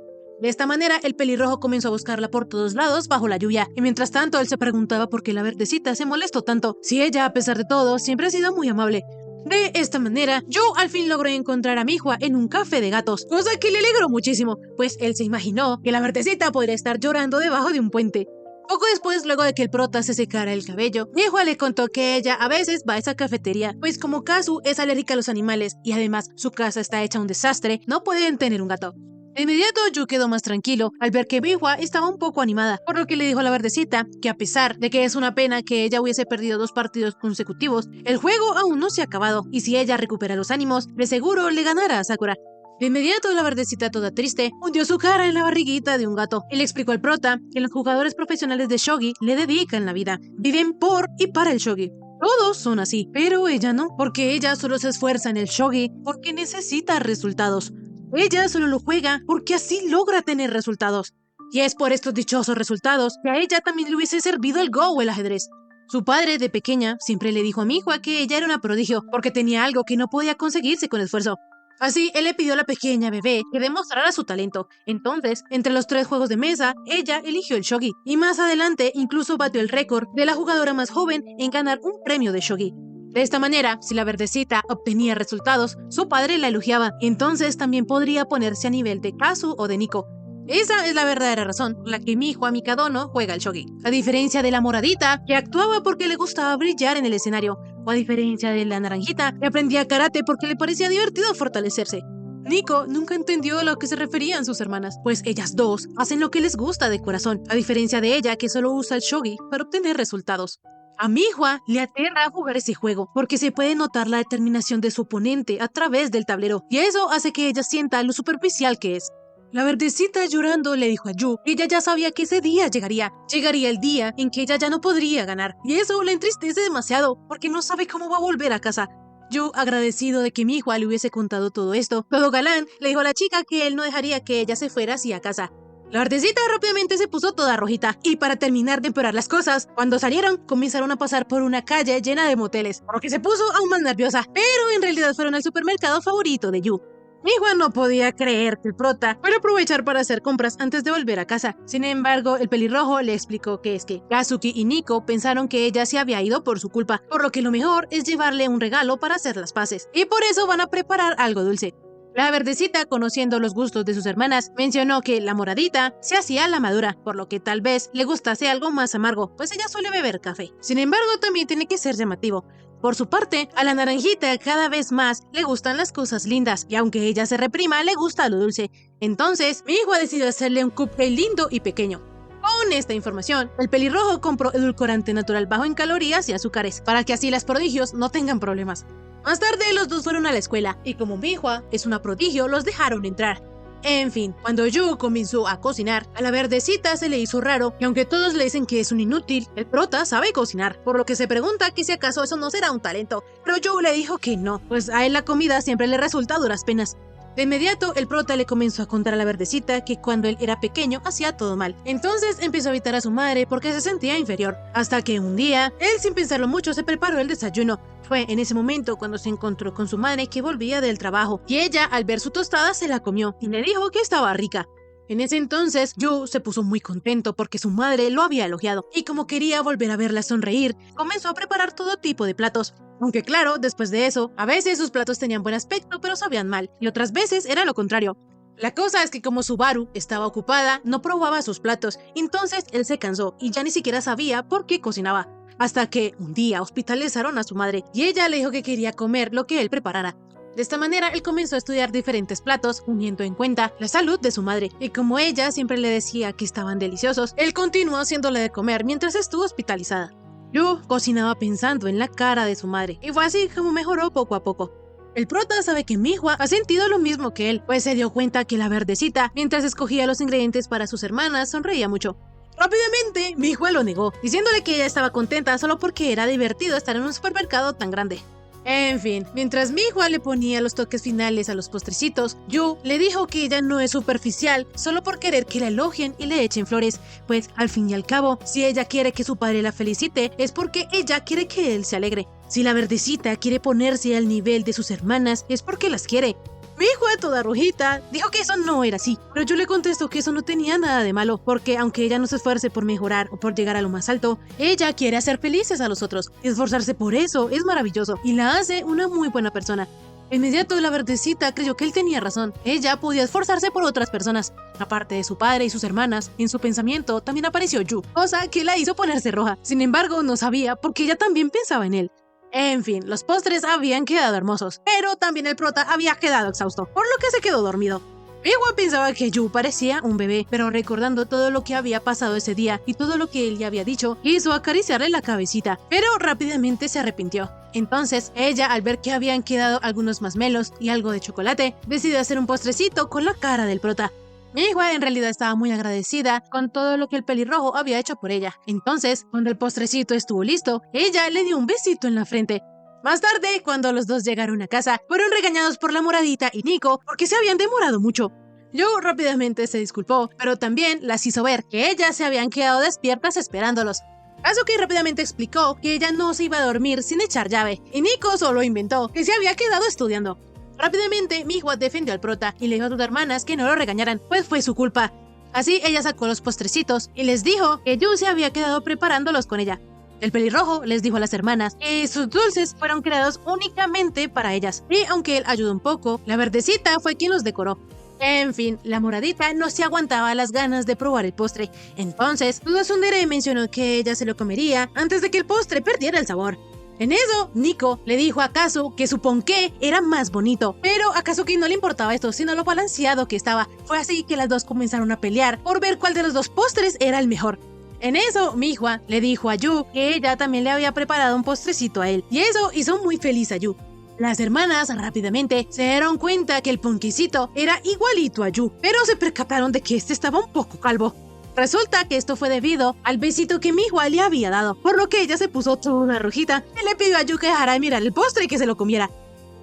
De esta manera, el pelirrojo comenzó a buscarla por todos lados bajo la lluvia, y mientras tanto él se preguntaba por qué la verdecita se molestó tanto, si ella, a pesar de todo, siempre ha sido muy amable. De esta manera, Yu al fin logró encontrar a Mihua en un café de gatos, cosa que le alegró muchísimo, pues él se imaginó que la verdecita podría estar llorando debajo de un puente. Poco después, luego de que el prota se secara el cabello, Mihua le contó que ella a veces va a esa cafetería, pues como Kazu es alérgica a los animales y además su casa está hecha un desastre, no pueden tener un gato. De inmediato, Yu quedó más tranquilo al ver que Mihua estaba un poco animada, por lo que le dijo a la verdecita que a pesar de que es una pena que ella hubiese perdido 2 partidos consecutivos, el juego aún no se ha acabado y si ella recupera los ánimos, de seguro le ganará a Sakura. De inmediato, la verdecita, toda triste, hundió su cara en la barriguita de un gato y le explicó al prota que los jugadores profesionales de shogi le dedican la vida, viven por y para el shogi. Todos son así, pero ella no, porque ella solo se esfuerza en el shogi porque necesita resultados. Ella solo lo juega porque así logra tener resultados. Y es por estos dichosos resultados que a ella también le hubiese servido el Go o el ajedrez. Su padre, de pequeña, siempre le dijo a Mihua que ella era una prodigio porque tenía algo que no podía conseguirse con esfuerzo. Así, él le pidió a la pequeña bebé que demostrara su talento. Entonces, entre los 3 juegos de mesa, ella eligió el shogi. Y más adelante, incluso batió el récord de la jugadora más joven en ganar un premio de shogi. De esta manera, si la verdecita obtenía resultados, su padre la elogiaba. Entonces, también podría ponerse a nivel de Kazu o de Nico. Esa es la verdadera razón por la que Mihua Mikadono juega al shogi. A diferencia de la moradita, que actuaba porque le gustaba brillar en el escenario, o a diferencia de la naranjita, que aprendía karate porque le parecía divertido fortalecerse. Nico nunca entendió a lo que se referían sus hermanas, pues ellas dos hacen lo que les gusta de corazón, a diferencia de ella que solo usa el shogi para obtener resultados. A Mihua le aterra jugar ese juego porque se puede notar la determinación de su oponente a través del tablero y eso hace que ella sienta lo superficial que es. La verdecita llorando le dijo a Yu que ella ya sabía que ese día llegaría el día en que ella ya no podría ganar y eso la entristece demasiado porque no sabe cómo va a volver a casa. Yu, agradecido de que Mihua le hubiese contado todo esto, todo galán, le dijo a la chica que él no dejaría que ella se fuera así a casa. La verdecita rápidamente se puso toda rojita y para terminar de empeorar las cosas, cuando salieron comenzaron a pasar por una calle llena de moteles, por lo que se puso aún más nerviosa, pero en realidad fueron al supermercado favorito de Yu. Mihua no podía creer que el prota fuera a aprovechar para hacer compras antes de volver a casa. Sin embargo, el pelirrojo le explicó que es que Kazuki y Nico pensaron que ella se había ido por su culpa, por lo que lo mejor es llevarle un regalo para hacer las paces, y por eso van a preparar algo dulce. La verdecita, conociendo los gustos de sus hermanas, mencionó que la moradita se hacía la madura, por lo que tal vez le gustase algo más amargo, pues ella suele beber café. Sin embargo, también tiene que ser llamativo. Por su parte, a la naranjita cada vez más le gustan las cosas lindas, y aunque ella se reprima, le gusta lo dulce. Entonces, Mihua decidió hacerle un cupcake lindo y pequeño. Con esta información, el pelirrojo compró edulcorante natural bajo en calorías y azúcares, para que así las prodigios no tengan problemas. Más tarde, los dos fueron a la escuela, y como Mihua es una prodigio, los dejaron entrar. En fin, cuando Yu comenzó a cocinar, a la verdecita se le hizo raro, y aunque todos le dicen que es un inútil, el prota sabe cocinar, por lo que se pregunta que si acaso eso no será un talento, pero Yu le dijo que no, pues a él la comida siempre le resulta a duras penas. De inmediato, el prota le comenzó a contar a la verdecita que cuando él era pequeño hacía todo mal. Entonces empezó a evitar a su madre porque se sentía inferior. Hasta que un día, él sin pensarlo mucho se preparó el desayuno. Fue en ese momento cuando se encontró con su madre que volvía del trabajo. Y ella, al ver su tostada, se la comió y le dijo que estaba rica. En ese entonces, Yu se puso muy contento porque su madre lo había elogiado. Y como quería volver a verla sonreír, comenzó a preparar todo tipo de platos. Aunque claro, después de eso, a veces sus platos tenían buen aspecto pero sabían mal, y otras veces era lo contrario. La cosa es que como Subaru estaba ocupada, no probaba sus platos, entonces él se cansó y ya ni siquiera sabía por qué cocinaba. Hasta que un día hospitalizaron a su madre y ella le dijo que quería comer lo que él preparara. De esta manera, él comenzó a estudiar diferentes platos, teniendo en cuenta la salud de su madre, y como ella siempre le decía que estaban deliciosos, él continuó haciéndole de comer mientras estuvo hospitalizada. Yu cocinaba pensando en la cara de su madre, y fue así como mejoró poco a poco. El prota sabe que Mihua ha sentido lo mismo que él, pues se dio cuenta que la verdecita, mientras escogía los ingredientes para sus hermanas, sonreía mucho. Rápidamente, Mihua lo negó, diciéndole que ella estaba contenta solo porque era divertido estar en un supermercado tan grande. En fin, mientras Mihua le ponía los toques finales a los postrecitos, Yu le dijo que ella no es superficial solo por querer que la elogien y le echen flores, pues al fin y al cabo, si ella quiere que su padre la felicite, es porque ella quiere que él se alegre. Si la verdecita quiere ponerse al nivel de sus hermanas, es porque las quiere. Mihua, toda rojita, dijo que eso no era así, pero yo le contesto que eso no tenía nada de malo, porque aunque ella no se esfuerce por mejorar o por llegar a lo más alto, ella quiere hacer felices a los otros, y esforzarse por eso es maravilloso, y la hace una muy buena persona. De inmediato la verdecita creyó que él tenía razón, ella podía esforzarse por otras personas. Aparte de su padre y sus hermanas, en su pensamiento también apareció Yu, cosa que la hizo ponerse roja, sin embargo no sabía porque ella también pensaba en él. En fin, los postres habían quedado hermosos, pero también el prota había quedado exhausto, por lo que se quedó dormido. Mihua pensaba que Yu parecía un bebé, pero recordando todo lo que había pasado ese día y todo lo que él le había dicho, quiso acariciarle la cabecita, pero rápidamente se arrepintió. Entonces, ella, al ver que habían quedado algunos masmelos y algo de chocolate, decidió hacer un postrecito con la cara del prota. Mihua en realidad estaba muy agradecida con todo lo que el pelirrojo había hecho por ella. Entonces, cuando el postrecito estuvo listo, ella le dio un besito en la frente. Más tarde, cuando los dos llegaron a casa, fueron regañados por la moradita y Nico porque se habían demorado mucho. Yu rápidamente se disculpó, pero también las hizo ver que ellas se habían quedado despiertas esperándolos. Kazuki rápidamente explicó que ella no se iba a dormir sin echar llave, y Nico solo inventó que se había quedado estudiando. Rápidamente, Mihua defendió al prota y le dijo a sus hermanas que no lo regañaran, pues fue su culpa. Así, ella sacó los postrecitos y les dijo que Yu se había quedado preparándolos con ella. El pelirrojo les dijo a las hermanas que sus dulces fueron creados únicamente para ellas, y aunque él ayudó un poco, la verdecita fue quien los decoró. En fin, la moradita no se aguantaba las ganas de probar el postre, entonces duda tsundere mencionó que ella se lo comería antes de que el postre perdiera el sabor. En eso, Nico le dijo a Kazu que su ponqué era más bonito, pero a Kazuki no le importaba esto, sino lo balanceado que estaba. Fue así que las dos comenzaron a pelear por ver cuál de los dos postres era el mejor. En eso, Mihua le dijo a Yu que ella también le había preparado un postrecito a él, y eso hizo muy feliz a Yu. Las hermanas rápidamente se dieron cuenta que el ponquecito era igualito a Yu, pero se percataron de que este estaba un poco calvo. Resulta que esto fue debido al besito que Mihua le había dado, por lo que ella se puso toda una rojita y le pidió a Yu que dejara de mirar el postre y que se lo comiera.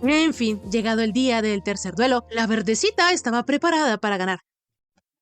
En fin, llegado el día del tercer duelo, la verdecita estaba preparada para ganar.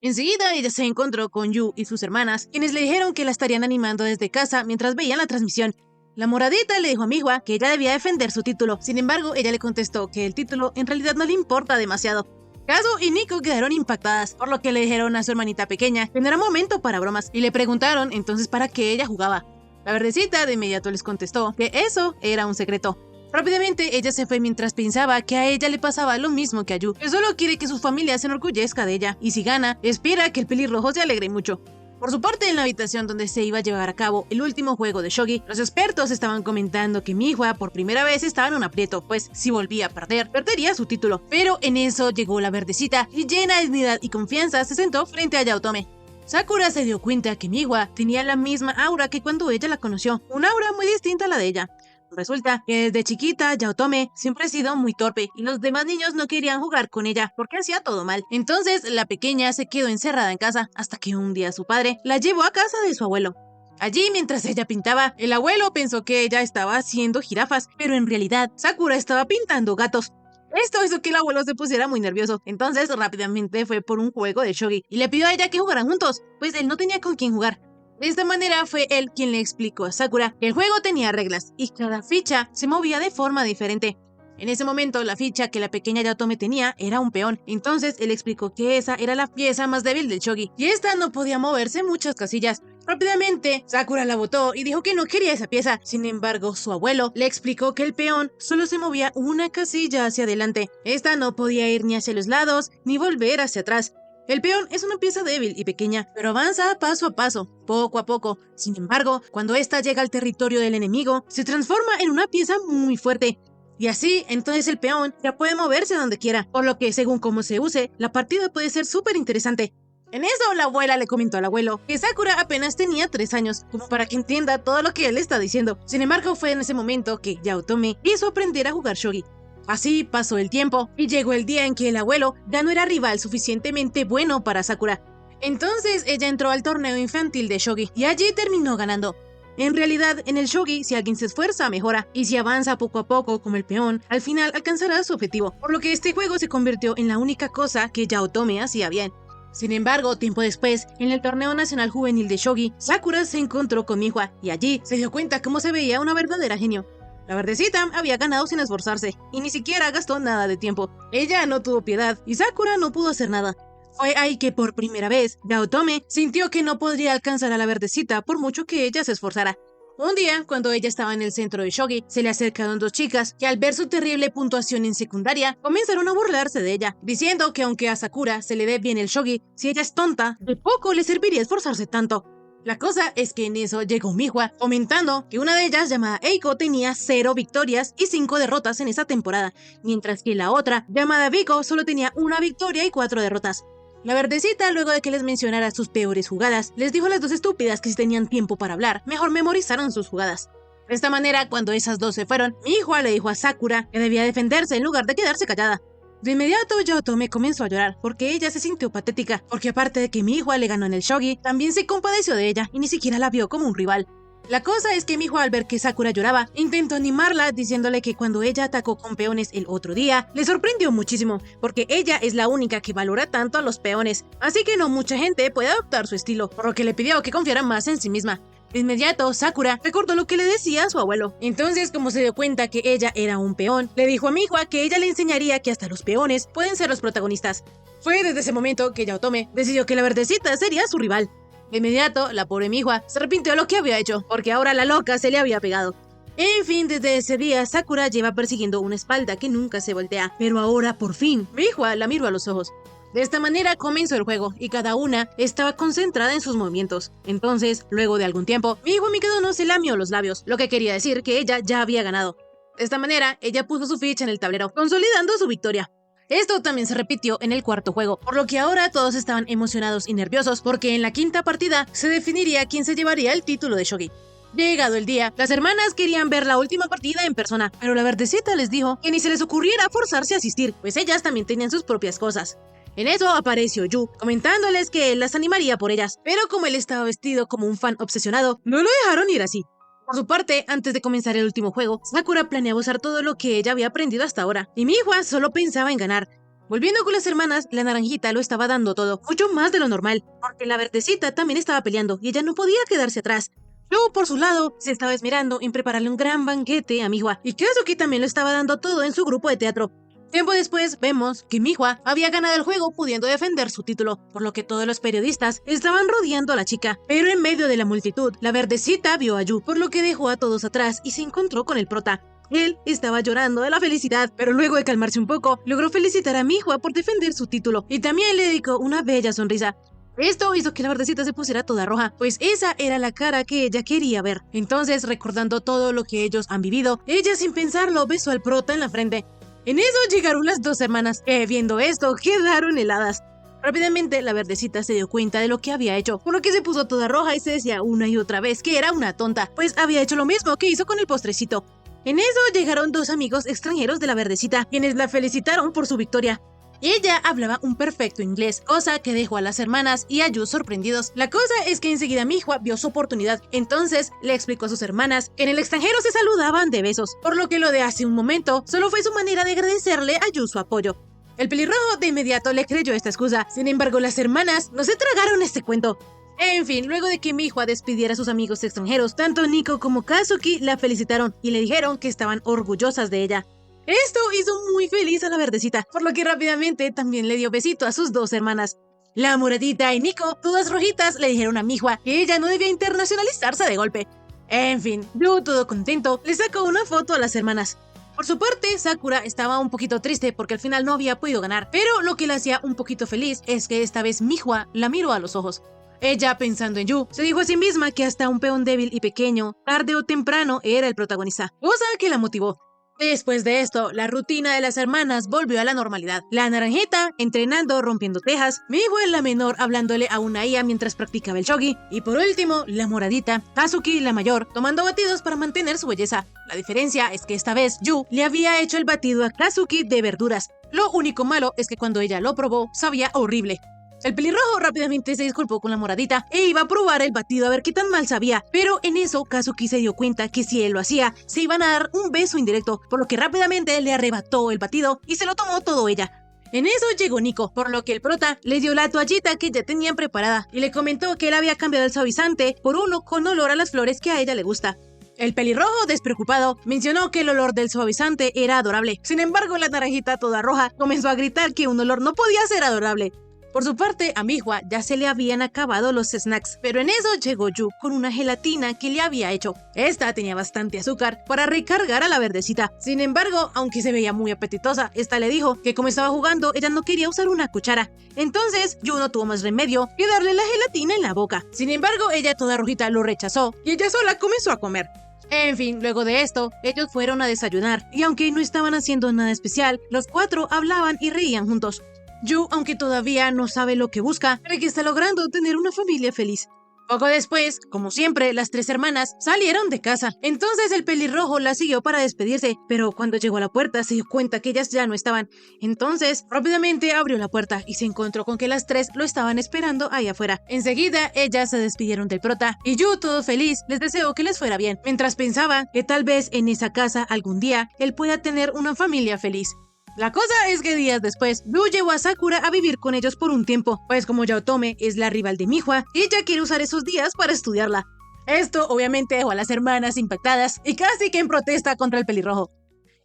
Enseguida ella se encontró con Yu y sus hermanas, quienes le dijeron que la estarían animando desde casa mientras veían la transmisión. La moradita le dijo a Mihua que ella debía defender su título, sin embargo ella le contestó que el título en realidad no le importa demasiado. Kazu y Nico quedaron impactadas, por lo que le dijeron a su hermanita pequeña que no era momento para bromas, y le preguntaron entonces para qué ella jugaba. La verdecita de inmediato les contestó que eso era un secreto. Rápidamente ella se fue mientras pensaba que a ella le pasaba lo mismo que a Yu, que solo quiere que su familia se enorgullezca de ella, y si gana, espera que el pelirrojo se alegre mucho. Por su parte, en la habitación donde se iba a llevar a cabo el último juego de shogi, los expertos estaban comentando que Mihua por primera vez estaba en un aprieto, pues si volvía a perder, perdería su título. Pero en eso llegó la verdecita y llena de dignidad y confianza se sentó frente a Yaotome. Sakura se dio cuenta que Mihua tenía la misma aura que cuando ella la conoció, una aura muy distinta a la de ella. Resulta que desde chiquita Yaotome siempre ha sido muy torpe y los demás niños no querían jugar con ella porque hacía todo mal. Entonces la pequeña se quedó encerrada en casa hasta que un día su padre la llevó a casa de su abuelo. Allí, mientras ella pintaba, el abuelo pensó que ella estaba haciendo jirafas, pero en realidad Sakura estaba pintando gatos. Esto hizo que el abuelo se pusiera muy nervioso, entonces rápidamente fue por un juego de shogi y le pidió a ella que jugaran juntos, pues él no tenía con quién jugar. De esta manera fue él quien le explicó a Sakura que el juego tenía reglas y cada ficha se movía de forma diferente. En ese momento, la ficha que la pequeña Yaotome tenía era un peón, entonces él explicó que esa era la pieza más débil del shogi y esta no podía moverse muchas casillas. Rápidamente, Sakura la botó y dijo que no quería esa pieza. Sin embargo, su abuelo le explicó que el peón solo se movía una casilla hacia adelante. Esta no podía ir ni hacia los lados ni volver hacia atrás. El peón es una pieza débil y pequeña, pero avanza paso a paso, poco a poco. Sin embargo, cuando ésta llega al territorio del enemigo, se transforma en una pieza muy fuerte. Y así, entonces el peón ya puede moverse donde quiera, por lo que según cómo se use, la partida puede ser súper interesante. En eso, la abuela le comentó al abuelo que Sakura apenas tenía 3 años, como para que entienda todo lo que él está diciendo. Sin embargo, fue en ese momento que Yaotome hizo aprender a jugar shogi. Así pasó el tiempo y llegó el día en que el abuelo ya no era rival suficientemente bueno para Sakura. Entonces ella entró al torneo infantil de shogi y allí terminó ganando. En realidad, en el shogi, si alguien se esfuerza, mejora, y si avanza poco a poco como el peón, al final alcanzará su objetivo, por lo que este juego se convirtió en la única cosa que Yaotome hacía bien. Sin embargo, tiempo después, en el torneo nacional juvenil de shogi, Sakura se encontró con Mihua y allí se dio cuenta cómo se veía una verdadera genio. La verdecita había ganado sin esforzarse, y ni siquiera gastó nada de tiempo. Ella no tuvo piedad, y Sakura no pudo hacer nada. Fue ahí que por primera vez, Yaotome sintió que no podría alcanzar a la verdecita por mucho que ella se esforzara. Un día, cuando ella estaba en el centro de shogi, se le acercaron 2 chicas que al ver su terrible puntuación en secundaria, comenzaron a burlarse de ella, diciendo que aunque a Sakura se le dé bien el shogi, si ella es tonta, de poco le serviría esforzarse tanto. La cosa es que en eso llegó Mihua, comentando que una de ellas, llamada Eiko, tenía 0 victorias y 5 derrotas en esa temporada, mientras que la otra, llamada Biko, solo tenía 1 victoria y 4 derrotas. La verdecita, luego de que les mencionara sus peores jugadas, les dijo a las 2 estúpidas que si tenían tiempo para hablar, mejor memorizaran sus jugadas. De esta manera, cuando esas 2 se fueron, Mihua le dijo a Sakura que debía defenderse en lugar de quedarse callada. De inmediato, Yaotome comenzó a llorar, porque ella se sintió patética, porque aparte de que Mihua le ganó en el shogi, también se compadeció de ella y ni siquiera la vio como un rival. La cosa es que Mihua, al ver que Sakura lloraba, intentó animarla diciéndole que cuando ella atacó con peones el otro día, le sorprendió muchísimo, porque ella es la única que valora tanto a los peones, así que no mucha gente puede adoptar su estilo, por lo que le pidió que confiara más en sí misma. De inmediato, Sakura recordó lo que le decía a su abuelo. Entonces, como se dio cuenta que ella era un peón, le dijo a Mihua que ella le enseñaría que hasta los peones pueden ser los protagonistas. Fue desde ese momento que Yaotome decidió que la verdecita sería su rival. De inmediato, la pobre Mihua se arrepintió de lo que había hecho, porque ahora la loca se le había pegado. En fin, desde ese día, Sakura lleva persiguiendo una espalda que nunca se voltea, pero ahora, por fin, Mihua la miró a los ojos. De esta manera comenzó el juego, y cada una estaba concentrada en sus movimientos. Entonces, luego de algún tiempo, Mihua Mikadono se lamió los labios, lo que quería decir que ella ya había ganado. De esta manera, ella puso su ficha en el tablero, consolidando su victoria. Esto también se repitió en el cuarto juego, por lo que ahora todos estaban emocionados y nerviosos porque en la quinta partida se definiría quién se llevaría el título de Shogi. Llegado el día, las hermanas querían ver la última partida en persona, pero la verdecita les dijo que ni se les ocurriera forzarse a asistir, pues ellas también tenían sus propias cosas. En eso apareció Yu, comentándoles que él las animaría por ellas, pero como él estaba vestido como un fan obsesionado, no lo dejaron ir así. Por su parte, antes de comenzar el último juego, Sakura planeaba usar todo lo que ella había aprendido hasta ahora, y Mihua solo pensaba en ganar. Volviendo con las hermanas, la naranjita lo estaba dando todo, mucho más de lo normal, porque la verdecita también estaba peleando y ella no podía quedarse atrás. Yu, por su lado, se estaba esmerando en prepararle un gran banquete a Mihua, y Kazuki también lo estaba dando todo en su grupo de teatro. Tiempo después, vemos que Mihua había ganado el juego pudiendo defender su título, por lo que todos los periodistas estaban rodeando a la chica. Pero en medio de la multitud, la verdecita vio a Yu, por lo que dejó a todos atrás y se encontró con el prota. Él estaba llorando de la felicidad, pero luego de calmarse un poco, logró felicitar a Mihua por defender su título, y también le dedicó una bella sonrisa. Esto hizo que la verdecita se pusiera toda roja, pues esa era la cara que ella quería ver. Entonces, recordando todo lo que ellos han vivido, ella sin pensarlo besó al prota en la frente. En eso llegaron las dos hermanas, que viendo esto quedaron heladas. Rápidamente la verdecita se dio cuenta de lo que había hecho, por lo que se puso toda roja y se decía una y otra vez que era una tonta, pues había hecho lo mismo que hizo con el postrecito. En eso llegaron dos amigos extranjeros de la verdecita, quienes la felicitaron por su victoria. Ella hablaba un perfecto inglés, cosa que dejó a las hermanas y a Yu sorprendidos. La cosa es que enseguida Mihua vio su oportunidad, entonces le explicó a sus hermanas que en el extranjero se saludaban de besos, por lo que lo de hace un momento solo fue su manera de agradecerle a Yu su apoyo. El pelirrojo de inmediato le creyó esta excusa, sin embargo las hermanas no se tragaron este cuento. En fin, luego de que Mihua despidiera a sus amigos extranjeros, tanto Nico como Kazuki la felicitaron y le dijeron que estaban orgullosas de ella. Esto hizo muy feliz a la verdecita, por lo que rápidamente también le dio besito a sus dos hermanas. La moradita y Nico, todas rojitas, le dijeron a Mihua que ella no debía internacionalizarse de golpe. En fin, Yu, todo contento, le sacó una foto a las hermanas. Por su parte, Sakura estaba un poquito triste porque al final no había podido ganar, pero lo que la hacía un poquito feliz es que esta vez Mihua la miró a los ojos. Ella, pensando en Yu, se dijo a sí misma que hasta un peón débil y pequeño, tarde o temprano, era el protagonista, cosa que la motivó. Después de esto, la rutina de las hermanas volvió a la normalidad. La naranjita entrenando, rompiendo tejas, Mihua la menor hablándole a una IA mientras practicaba el shogi, y por último, la moradita, Kazuki la mayor, tomando batidos para mantener su belleza. La diferencia es que esta vez Yu le había hecho el batido a Kazuki de verduras. Lo único malo es que cuando ella lo probó, sabía horrible. El pelirrojo rápidamente se disculpó con la moradita e iba a probar el batido a ver qué tan mal sabía, pero en eso Kazuki se dio cuenta que si él lo hacía, se iban a dar un beso indirecto, por lo que rápidamente le arrebató el batido y se lo tomó todo ella. En eso llegó Nico, por lo que el prota le dio la toallita que ya tenían preparada y le comentó que él había cambiado el suavizante por uno con olor a las flores que a ella le gusta. El pelirrojo, despreocupado, mencionó que el olor del suavizante era adorable. Sin embargo, la naranjita toda roja comenzó a gritar que un olor no podía ser adorable. Por su parte, a Mihua ya se le habían acabado los snacks, pero en eso llegó Yu con una gelatina que le había hecho. Esta tenía bastante azúcar para recargar a la verdecita. Sin embargo, aunque se veía muy apetitosa, esta le dijo que como estaba jugando, ella no quería usar una cuchara. Entonces, Yu no tuvo más remedio que darle la gelatina en la boca. Sin embargo, ella toda rojita lo rechazó y ella sola comenzó a comer. En fin, luego de esto, ellos fueron a desayunar, y aunque no estaban haciendo nada especial, los cuatro hablaban y reían juntos. Yu, aunque todavía no sabe lo que busca, cree que está logrando tener una familia feliz. Poco después, como siempre, las tres hermanas salieron de casa. Entonces el pelirrojo la siguió para despedirse, pero cuando llegó a la puerta se dio cuenta que ellas ya no estaban. Entonces, rápidamente abrió la puerta y se encontró con que las tres lo estaban esperando ahí afuera. Enseguida, ellas se despidieron del prota y Yu, todo feliz, les deseó que les fuera bien, mientras pensaba que tal vez en esa casa algún día él pueda tener una familia feliz. La cosa es que días después, Yu llevó a Sakura a vivir con ellos por un tiempo, pues como Yaotome es la rival de Mihua, ella quiere usar esos días para estudiarla. Esto obviamente dejó a las hermanas impactadas y casi que en protesta contra el pelirrojo.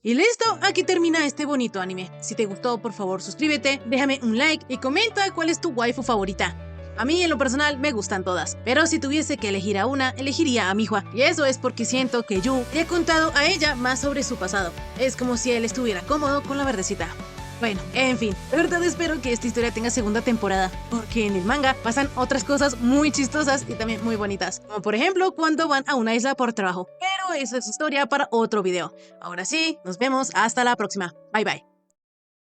Y listo, aquí termina este bonito anime. Si te gustó, por favor suscríbete, déjame un like y comenta cuál es tu waifu favorita. A mí en lo personal me gustan todas, pero si tuviese que elegir a una, elegiría a Mihua. Y eso es porque siento que Yu le ha contado a ella más sobre su pasado. Es como si él estuviera cómodo con la verdecita. Bueno, en fin, de verdad espero que esta historia tenga segunda temporada, porque en el manga pasan otras cosas muy chistosas y también muy bonitas, como por ejemplo cuando van a una isla por trabajo. Pero eso es historia para otro video. Ahora sí, nos vemos hasta la próxima. Bye bye.